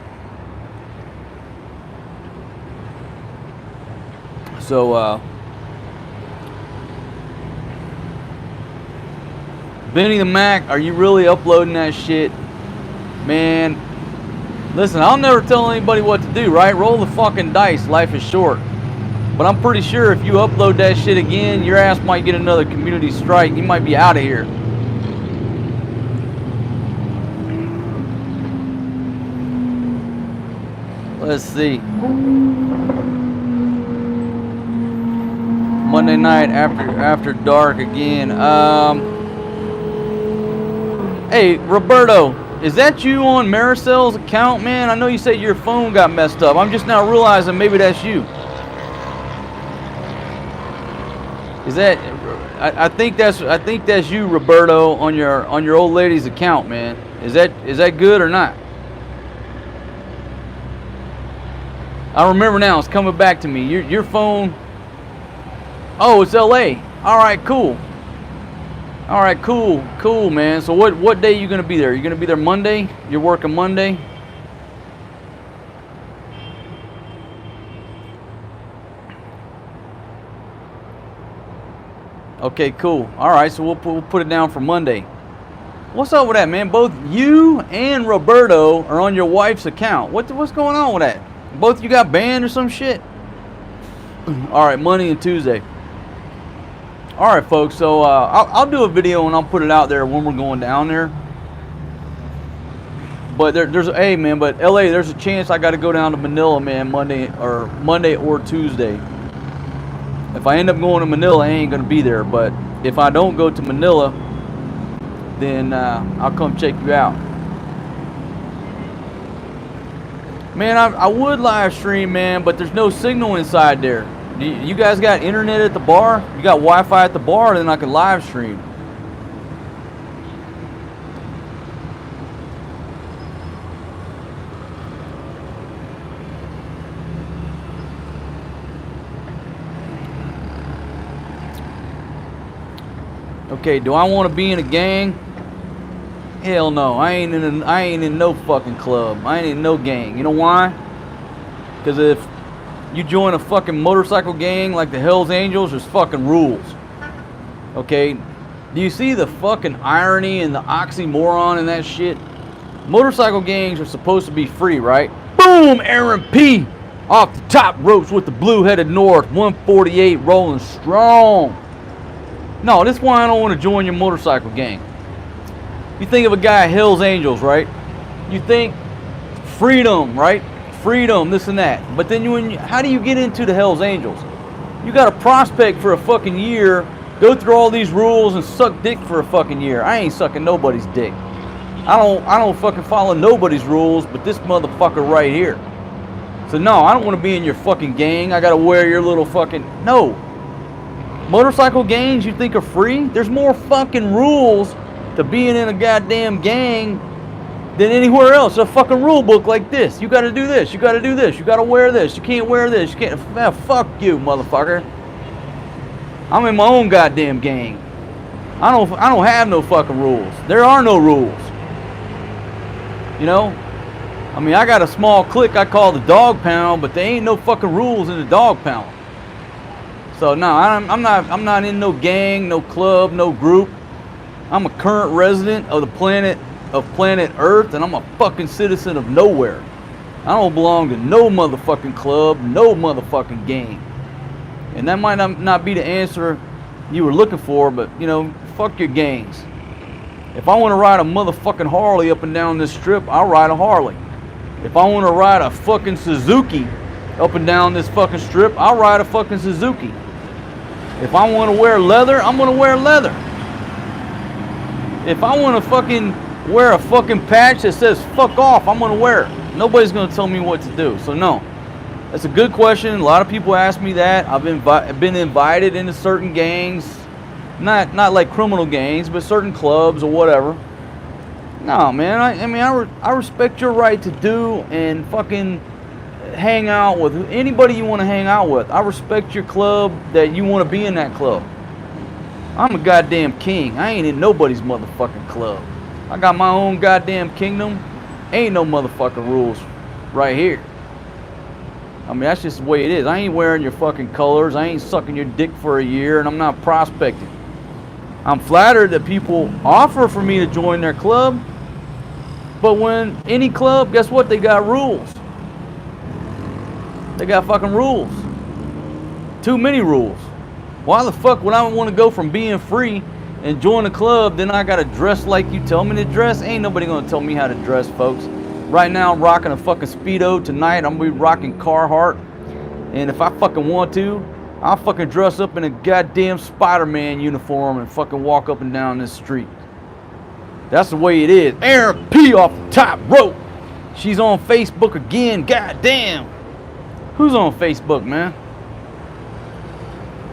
So, Benny the Mac, are you really uploading that shit? Man, listen, I'll never tell anybody what to do, right? Roll the fucking dice. Life is short. But I'm pretty sure if you upload that shit again, your ass might get another community strike. You might be out of here. Let's see. Monday night after dark again. Hey, Roberto, is that you on Maricel's account, man? I know you said your phone got messed up. I'm just now realizing maybe that's you. Is that? I think that's you, Roberto, on your old lady's account, man. Is that good or not? I remember now. It's coming back to me. Your phone. Oh, it's LA. All right, cool. All right, cool, man. So what day are you gonna be there? You're gonna be there Monday? You're working Monday? Okay, cool. All right, so we'll put it down for Monday. What's up with that, man? Both you and Roberto are on your wife's account. What's going on with that? Both you got banned or some shit? All right, Monday and Tuesday. All right, folks. So I'll do a video and I'll put it out there when we're going down there. But there's hey, man. But LA, there's a chance I got to go down to Manila, man, Monday or Tuesday. If I end up going to Manila, I ain't gonna be there. But if I don't go to Manila, then I'll come check you out. Man, I would live stream, man, but there's no signal inside there. You guys got internet at the bar? You got Wi-Fi at the bar? Then I can live stream. Okay, do I want to be in a gang? Hell no. I ain't in no fucking club. I ain't in no gang. You know why? Because if you join a fucking motorcycle gang like the Hells Angels, there's fucking rules. Okay? Do you see the fucking irony and the oxymoron in that shit? Motorcycle gangs are supposed to be free, right? Boom! Aaron P. off the top ropes with the blue-headed North, 148 rolling strong. No, that's why I don't want to join your motorcycle gang. You think of a guy, Hells Angels, right? You think freedom, right? Freedom, this and that. But then how do you get into the Hells Angels? You got to prospect for a fucking year, go through all these rules and suck dick for a fucking year. I ain't sucking nobody's dick. I don't fucking follow nobody's rules, but this motherfucker right here. So no, I don't want to be in your fucking gang. I got to wear your little fucking, no. Motorcycle gangs you think are free? There's more fucking rules to being in a goddamn gang than anywhere else. A fucking rule book like this. You gotta do this, you gotta do this, you gotta wear this, you can't wear this, you can't, fuck you, motherfucker. I'm in my own goddamn gang. I don't have no fucking rules. There are no rules. You know? I mean, I got a small clique I call the Dog Pound, but there ain't no fucking rules in the Dog Pound. So no, I'm not in no gang, no club, no group. I'm a current resident of the planet of planet Earth, and I'm a fucking citizen of nowhere. I don't belong to no motherfucking club, no motherfucking gang. And that might not be the answer you were looking for, but, you know, fuck your gangs. If I want to ride a motherfucking Harley up and down this strip, I'll ride a Harley. If I want to ride a fucking Suzuki up and down this fucking strip, I'll ride a fucking Suzuki. If I want to wear leather, I'm going to wear leather. If I want to fucking wear a fucking patch that says fuck off, I'm going to wear it. Nobody's going to tell me what to do. So no, that's a good question. A lot of people ask me that. I've been invited into certain gangs, not like criminal gangs, but certain clubs or whatever. No, man. I respect your right to do and fucking hang out with anybody you want to hang out with. I respect your club that you want to be in that club. I'm a goddamn king. I ain't in nobody's motherfucking club. I got my own goddamn kingdom. Ain't no motherfucking rules right here. I mean, that's just the way it is. I ain't wearing your fucking colors. I ain't sucking your dick for a year, and I'm not prospecting. I'm flattered that people offer for me to join their club, but when any club, guess what? They got rules. They got fucking rules. Too many rules. Why the fuck would I want to go from being free and join a club, then I gotta dress like you tell me to dress? Ain't nobody gonna tell me how to dress, folks. Right now I'm rocking a fucking Speedo. Tonight I'm gonna be rocking Carhartt. And if I fucking want to, I'll fucking dress up in a goddamn Spider-Man uniform and fucking walk up and down this street. That's the way it is. Aaron P off the top rope. She's on Facebook again. Goddamn. Who's on Facebook, man?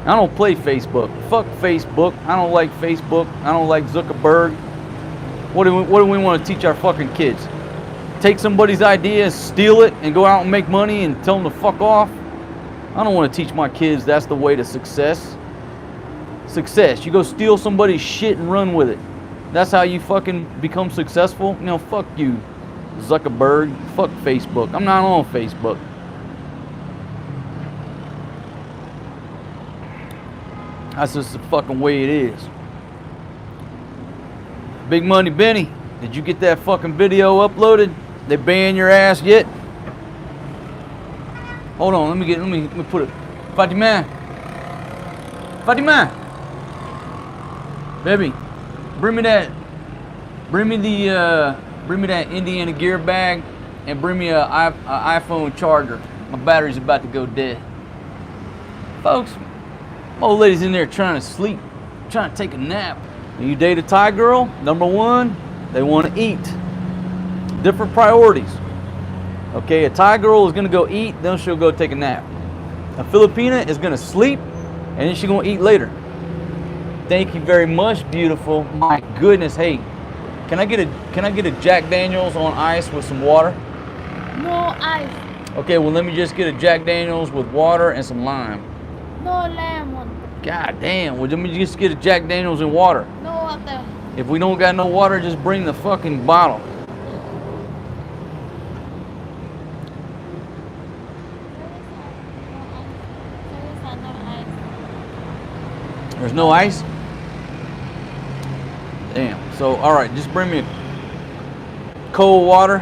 I don't play Facebook. Fuck Facebook. I don't like Facebook. I don't like Zuckerberg. What do we want to teach our fucking kids? Take somebody's idea, steal it, and go out and make money and tell them to fuck off? I don't want to teach my kids that's the way to success. Success. You go steal somebody's shit and run with it. That's how you fucking become successful? You know, fuck you, Zuckerberg. Fuck Facebook. I'm not on Facebook. That's just the fucking way it is. Big Money Benny, did you get that fucking video uploaded? They ban your ass yet? Hold on, let me put it. Fatima, baby, bring me that Indiana gear bag and bring me a iPhone charger. My battery's about to go dead, folks. Old lady's in there trying to sleep, trying to take a nap. When you date a Thai girl, number one, they want to eat. Different priorities. Okay, a Thai girl is going to go eat, then she'll go take a nap. A Filipina is going to sleep, and then she's going to eat later. Thank you very much, beautiful. My goodness, hey, can I get a Jack Daniels on ice with some water? No ice. Okay, well let me just get a Jack Daniels with water and some lime. No lemon. God damn, well let me just get a Jack Daniels and water. No water. If we don't got no water, just bring the fucking bottle. There's no ice? Damn. So, alright, just bring me cold water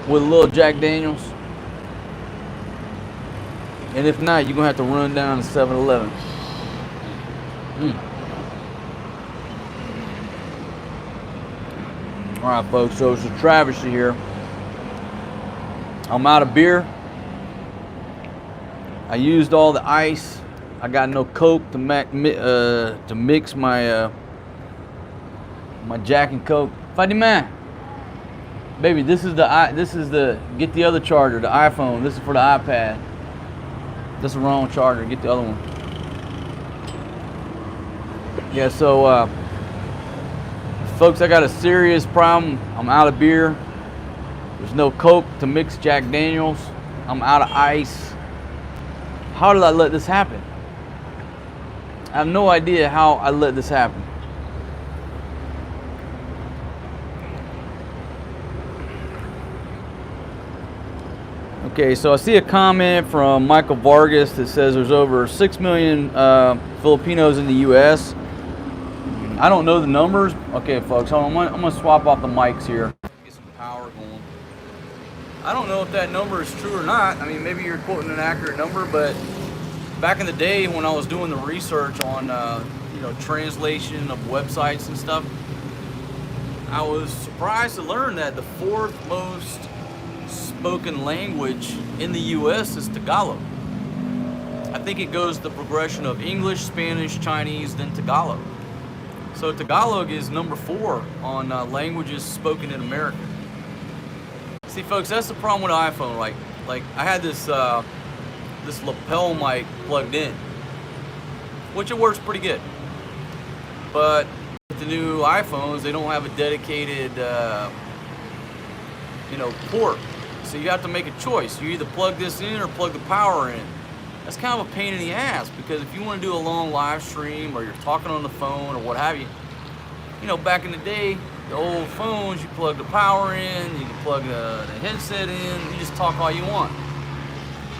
with a little Jack Daniels. And if not, you're going to have to run down to 7-Eleven. Alright, folks, so it's a travesty here. I'm out of beer. I used all the ice. I got no Coke to mix my my Jack and Coke. Fatima, baby, this is the get the other charger, the iPhone. This is for the iPad. This is the wrong charger. Get the other one. Yeah, so folks, I got a serious problem. I'm out of beer. There's no Coke to mix Jack Daniels. I'm out of ice. How did I let this happen? I have no idea how I let this happen. Okay, so I see a comment from Michael Vargas that says there's over 6 million Filipinos in the U.S. I don't know the numbers. Okay, folks, hold on. I'm gonna swap off the mics here. I don't know if that number is true or not. I mean, maybe you're quoting an accurate number, but back in the day when I was doing the research on, translation of websites and stuff, I was surprised to learn that the fourth most spoken language in the U.S. is Tagalog. I think it goes the progression of English, Spanish, Chinese, then Tagalog. So Tagalog is number 4 on languages spoken in America. See, folks, that's the problem with the iPhone. Like I had this this lapel mic plugged in, which it works pretty good. But with the new iPhones, they don't have a dedicated, port. So you have to make a choice. You either plug this in or plug the power in. That's kind of a pain in the ass, because if you want to do a long live stream or you're talking on the phone or what have you, back in the day, the old phones, you plug the power in, you can plug the headset in, you just talk all you want.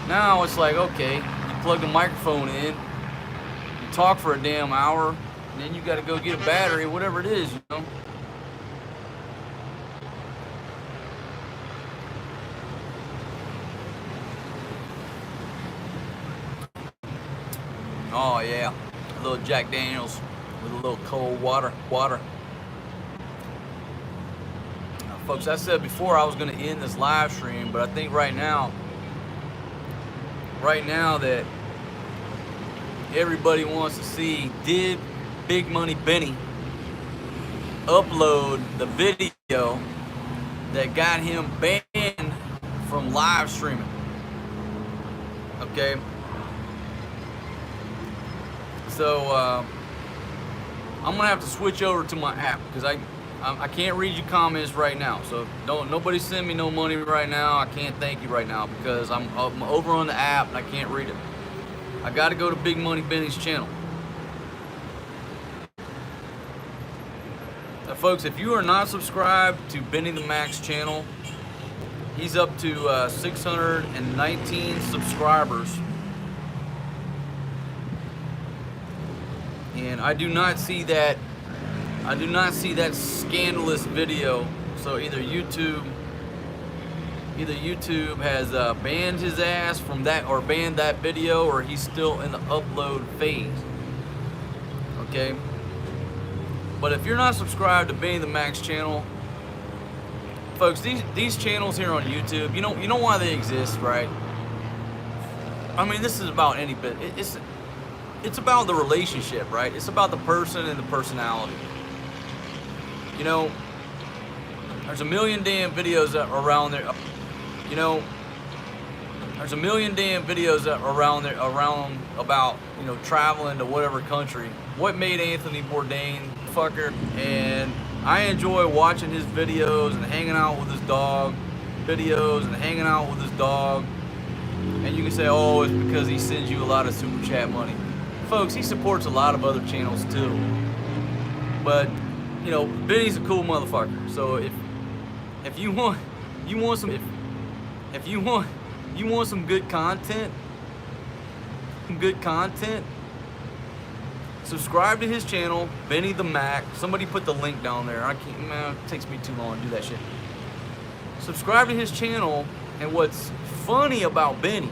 Now it's like, okay, you plug the microphone in, you talk for a damn hour, and then you got to go get a battery, whatever it is, Oh yeah, a little Jack Daniels with a little cold water. Folks, I said before I was going to end this live stream, but I think right now that everybody wants to see, did Big Money Benny upload the video that got him banned from live streaming? Okay. So I'm gonna have to switch over to my app, because I can't read your comments right now. So nobody send me no money right now. I can't thank you right now because I'm over on the app and I can't read it. I got to go to Big Money Benny's channel. Now, folks, if you are not subscribed to Benny the Mac's channel, he's up to 619 subscribers. And I do not see that scandalous video. So either YouTube has banned his ass from that, or banned that video, or he's still in the upload phase. Okay. But if you're not subscribed to Benny the Mac's channel, folks, these channels here on YouTube, you know why they exist, right? I mean, this is about any bit. It's about the relationship, right? It's about the person and the personality. There's a million damn videos that are around there. There's a million damn videos that are around about, traveling to whatever country. What made Anthony Bourdain fucker? And I enjoy watching his videos and hanging out with his dog. And you can say, oh, it's because he sends you a lot of super chat money. Folks, he supports a lot of other channels too. But, Benny's a cool motherfucker. So if you want some good content, subscribe to his channel, Benny the Mac. Somebody put the link down there. It takes me too long to do that shit. Subscribe to his channel, and what's funny about Benny,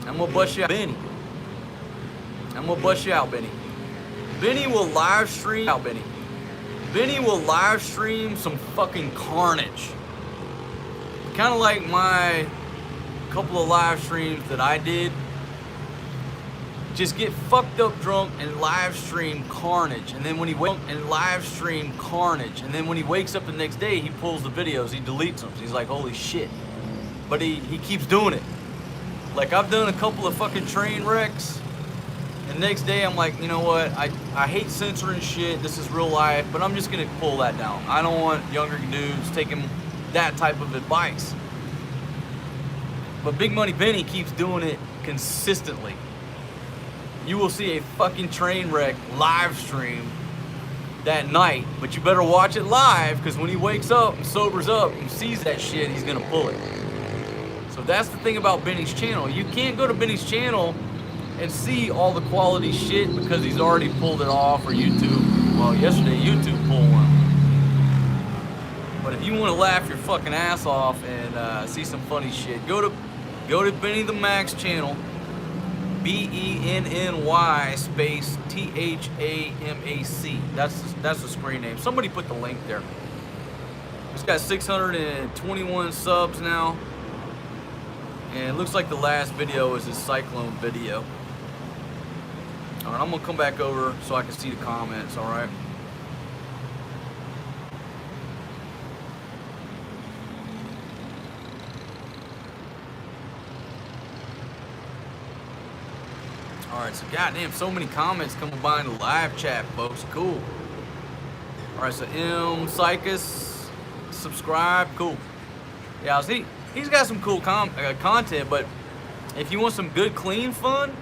I'm gonna bust you out, Benny. Benny will live stream some fucking carnage. Kind of like my couple of live streams that I did. Just get fucked up drunk and live stream carnage. And then when he wakes up the next day, he pulls the videos, he deletes them. He's like, holy shit. But he keeps doing it. Like, I've done a couple of fucking train wrecks. And the next day I'm like, you know what, I hate censoring shit, this is real life, but I'm just gonna pull that down. I don't want younger dudes taking that type of advice. But Big Money Benny keeps doing it consistently. You will see a fucking train wreck live stream that night, but you better watch it live, because when he wakes up and sobers up and sees that shit, he's gonna pull it. So that's the thing about Benny's channel. You can't go to Benny's channel and see all the quality shit because he's already pulled it off, or YouTube. Well, yesterday YouTube pulled one. But if you want to laugh your fucking ass off and see some funny shit, go to Benny the Max channel, BENNY space THAMAC. That's the screen name. Somebody put the link there. It's got 621 subs now, and it looks like the last video is a Cyclone video. All right, I'm gonna come back over so I can see the comments. All right. Alright, so goddamn, so many comments coming by in the live chat, folks. Cool. Alright, so M Psychus, subscribe. Cool. Yeah, see, he's got some cool content, but if you want some good, clean fun,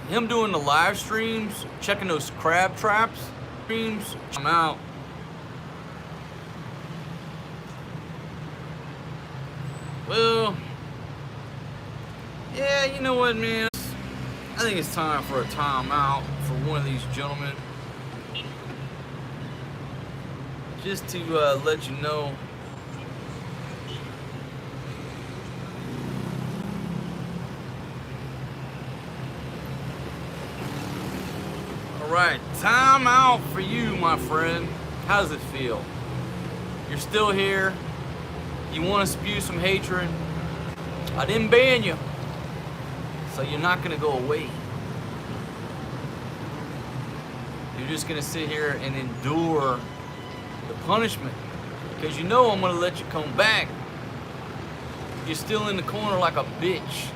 him doing the live streams, checking those crab traps, streams, I'm out. Well, yeah, you know what, man? I think it's time for a timeout for one of these gentlemen. Just to let you know. Alright, timeout for you, my friend. How does it feel? You're still here. You want to spew some hatred. I didn't ban you. So you're not gonna go away. You're just gonna sit here and endure the punishment. Because you know I'm gonna let you come back. You're still in the corner like a bitch.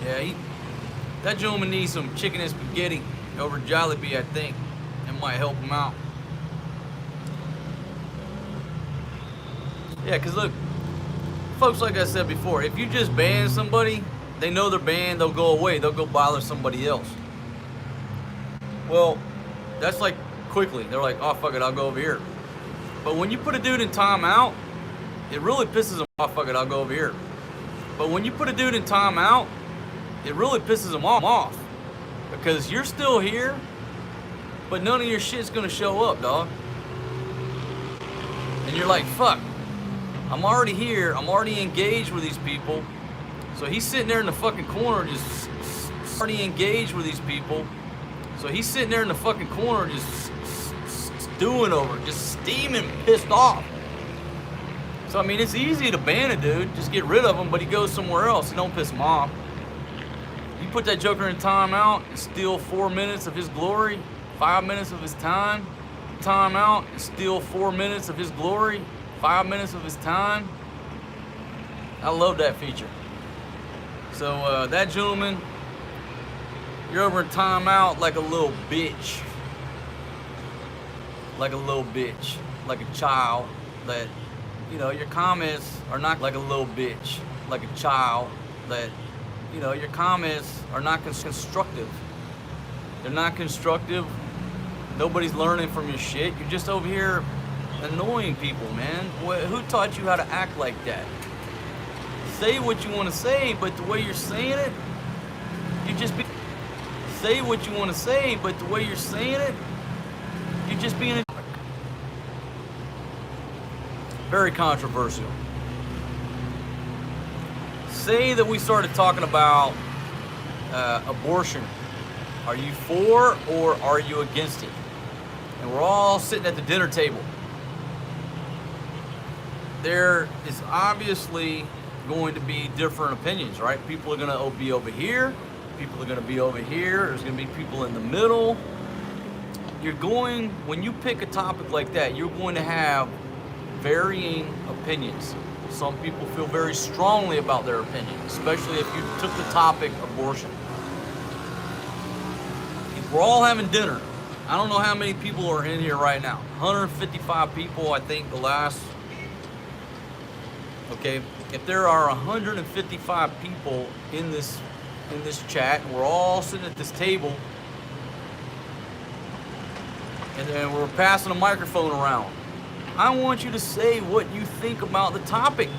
Yeah, that gentleman needs some chicken and spaghetti over Jollibee, I think. Might help him out. Yeah, because look, folks, like I said before, if you just ban somebody, they know they're banned, they'll go away, they'll go bother somebody else. Well, that's like quickly. They're like, oh, fuck it, I'll go over here. But when you put a dude in timeout, it really pisses them off. Fuck it, I'll go over here. But when you put a dude in timeout, it really pisses them off. Because you're still here, but none of your shit's gonna show up, dog. And you're like, fuck, I'm already here, I'm already engaged with these people. So he's sitting there in the fucking corner just already engaged with these people. So he's sitting there in the fucking corner just stewing over it, just steaming, pissed off. So I mean, it's easy to ban a dude, just get rid of him, but he goes somewhere else, and don't piss him off. You put that joker in timeout and steal 4 minutes of his glory, 5 minutes of his time out, and steal 4 minutes of his glory, 5 minutes of his time. I love that feature. So that gentleman, you're over in timeout like a little bitch. Like a little bitch. Like a child that, you know, your comments are not like a little bitch. Like a child that, you know, your comments are not constructive. They're not constructive. Nobody's learning from your shit. You're just over here annoying people, man. Who taught you how to act like that? Say what you want to say, but the way you're saying it, you just be. Say what you want to say, but the way you're saying it, you're just being a. Very controversial. Say that we started talking about abortion. Are you for or are you against it? And we're all sitting at the dinner table. There is obviously going to be different opinions, right? People are going to be over here. People are going to be over here. There's going to be people in the middle. When you pick a topic like that, you're going to have varying opinions. Some people feel very strongly about their opinion, especially if you took the topic abortion. We're all having dinner. I don't know how many people are in here right now. 155 people, I think, the last. Okay, if there are 155 people in this chat, and we're all sitting at this table, and then we're passing a microphone around, I want you to say what you think about the topic.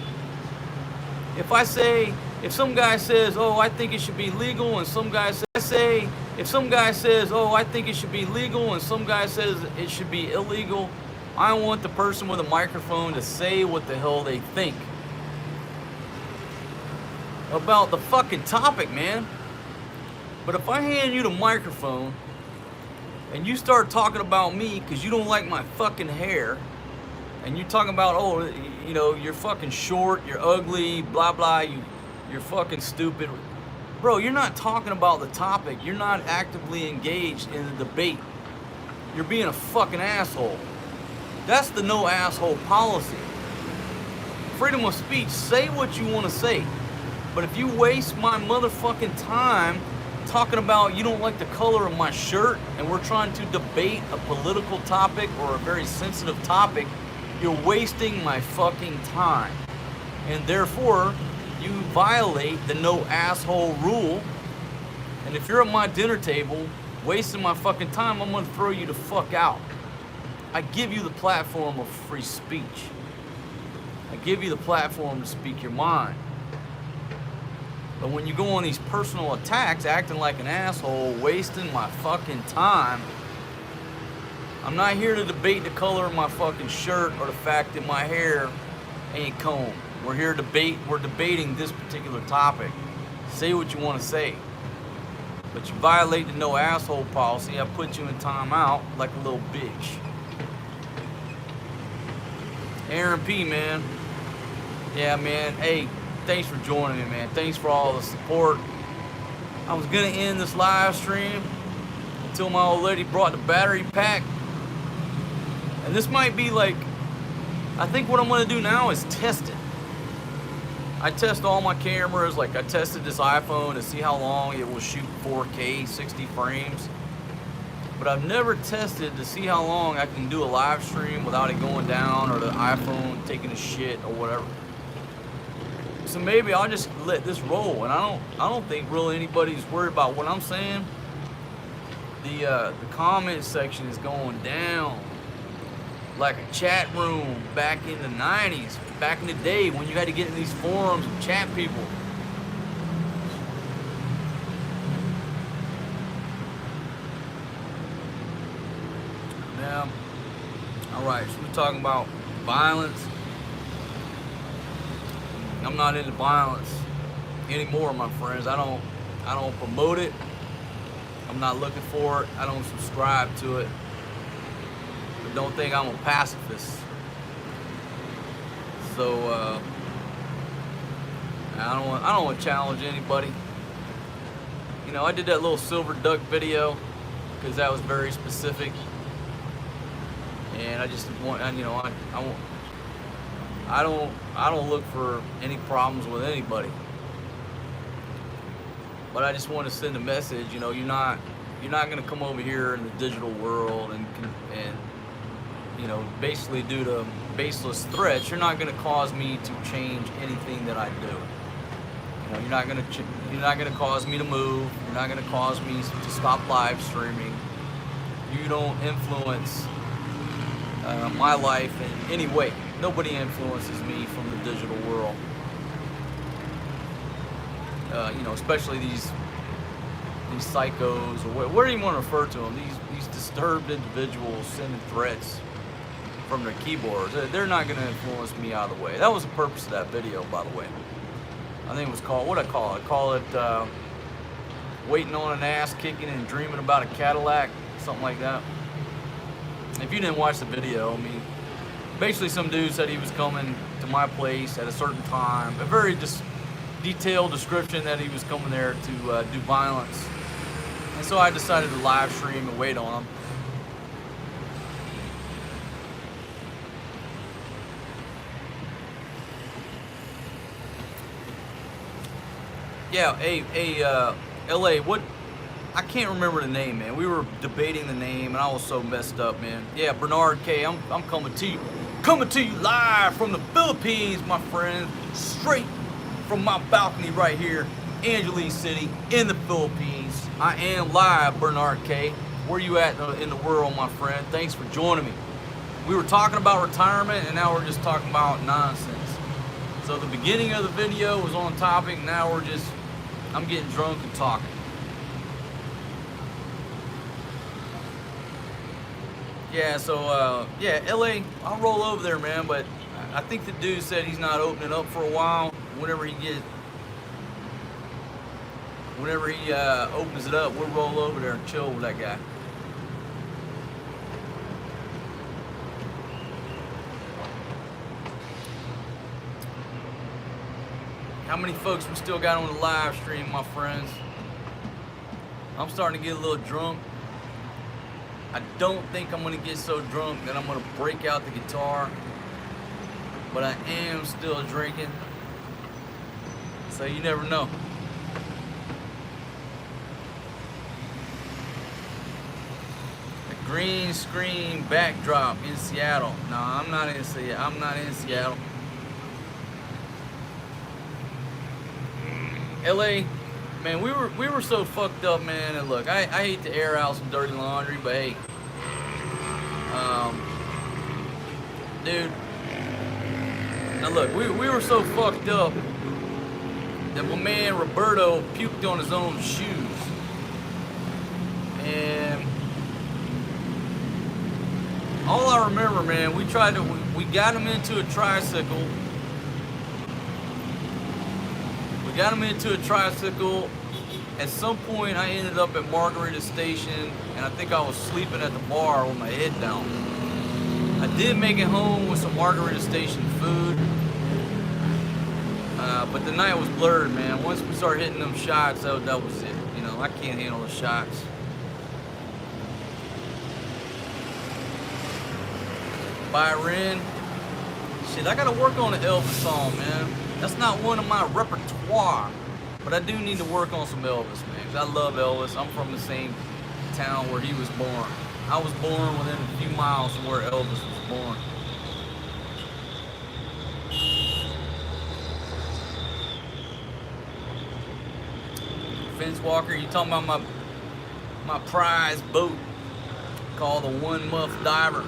If I say if some guy says, oh, I think it should be legal, and some guy says, if some guy says, oh, I think it should be legal, and some guy says it should be illegal, I want the person with a microphone to say what the hell they think about the fucking topic, man. But if I hand you the microphone and you start talking about me because you don't like my fucking hair, and you're talking about, oh, you know, you're fucking short, you're ugly, blah blah, you're fucking stupid, bro, you're not talking about the topic. You're not actively engaged in the debate. You're being a fucking asshole. That's the no asshole policy. Freedom of speech. Say what you want to say. But if you waste my motherfucking time talking about you don't like the color of my shirt and we're trying to debate a political topic or a very sensitive topic, you're wasting my fucking time. And therefore, you violate the no asshole rule. And if you're at my dinner table wasting my fucking time, I'm gonna throw you the fuck out. I give you the platform of free speech. I give you the platform to speak your mind. But when you go on these personal attacks, acting like an asshole, wasting my fucking time, I'm not here to debate the color of my fucking shirt or the fact that my hair ain't combed. We're debating this particular topic. Say what you want to say. But you violate the no asshole policy, I put you in timeout like a little bitch. Aaron P, man. Yeah, man. Hey, thanks for joining me, man. Thanks for all the support. I was gonna end this live stream until my old lady brought the battery pack. And this might be like, I think what I'm gonna do now is test it. I test all my cameras, like I tested this iPhone to see how long it will shoot 4K, 60 frames. But I've never tested to see how long I can do a live stream without it going down or the iPhone taking a shit or whatever. So maybe I'll just let this roll, and I don't think really anybody's worried about what I'm saying. The comment section is going down like a chat room back in the 90s, back in the day when you had to get in these forums and chat people. Now, all right, so we're talking about violence. I'm not into violence anymore, my friends. I don't promote it. I'm not looking for it. I don't subscribe to it. But don't think I'm a pacifist. So I don't want to challenge anybody. You know, I did that little silver duck video because that was very specific, and I just want, you know, I don't look for any problems with anybody. But I just want to send a message. You know, you're not going to come over here in the digital world and you know, basically due to baseless threats, you're not going to cause me to change anything that I do. You know, you're not going to cause me to move. You're not going to cause me to stop live streaming. You don't influence my life in any way. Nobody influences me from the digital world. You know, especially these psychos, or what do you want to refer to them? These disturbed individuals sending threats from their keyboards. They're not going to influence me out of the way. That was the purpose of that video, by the way. I think it was called, what I call it? I call it waiting on an ass kicking and dreaming about a Cadillac, something like that. If you didn't watch the video, I mean, basically some dude said he was coming to my place at a certain time, a very detailed description that he was coming there to do violence. And so I decided to live stream and wait on him. Yeah, LA, what? I can't remember the name, man. We were debating the name, and I was so messed up, man. Yeah, Bernard K. I'm coming to you live from the Philippines, my friend, straight from my balcony right here, Angeles City, in the Philippines. I am live, Bernard K. Where you at in the world, my friend? Thanks for joining me. We were talking about retirement, and now we're just talking about nonsense. So the beginning of the video was on topic. Now I'm getting drunk and talking. Yeah, so, yeah, LA, I'll roll over there, man, but I think the dude said he's not opening up for a while. Whenever he opens it up, we'll roll over there and chill with that guy. How many folks we still got on the live stream, my friends? I'm starting to get a little drunk. I don't think I'm gonna get so drunk that I'm gonna break out the guitar, but I am still drinking, so you never know. A green screen backdrop in Seattle. No, I'm not in Seattle. LA, man, we were so fucked up, man. And look, I hate to air out some dirty laundry, but hey, dude. Now look, we were so fucked up that my man Roberto puked on his own shoes, and all I remember, man, we got him into a tricycle. At some point, I ended up at Margarita Station, and I think I was sleeping at the bar with my head down. I did make it home with some Margarita Station food, but the night was blurred, man. Once we started hitting them shots, that was it. You know, I can't handle the shots. Byron, shit, I gotta work on the Elvis song, man. That's not one of my repertoire, but I do need to work on some Elvis, man, 'cause I love Elvis. I'm from the same town where he was born. I was born within a few miles from where Elvis was born. Fence Walker, you talking about my prize boat called the One Muff Diver.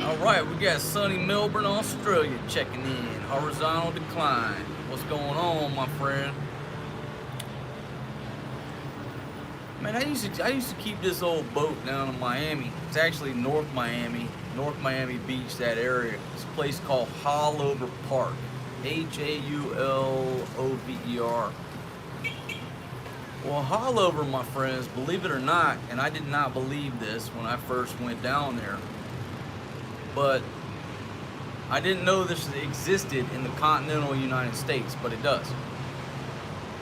All right, we got sunny Melbourne, Australia checking in. Horizontal decline. What's going on, my friend? Man, I used to keep this old boat down in Miami. It's actually North Miami Beach, that area. It's a place called Haulover Park. Haulover. Well, Haulover, my friends, believe it or not, and I did not believe this when I first went down there, but I didn't know this existed in the continental United States, but it does.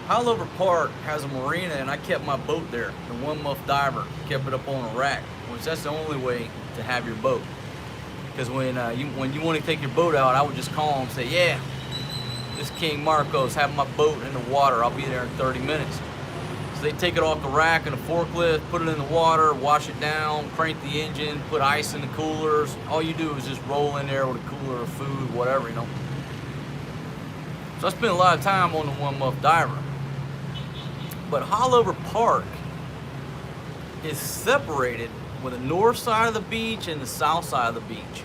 Haulover Park has a marina, and I kept my boat there, the One Muff Diver. Kept it up on a rack, which that's the only way to have your boat. Because when you want to take your boat out, I would just call them and say, yeah, this King Marcos, have my boat in the water. I'll be there in 30 minutes. So they take it off the rack in a forklift, put it in the water, wash it down, crank the engine, put ice in the coolers. All you do is just roll in there with a cooler of food, whatever, you know. So I spent a lot of time on the One Muff Diver. But Haulover Park is separated with the north side of the beach and the south side of the beach.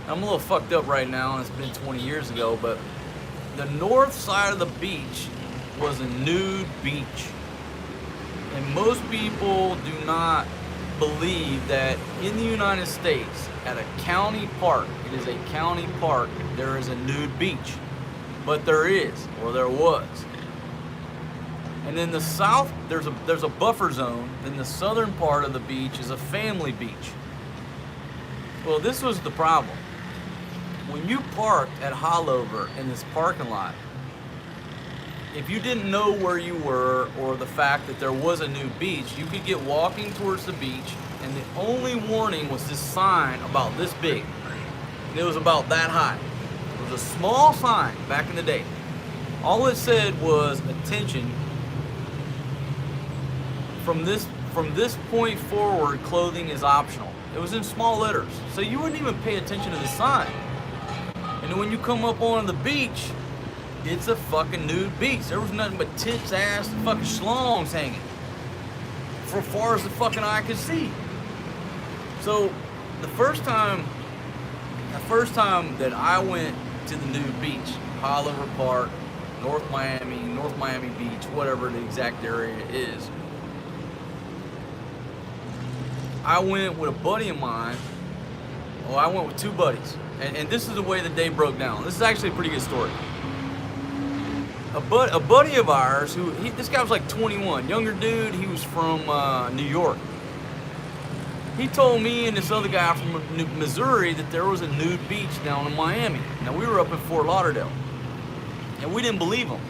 I'm a little fucked up right now, and it's been 20 years ago, but the north side of the beach was a nude beach. And most people do not believe that in the United States, at a county park, it is a county park, there is a nude beach. But there is, or there was. And in the south, there's a buffer zone. Then the southern part of the beach is a family beach. Well, this was the problem. When you parked at Haulover in this parking lot, if you didn't know where you were or the fact that there was a new beach, you could get walking towards the beach, and the only warning was this sign about this big. And it was about that high. It was a small sign back in the day. All it said was, attention, from this point forward, clothing is optional. It was in small letters, so you wouldn't even pay attention to the sign. And then when you come up on the beach, it's a fucking nude beach. There was nothing but tits, ass, and fucking schlongs hanging for far as the fucking eye could see. So the first time the first time that I went to the new beach, Oliver Park, North Miami Beach, whatever the exact area is, I went with a buddy of mine. Well, I went with two buddies. And this is the way the day broke down. This is actually a pretty good story. A buddy of ours, this guy was like 21, younger dude, he was from New York. He told me and this other guy from Missouri that there was a nude beach down in Miami. Now, we were up in Fort Lauderdale, and we didn't believe him.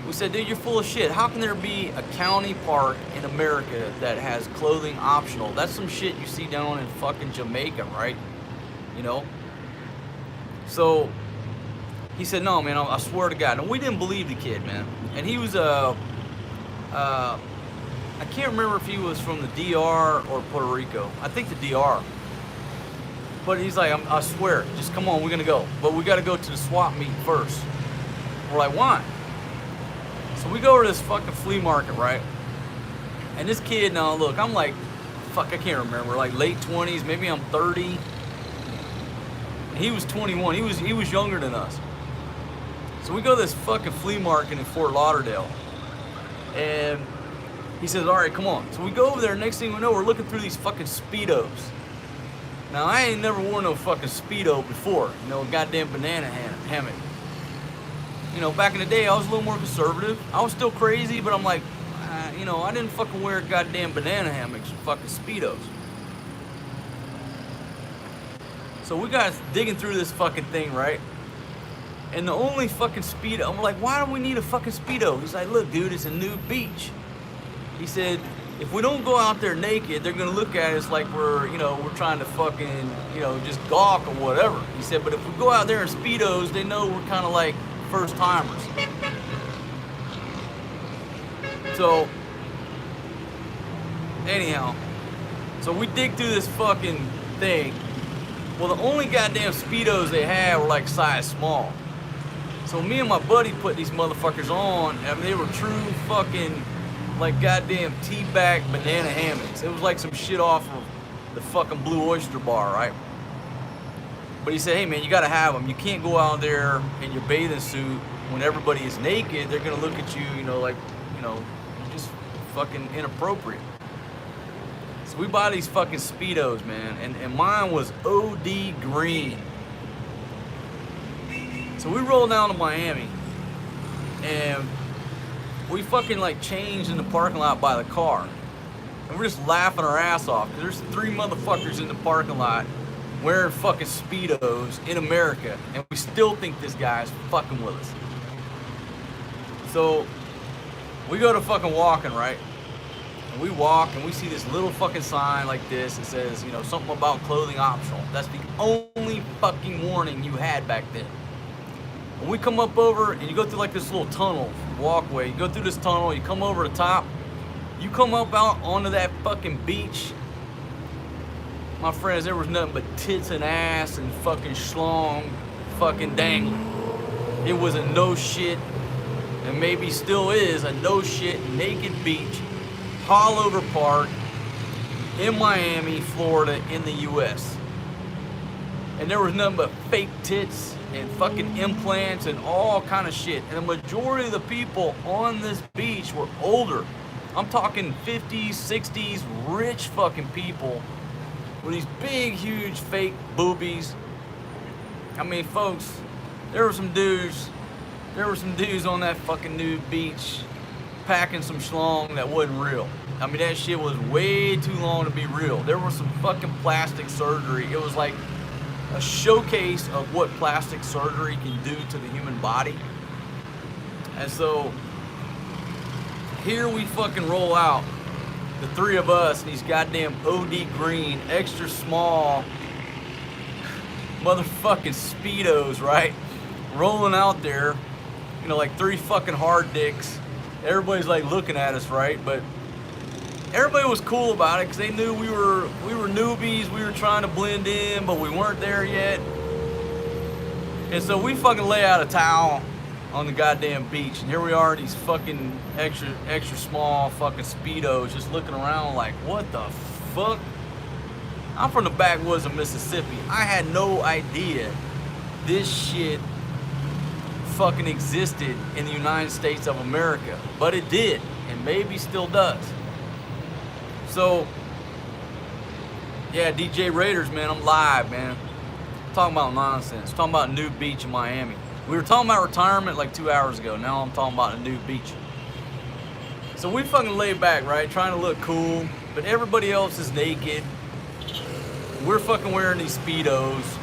We said, dude, you're full of shit. How can there be a county park in America that has clothing optional? That's some shit you see down in fucking Jamaica, right? You know? So, he said, no, man, I swear to God. And we didn't believe the kid, man. And he was, I can't remember if he was from the DR or Puerto Rico. I think the DR. But he's like, I swear, just come on, we're gonna go. But we gotta go to the swap meet first. We're like, why? So we go to this fucking flea market, right? And this kid, now look, I'm like, fuck, I can't remember, like late 20s, maybe I'm 30. He was 21, he was younger than us. So we go to this fucking flea market in Fort Lauderdale. And he says, all right, come on. So we go over there, next thing we know, we're looking through these fucking Speedos. Now, I ain't never worn no fucking Speedo before, you know, goddamn banana hammock. You know, back in the day, I was a little more conservative. I was still crazy, but I'm like, you know, I didn't fucking wear goddamn banana hammocks and fucking Speedos. So we got digging through this fucking thing, right? And the only fucking Speedo, I'm like, why do we need a fucking Speedo? He's like, look, dude, it's a new beach. He said, if we don't go out there naked, they're gonna look at us like we're, you know, we're trying to fucking, you know, just gawk or whatever. He said, but if we go out there in Speedos, they know we're kind of like first timers. So, anyhow, so we dig through this fucking thing. Well, the only goddamn Speedos they had were like size small. So me and my buddy put these motherfuckers on, and they were true fucking, like goddamn teabag banana hammocks. It was like some shit off of the fucking Blue Oyster Bar, right? But he said, hey man, you gotta have them. You can't go out there in your bathing suit when everybody is naked. They're gonna look at you, you know, like, you know, just fucking inappropriate. So we buy these fucking Speedos, man, and mine was OD green. So we roll down to Miami, and we fucking like changed in the parking lot by the car. And we're just laughing our ass off, because there's 3 motherfuckers in the parking lot wearing fucking Speedos in America, and we still think this guy's fucking with us. So we go to fucking walking, right? And we walk and we see this little fucking sign like this. It says, you know, something about clothing optional. That's the only fucking warning you had back then. When we come up over and you go through like this little tunnel walkway, you go through this tunnel, you come over the top, you come up out onto that fucking beach. My friends, there was nothing but tits and ass and fucking schlong fucking dangling. It was a no shit, and maybe still is, a no shit naked beach, Oliver Park, in Miami, Florida, in the US. And there was nothing but fake tits and fucking implants and all kind of shit. And the majority of the people on this beach were older. I'm talking 50s, 60s, rich fucking people with these big, huge fake boobies. I mean, folks, there were some dudes on that fucking nude beach packing some schlong that wasn't real. I mean, that shit was way too long to be real. There was some fucking plastic surgery. It was like a showcase of what plastic surgery can do to the human body. And so here we fucking roll out, the 3 of us, these goddamn OD green, extra small motherfucking Speedos, right? Rolling out there, you know, like 3 fucking hard dicks. Everybody's like looking at us, right? But everybody was cool about it because they knew we were newbies. We were trying to blend in, but we weren't there yet. And so we fucking lay out a towel on the goddamn beach, and here we are, these fucking extra small fucking Speedos, just looking around like, what the fuck? I'm from the backwoods of Mississippi. I had no idea this shit fucking existed in the United States of America, but it did, and maybe still does. So, yeah, DJ Raiders, man, I'm live, man. Talking about nonsense. Talking about Nude Beach in Miami. We were talking about retirement like 2 hours ago. Now I'm talking about a Nude Beach. So we fucking laid back, right? Trying to look cool, but everybody else is naked. We're fucking wearing these Speedos,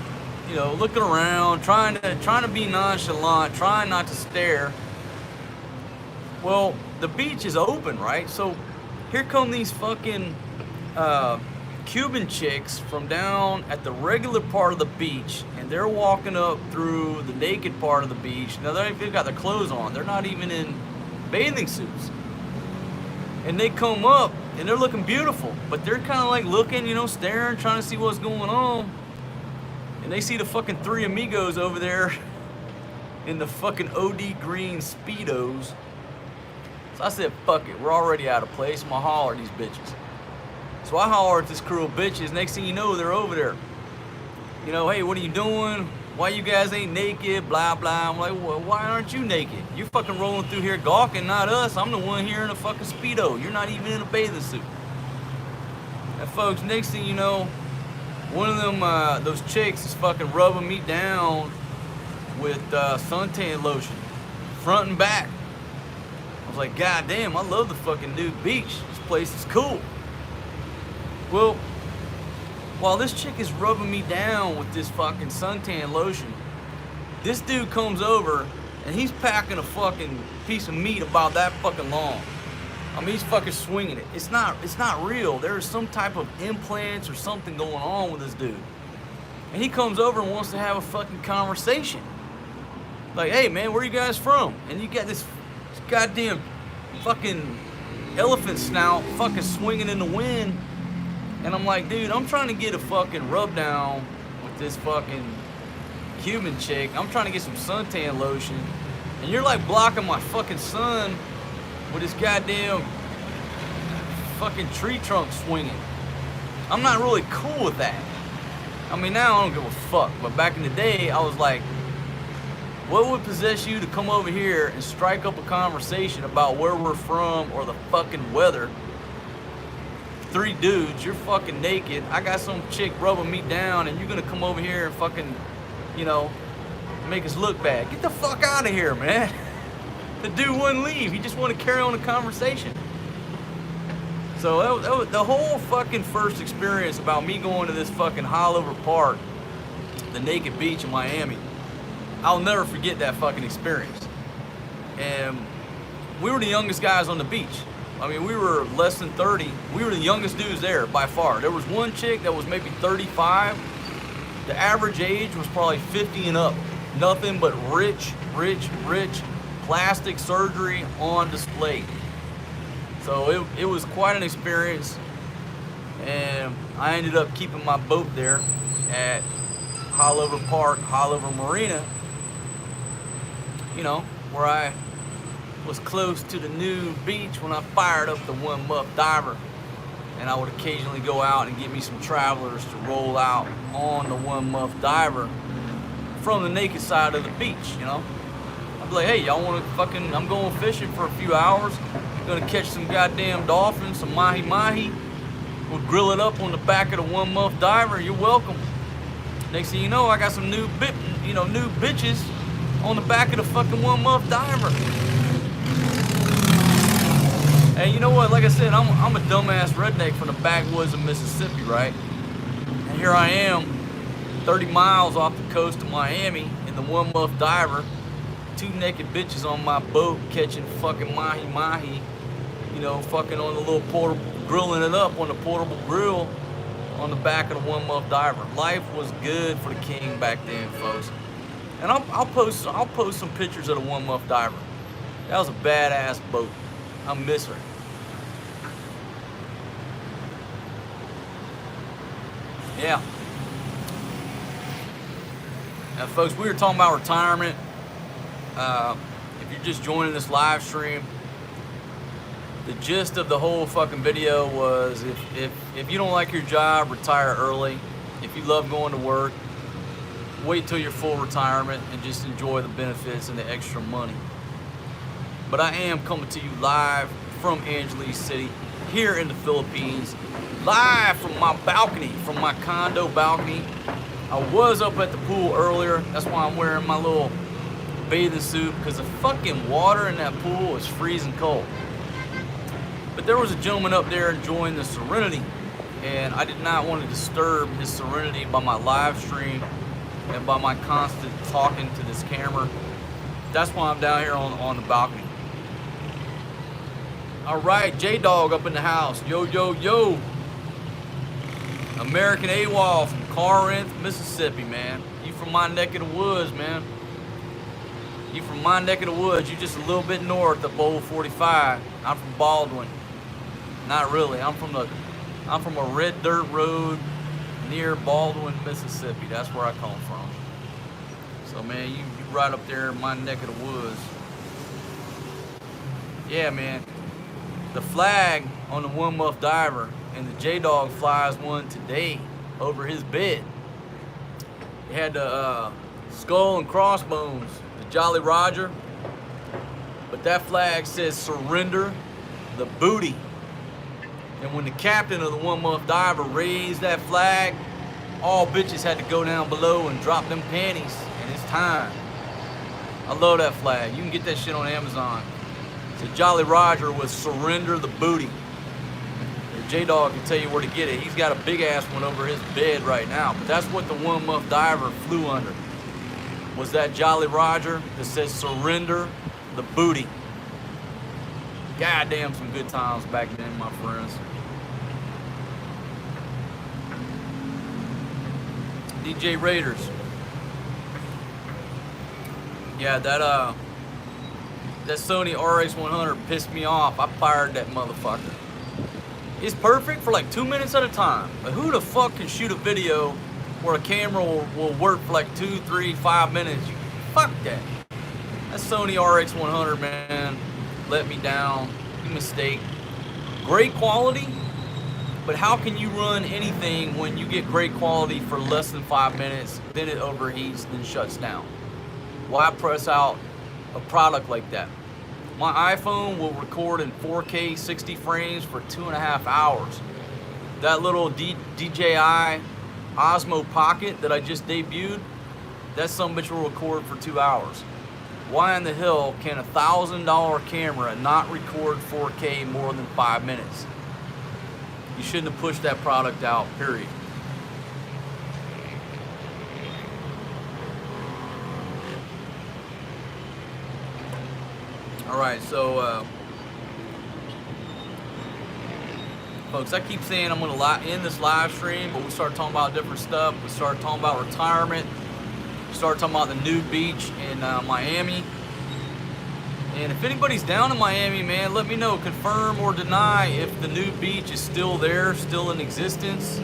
you know, looking around, trying to be nonchalant, trying not to stare. Well, the beach is open, right? So here come these fucking Cuban chicks from down at the regular part of the beach, and they're walking up through the naked part of the beach. Now they've got their clothes on. They're not even in bathing suits. And they come up, and they're looking beautiful, but they're kind of like looking, you know, staring, trying to see what's going on. And they see the fucking three amigos over there in the fucking OD green Speedos. So I said, fuck it, we're already out of place. I'm gonna holler at these bitches. So I holler at this crew of bitches. Next thing you know, they're over there. You know, hey, what are you doing? Why you guys ain't naked? Blah, blah. I'm like, well, why aren't you naked? You're fucking rolling through here gawking, not us. I'm the one here in a fucking Speedo. You're not even in a bathing suit. And folks, next thing you know, one of them, those chicks is fucking rubbing me down with suntan lotion, front and back. I was like, God damn, I love the fucking Nude Beach. This place is cool. Well, while this chick is rubbing me down with this fucking suntan lotion, this dude comes over and he's packing a fucking piece of meat about that fucking long. I mean, he's fucking swinging it. It's not real. There is some type of implants or something going on with this dude. And he comes over and wants to have a fucking conversation. Like, hey man, where are you guys from? And you got this goddamn fucking elephant snout fucking swinging in the wind. And I'm like, dude, I'm trying to get a fucking rub down with this fucking Cuban chick. I'm trying to get some suntan lotion. And you're like blocking my fucking sun with this goddamn fucking tree trunk swinging. I'm not really cool with that. I mean, now I don't give a fuck. But back in the day, I was like, what would possess you to come over here and strike up a conversation about where we're from or the fucking weather? Three dudes, you're fucking naked. I got some chick rubbing me down, and you're gonna come over here and fucking, you know, make us look bad. Get the fuck out of here, man. The dude wouldn't leave. He just wanted to carry on the conversation. So the whole fucking first experience about me going to this fucking Highover Park, the naked beach in Miami, I'll never forget that fucking experience. And we were the youngest guys on the beach. I mean, we were less than 30. We were the youngest dudes there by far. There was one chick that was maybe 35. The average age was probably 50 and up. Nothing but rich plastic surgery on display. So it was quite an experience. And I ended up keeping my boat there at Highover Park, Highover Marina. You know, where I was close to the Nude Beach when I fired up the One Muff Diver, and I would occasionally go out and get me some travelers to roll out on the One Muff Diver from the naked side of the beach, you know. I'd be like, hey, y'all want to fucking, I'm going fishing for a few hours, gonna catch some goddamn dolphins, some mahi-mahi, we'll grill it up on the back of the One Muff Diver, you're welcome. Next thing you know, I got some new bitches on the back of the fucking One Muff Diver. Hey, you know what? Like I said, I'm a dumbass redneck from the backwoods of Mississippi, right? And here I am, 30 miles off the coast of Miami in the One Muff Diver, two naked bitches on my boat catching fucking mahi-mahi, you know, fucking on the little portable, grilling it up on the portable grill on the back of the One Muff Diver. Life was good for the king back then, folks. And I'll post some pictures of the One Muff Diver. That was a badass boat. I miss her. Yeah. Now, folks, we were talking about retirement. If you're just joining this live stream, the gist of the whole fucking video was if you don't like your job, retire early. If you love going to work, wait till your full retirement and just enjoy the benefits and the extra money. But I am coming to you live from Angeles City, here in the Philippines, live from my balcony, from my condo balcony. I was up at the pool earlier. That's why I'm wearing my little bathing suit, because the fucking water in that pool is freezing cold. But there was a gentleman up there enjoying the serenity, and I did not want to disturb his serenity by my live stream and by my constant talking to this camera. That's why I'm down here on the balcony. All right, J-Dog up in the house. Yo, yo, yo. American AWOL from Corinth, Mississippi, man. You from my neck of the woods, man. You from my neck of the woods. You just a little bit north of Old 45. I'm from Baldwin. Not really. I'm from a red dirt road near Baldwin, Mississippi. That's where I come from. So, man, you right up there in my neck of the woods. Yeah, man. The flag on the One Muff Diver, and the J-Dog flies one today over his bed. He had the skull and crossbones, the Jolly Roger. But that flag says surrender the booty. And when the captain of the One Muff Diver raised that flag, all bitches had to go down below and drop them panties, and it's time. I love that flag. You can get that shit on Amazon. It's a Jolly Roger with surrender the booty. J-Dog can tell you where to get it. He's got a big ass one over his bed right now. But that's what the One Muff Diver flew under. Was that Jolly Roger that says surrender the booty. Goddamn, some good times back then, my friends. DJ Raiders. Yeah, that Sony RX100 pissed me off. I fired that motherfucker. It's perfect for like 2 minutes at a time. But who the fuck can shoot a video where a camera will work for like 2, 3, 5 minutes? Fuck that. That Sony RX100, man, let me down. Mistake. Great quality, but how can you run anything when you get great quality for less than 5 minutes, then it overheats, then shuts down? Why press out a product like that? My iPhone will record in 4K 60 frames for 2.5 hours. That little DJI Osmo Pocket that I just debuted, that sumbitch will record for 2 hours. Why in the hell can a $1,000 camera not record 4K more than 5 minutes? You shouldn't have pushed that product out, period. Alright, so folks, I keep saying I'm going to end this live stream, but we start talking about different stuff. We start talking about retirement. We start talking about the nude beach in Miami. And if anybody's down in Miami, man, let me know. Confirm or deny if the nude beach is still there, still in existence.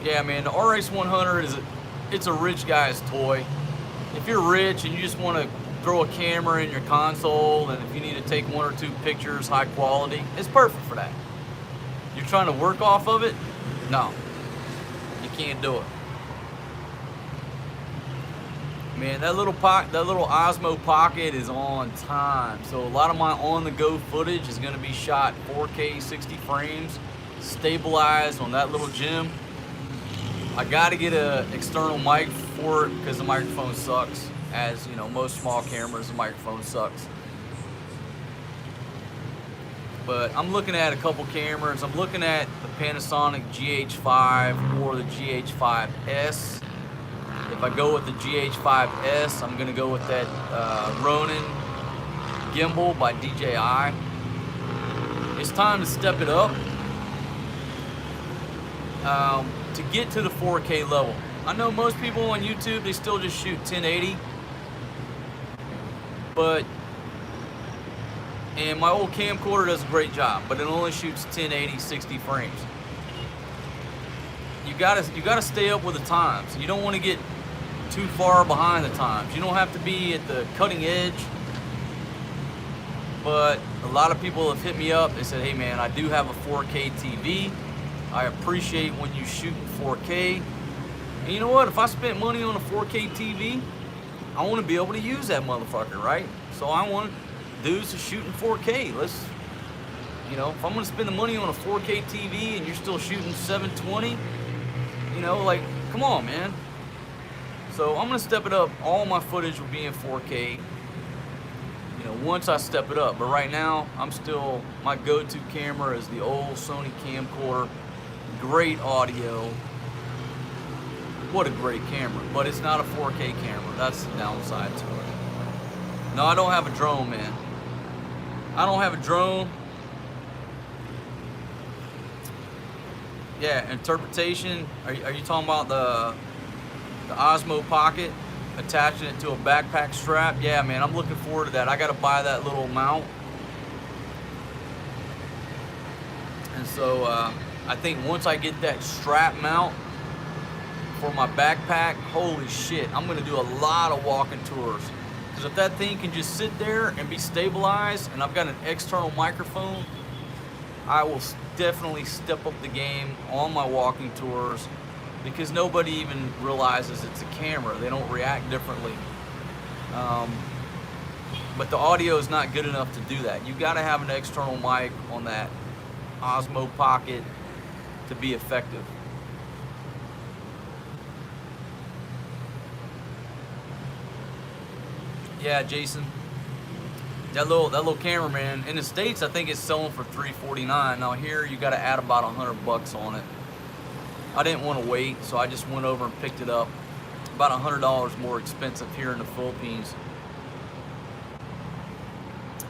Yeah, man, the RX100 it's a rich guy's toy. If you're rich and you just want to throw a camera in your console, and if you need to take 1 or 2 pictures, high quality, it's perfect for that. You're trying to work off of it? No. Can't do it, man. That little Osmo Pocket is on time, so a lot of my on-the-go footage is going to be shot 4K 60 frames, stabilized on that little gem. I got to get an external mic for it because the microphone sucks. As you know, most small cameras, the microphone sucks. But I'm looking at a couple cameras. I'm looking at the Panasonic GH5 or the GH5S. If I go with the GH5S, I'm going to go with that Ronin gimbal by DJI. It's time to step it up to get to the 4K level. I know most people on YouTube, they still just shoot 1080. And my old camcorder does a great job, but it only shoots 1080 60 frames. You gotta stay up with the times. You don't want to get too far behind the times. You don't have to be at the cutting edge. but a lot of people have hit me up. They said, hey man, I do have a 4K TV. I appreciate when you shoot in 4K. And you know what? If I spent money on a 4K TV, I want to be able to use that motherfucker, right? So I want dudes to shoot in 4K. Let's, you know, if I'm going to spend the money on a 4K TV and you're still shooting 720, you know, like, come on, man. So I'm going to step it up. All my footage will be in 4K, you know, once I step it up. But right now, my go-to camera is the old Sony camcorder. Great audio. What a great camera. But it's not a 4K camera. That's the downside to it. No, I don't have a drone, man. I don't have a drone. Yeah, interpretation. Are you talking about the Osmo Pocket, attaching it to a backpack strap? Yeah, man, I'm looking forward to that. I got to buy that little mount. And so I think once I get that strap mount for my backpack, holy shit, I'm going to do a lot of walking tours. Because if that thing can just sit there and be stabilized, and I've got an external microphone, I will definitely step up the game on my walking tours, because nobody even realizes it's a camera. They don't react differently. But the audio is not good enough to do that. You got to have an external mic on that Osmo Pocket to be effective. Yeah, Jason. That little camera, man. In the States, I think it's selling for $349. Now here, you got to add about $100 on it. I didn't want to wait, so I just went over and picked it up. About $100 more expensive here in the Philippines.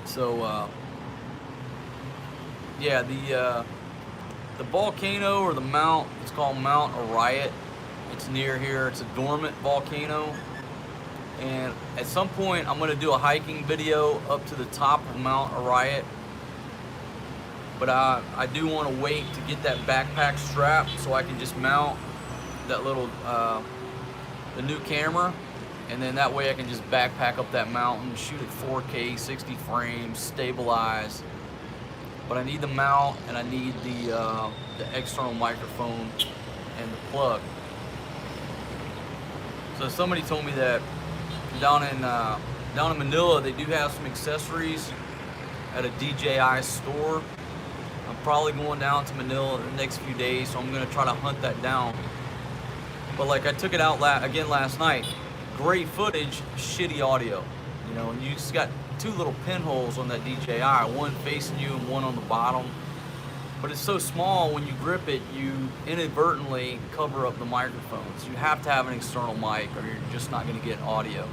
So, yeah, the volcano or the mount, it's called Mount Arayat. It's near here. It's a dormant volcano. And at some point, I'm going to do a hiking video up to the top of Mount Arayat. But I do want to wait to get that backpack strap so I can just mount that little, the new camera. And then that way I can just backpack up that mountain, shoot at 4K, 60 frames, stabilize. But I need the mount, and I need the external microphone and the plug. So somebody told me that down in Manila, they do have some accessories at a DJI store. I'm probably going down to Manila in the next few days, so I'm going to try to hunt that down. But like, I took it out again last night. Great footage, shitty audio. You know, and you just got two little pinholes on that DJI, one facing you and one on the bottom. But it's so small, when you grip it, you inadvertently cover up the microphones. You have to have an external mic, or you're just not going to get audio.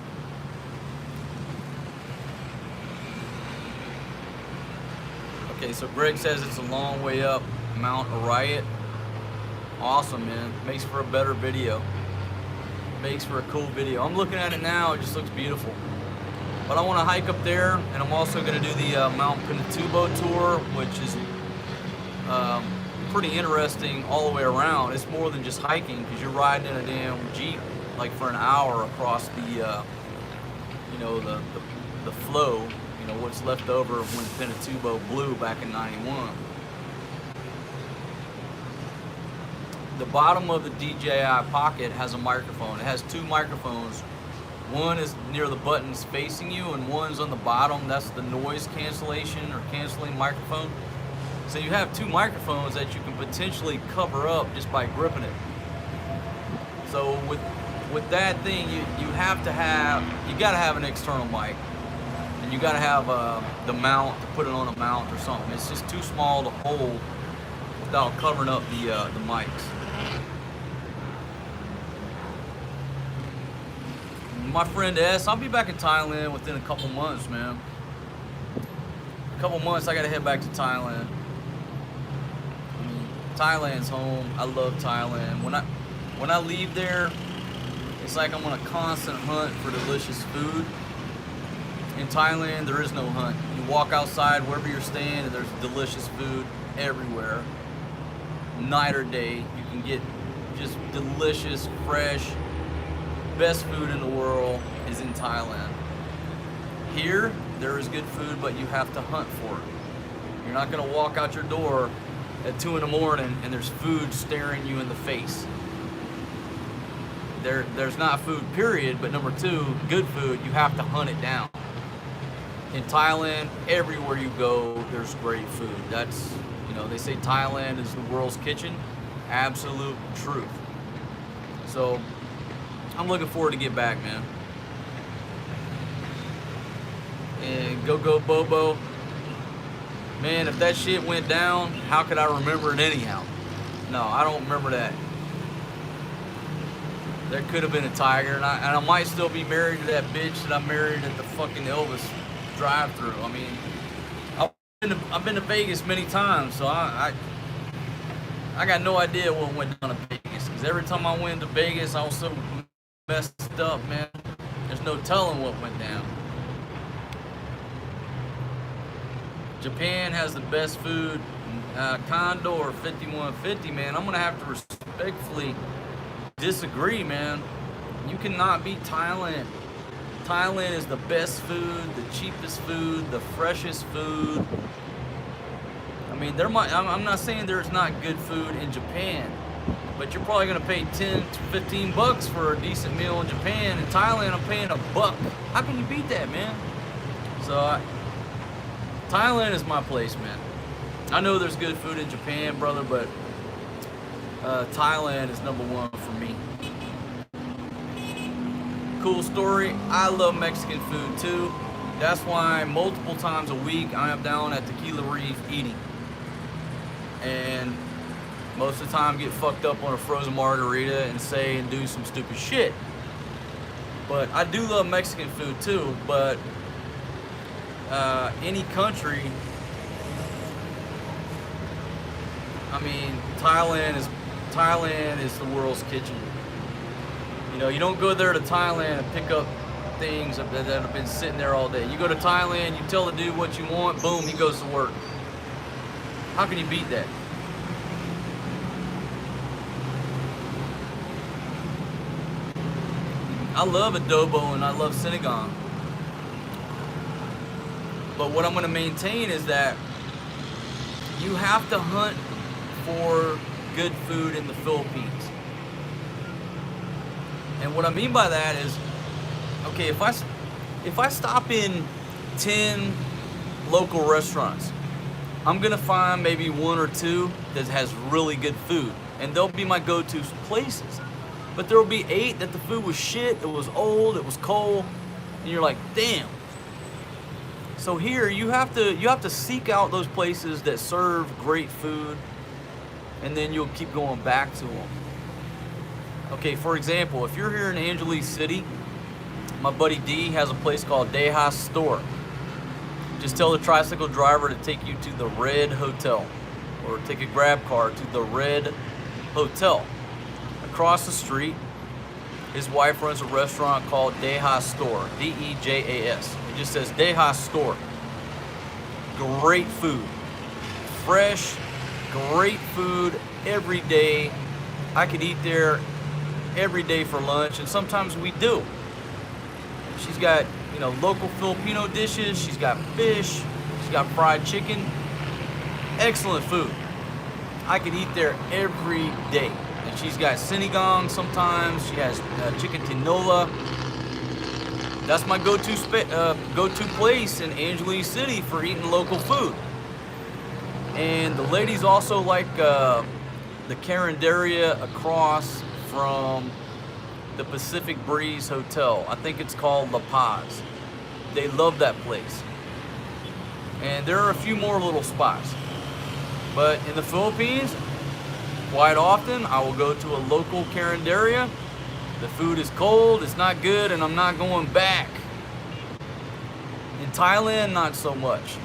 Okay, so Greg says it's a long way up Mount Arayat. Awesome, man. Makes for a better video. Makes for a cool video. I'm looking at it now, it just looks beautiful. But I want to hike up there, and I'm also going to do the Mount Pinatubo tour, which is pretty interesting all the way around. It's more than just hiking, because you're riding in a damn Jeep like for an hour across the, you know, the flow. You know, what's left over when Pinatubo blew back in '91. The bottom of the DJI Pocket has a microphone. It has two microphones. One is near the buttons facing you, and one's on the bottom. That's the noise cancellation or canceling microphone. So you have two microphones that you can potentially cover up just by gripping it. So with that thing, you gotta have an external mic. And you gotta have the mount to put it on a mount or something. It's just too small to hold without covering up the mics. My friend S, I'll be back in Thailand within a couple months, man. A couple months, I gotta head back to Thailand. I mean, Thailand's home. I love Thailand. When I leave there, it's like I'm on a constant hunt for delicious food. In Thailand, there is no hunt. You walk outside wherever you're staying, and there's delicious food everywhere. Night or day, you can get just delicious, fresh, best food in the world is in Thailand. Here, there is good food, but you have to hunt for it. You're not gonna walk out your door at 2 in the morning and there's food staring you in the face. There's not food, period, but number two, good food, you have to hunt it down. In Thailand, everywhere you go, there's great food. That's, you know, they say Thailand is the world's kitchen. Absolute truth. So, I'm looking forward to get back, man. And Go Bobo. Man, if that shit went down, how could I remember it anyhow? No, I don't remember that. There could have been a tiger, and I might still be married to that bitch that I married at the fucking Elvis drive-thru. I mean, I've been to Vegas many times, so I got no idea what went down in Vegas. Because every time I went to Vegas, I was so messed up, man. There's no telling what went down. Japan has the best food. Condor 5150, man. I'm gonna have to respectfully disagree, man. You cannot beat Thailand. Thailand is the best food, the cheapest food, the freshest food. I mean, I'm not saying there's not good food in Japan, but you're probably gonna pay 10 to 15 bucks for a decent meal in Japan. In Thailand, I'm paying $1. How can you beat that, man? So Thailand is my place, man. I know there's good food in Japan, brother, but Thailand is number one for me. Cool story. I love Mexican food too. That's why multiple times a week I am down at Tequila Reef eating. And most of the time get fucked up on a frozen margarita and say and do some stupid shit. But I do love Mexican food too, but any country, I mean, Thailand is the world's kitchen. You know, you don't go there to Thailand and pick up things that have been sitting there all day. You go to Thailand, you tell the dude what you want, boom, he goes to work. How can you beat that? I love adobo and I love sinigang. But what I'm going to maintain is that you have to hunt for good food in the Philippines. And what I mean by that is, okay, if I stop in 10 local restaurants, I'm going to find maybe 1 or 2 that has really good food. And they'll be my go-to places. But there will be 8 that the food was shit, it was old, it was cold, and you're like, damn. So here you have to seek out those places that serve great food, and then you'll keep going back to them. Okay, for example, if you're here in Angeles City, my buddy D has a place called Deha Store. Just tell the tricycle driver to take you to the Red Hotel, or take a grab car to the Red Hotel. Across the street, his wife runs a restaurant called Deha Store, D-E-J-A-S. It just says Deha Store. Great food. Fresh, great food every day. I could eat there every day for lunch, and sometimes we do. She's got, you know, local Filipino dishes. She's got fish. She's got fried chicken. Excellent food. I could eat there every day. And she's got sinigang sometimes. She has chicken tinola. That's my go-to place in Angeles City for eating local food. And the ladies also like the Carinderia across from the Pacific Breeze Hotel. I think it's called La Paz. They love that place. And there are a few more little spots. But in the Philippines, quite often I will go to a local Carinderia. The food is cold, it's not good, and I'm not going back. In Thailand, not so much.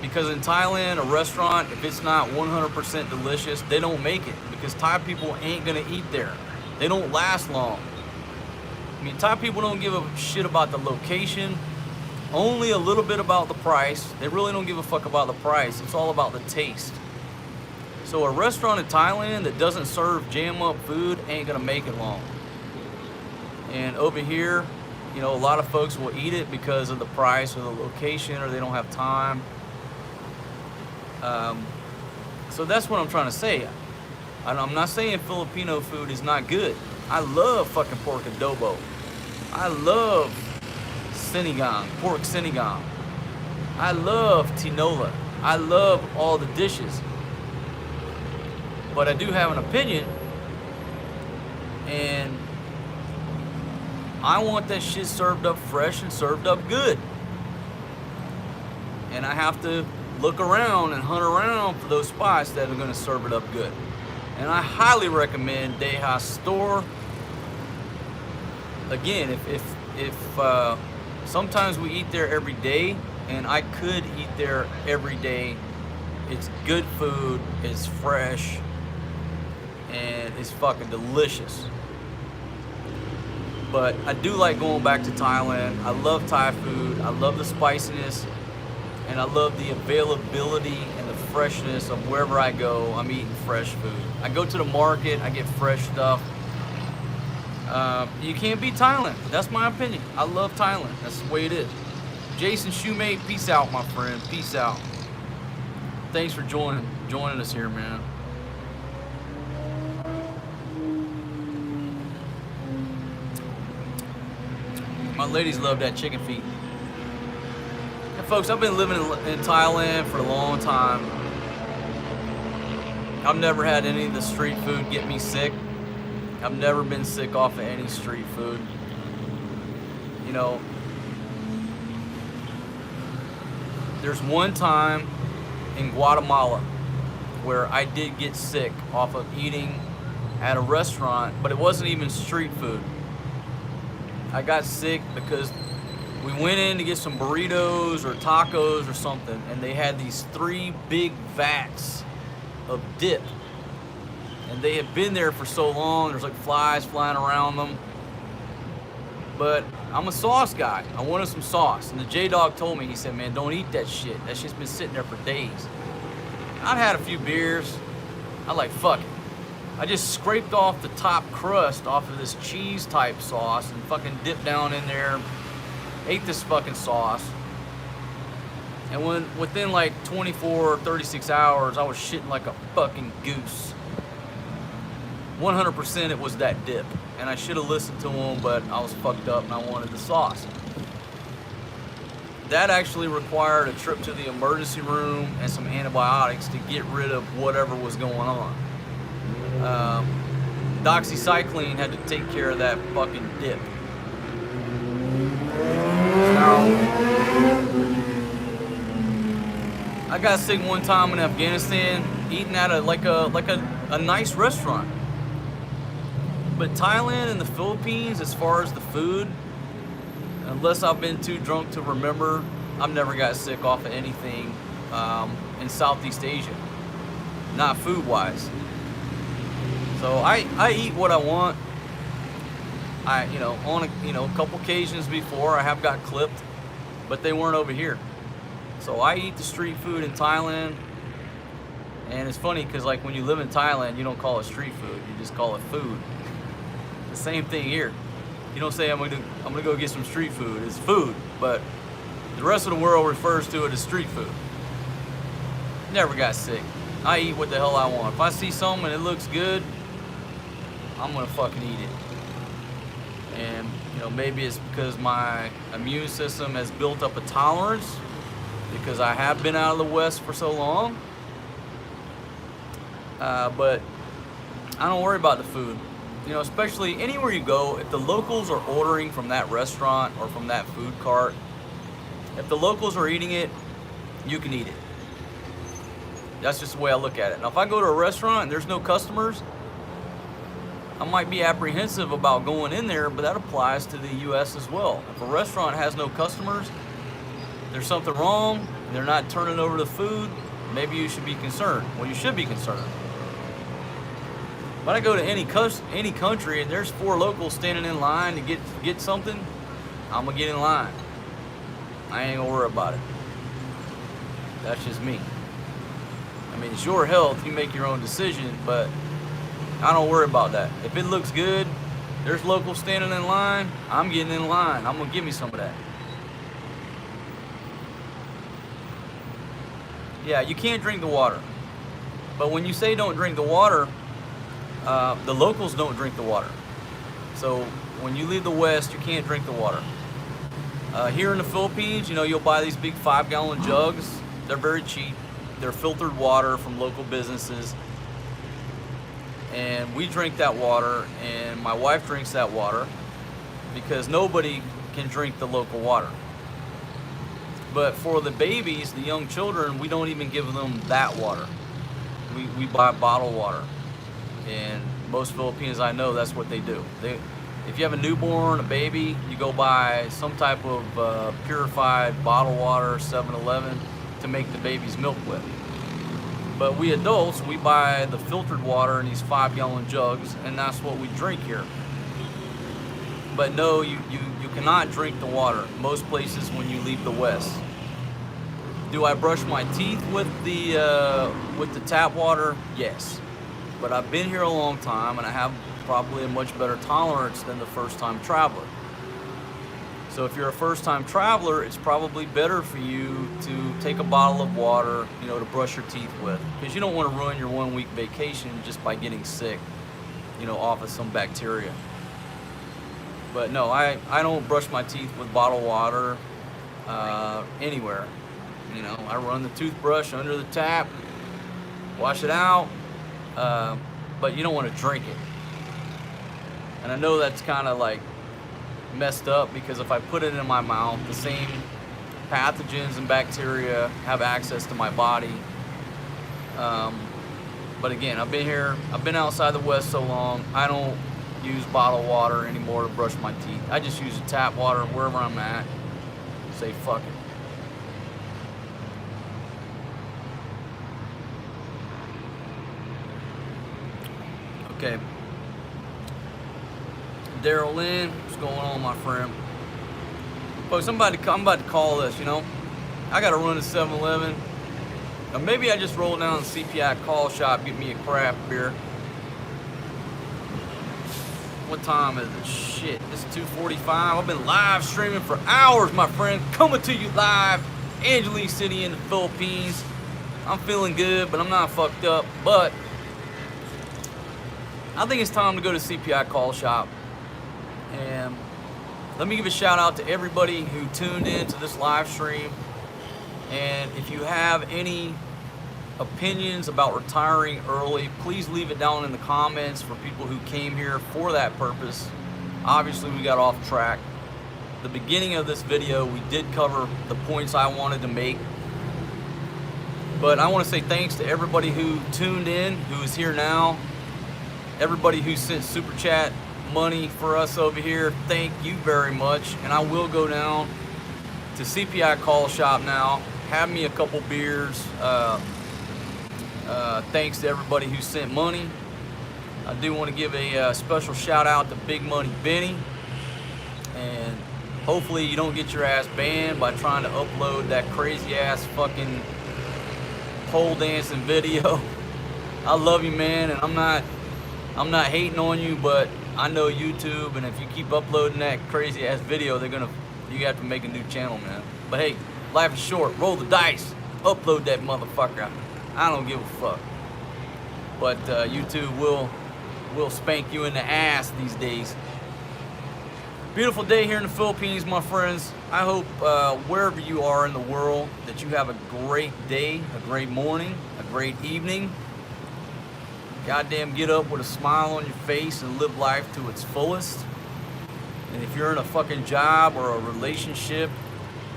Because in Thailand, a restaurant, if it's not 100% delicious, they don't make it. Because Thai people ain't gonna eat there. They don't last long. I mean, Thai people don't give a shit about the location, only a little bit about the price. They really don't give a fuck about the price. It's all about the taste. So a restaurant in Thailand that doesn't serve jam up food ain't gonna make it long. And over here, You know, a lot of folks will eat it because of the price or the location, or they don't have time. So that's what I'm trying to say. I'm not saying Filipino food is not good. I love fucking pork adobo. I love sinigang, pork sinigang. I love tinola. I love all the dishes. But I do have an opinion, and I want that shit served up fresh and served up good. And I have to look around and hunt around for those spots that are going to serve it up good. And I highly recommend Deja's store. Again, if sometimes we eat there every day, and I could eat there every day. It's good food, it's fresh, and it's fucking delicious. But I do like going back to Thailand. I love Thai food. I love the spiciness, and I love the availability and the freshness of wherever I go. I'm eating fresh food. I go to the market, I get fresh stuff. You can't beat Thailand. That's my opinion. I love Thailand. That's the way it is. Jason Shoemate, peace out, my friend. Peace out. Thanks for joining us here, man. My ladies love that chicken feet. And folks, I've been living in Thailand for a long time. I've never had any of the street food get me sick. I've never been sick off of any street food. You know, there's one time in Guatemala where I did get sick off of eating at a restaurant, but it wasn't even street food. I got sick because we went in to get some burritos or tacos or something, and they had these 3 big vats of dip. And they had been there for so long, there's like flies flying around them. But I'm a sauce guy. I wanted some sauce. And the J-Dog told me, he said, man, don't eat that shit. That shit's been sitting there for days. I'd had a few beers. I like, fuck it. I just scraped off the top crust off of this cheese type sauce and fucking dipped down in there. Ate this fucking sauce. And within like 24 or 36 hours, I was shitting like a fucking goose. 100% it was that dip. And I should have listened to him, but I was fucked up and I wanted the sauce. That actually required a trip to the emergency room and some antibiotics to get rid of whatever was going on. Doxycycline had to take care of that fucking dip. Now, I got sick one time in Afghanistan eating at a nice restaurant. But Thailand and the Philippines, as far as the food, unless I've been too drunk to remember, I've never got sick off of anything in Southeast Asia. Not food-wise. So I eat what I want. On a couple occasions before I have got clipped, but they weren't over here. So I eat the street food in Thailand. And it's funny because like when you live in Thailand, you don't call it street food, you just call it food. The same thing here. You don't say I'm gonna go get some street food. It's food, but the rest of the world refers to it as street food. Never got sick. I eat what the hell I want. If I see something and it looks good, I'm gonna fucking eat it. And maybe it's because my immune system has built up a tolerance because I have been out of the West for so long. But I don't worry about the food. Especially anywhere you go, if the locals are ordering from that restaurant or from that food cart, if the locals are eating it, you can eat it. That's just the way I look at it. Now, if I go to a restaurant and there's no customers, I might be apprehensive about going in there, but that applies to the U.S. as well. If a restaurant has no customers, there's something wrong, they're not turning over the food, maybe you should be concerned. Well, you should be concerned. But I go to any country and there's 4 locals standing in line to get something, I'm gonna get in line. I ain't gonna worry about it. That's just me. I mean, it's your health, you make your own decision, but I don't worry about that. If it looks good There's locals standing in line. I'm getting in line. I'm gonna give me some of that. Yeah, you can't drink the water. But when you say don't drink the water, the locals don't drink the water. So when you leave the West, you can't drink the water. Here in the Philippines, you know, you'll buy these big 5-gallon jugs. They're very cheap. They're filtered water from local businesses. And we drink that water, and my wife drinks that water because nobody can drink the local water. But for the babies, the young children, we don't even give them that water. We buy bottled water. And most Filipinos I know, that's what they do. If you have a newborn, a baby, you go buy some type of purified bottled water, 7-Eleven, to make the baby's milk with. But we adults, we buy the filtered water in these 5-gallon jugs, and that's what we drink here. But no, you cannot drink the water most places when you leave the West. Do I brush my teeth with the tap water? Yes. But I've been here a long time, and I have probably a much better tolerance than the first-time traveler. So if you're a first-time traveler, it's probably better for you to take a bottle of water, you know, to brush your teeth with, because you don't want to ruin your 1-week vacation just by getting sick, you know, off of some bacteria. But no, I don't brush my teeth with bottled water anywhere. You know, I run the toothbrush under the tap, wash it out, but you don't want to drink it. And I know that's kind of like messed up, because if I put it in my mouth, the same pathogens and bacteria have access to my body. But again, I've been outside the West so long, I don't use bottled water anymore to brush my teeth. I just use the tap water wherever I'm at. Say fuck it. Okay. Daryl Lynn, what's going on, my friend? Folks, I'm about to call this, you know. I got to run to 7-Eleven. Or maybe I just roll down to the CPI call shop, get me a craft beer. What time is it? Shit, it's 2:45. I've been live streaming for hours, my friend. Coming to you live, Angeles City in the Philippines. I'm feeling good, but I'm not fucked up. But I think it's time to go to CPI call shop. And let me give a shout out to everybody who tuned in to this live stream. And if you have any opinions about retiring early, please leave it down in the comments for people who came here for that purpose. Obviously, we got off track. The beginning of this video, we did cover the points I wanted to make. But I want to say thanks to everybody who tuned in, who is here now. Everybody who sent Super Chat money for us over here, thank you very much. And I will go down to CPI call shop now, have me a couple beers. Thanks to everybody who sent money. I do want to give a special shout out to Big Money Benny, and hopefully you don't get your ass banned by trying to upload that crazy ass fucking pole dancing video. I love you, man, and I'm not hating on you, but I know YouTube, and if you keep uploading that crazy ass video, you have to make a new channel, man. But hey, life is short. Roll the dice. Upload that motherfucker. I don't give a fuck. But YouTube will spank you in the ass these days. Beautiful day here in the Philippines, my friends. I hope wherever you are in the world that you have a great day, a great morning, a great evening. Goddamn, get up with a smile on your face and live life to its fullest. And if you're in a fucking job or a relationship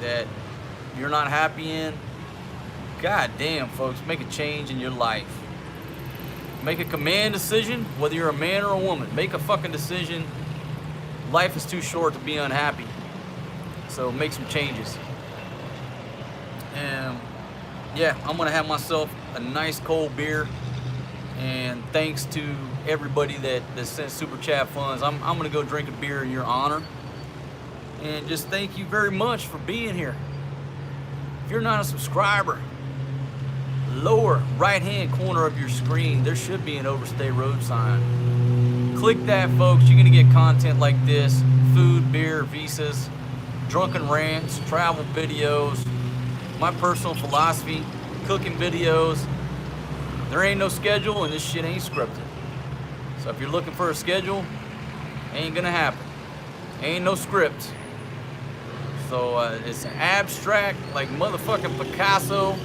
that you're not happy in, goddamn, folks, make a change in your life. Make a command decision, whether you're a man or a woman. Make a fucking decision. Life is too short to be unhappy. So make some changes. And yeah, I'm gonna have myself a nice cold beer. And thanks to everybody that sent Super Chat funds. I'm gonna go drink a beer in your honor. And just thank you very much for being here. If you're not a subscriber, lower right hand corner of your screen, there should be an Overstay Road sign. Click that, folks. You're going to get content like this: food, beer, visas, drunken rants, travel videos, my personal philosophy, cooking videos. There ain't no schedule, and this shit ain't scripted. So if you're looking for a schedule, ain't gonna happen. Ain't no script. So it's abstract, like motherfucking Picasso.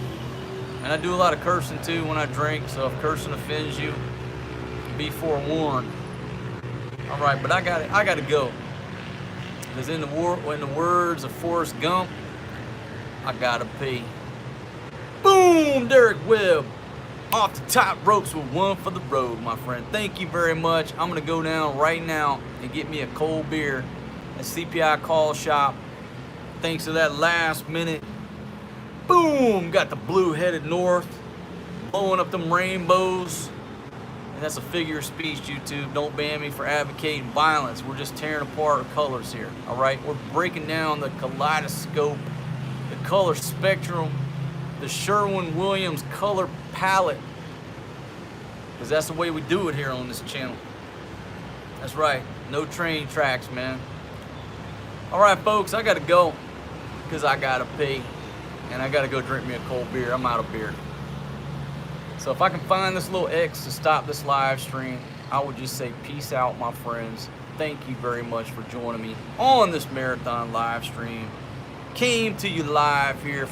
And I do a lot of cursing too when I drink. So if cursing offends you, be forewarned. All right, but I gotta go. Because in the words of Forrest Gump, I gotta pee. Boom, Derek Webb. Off the top ropes with one for the road, my friend. Thank you very much. I'm gonna go down right now and get me a cold beer at CPI Call Shop. Thanks to that last minute. Boom, got the blue headed north, blowing up them rainbows. And that's a figure of speech, YouTube. Don't ban me for advocating violence. We're just tearing apart colors here, all right? We're breaking down the kaleidoscope, the color spectrum, the Sherwin-Williams color palette, because that's the way we do it here on this channel. That's right, no train tracks, man. All right, folks, I gotta go because I gotta pee, and I gotta go drink me a cold beer. I'm out of beer. So if I can find this little X to stop this live stream, I would just say peace out, my friends. Thank you very much for joining me on this marathon live stream. Came to you live here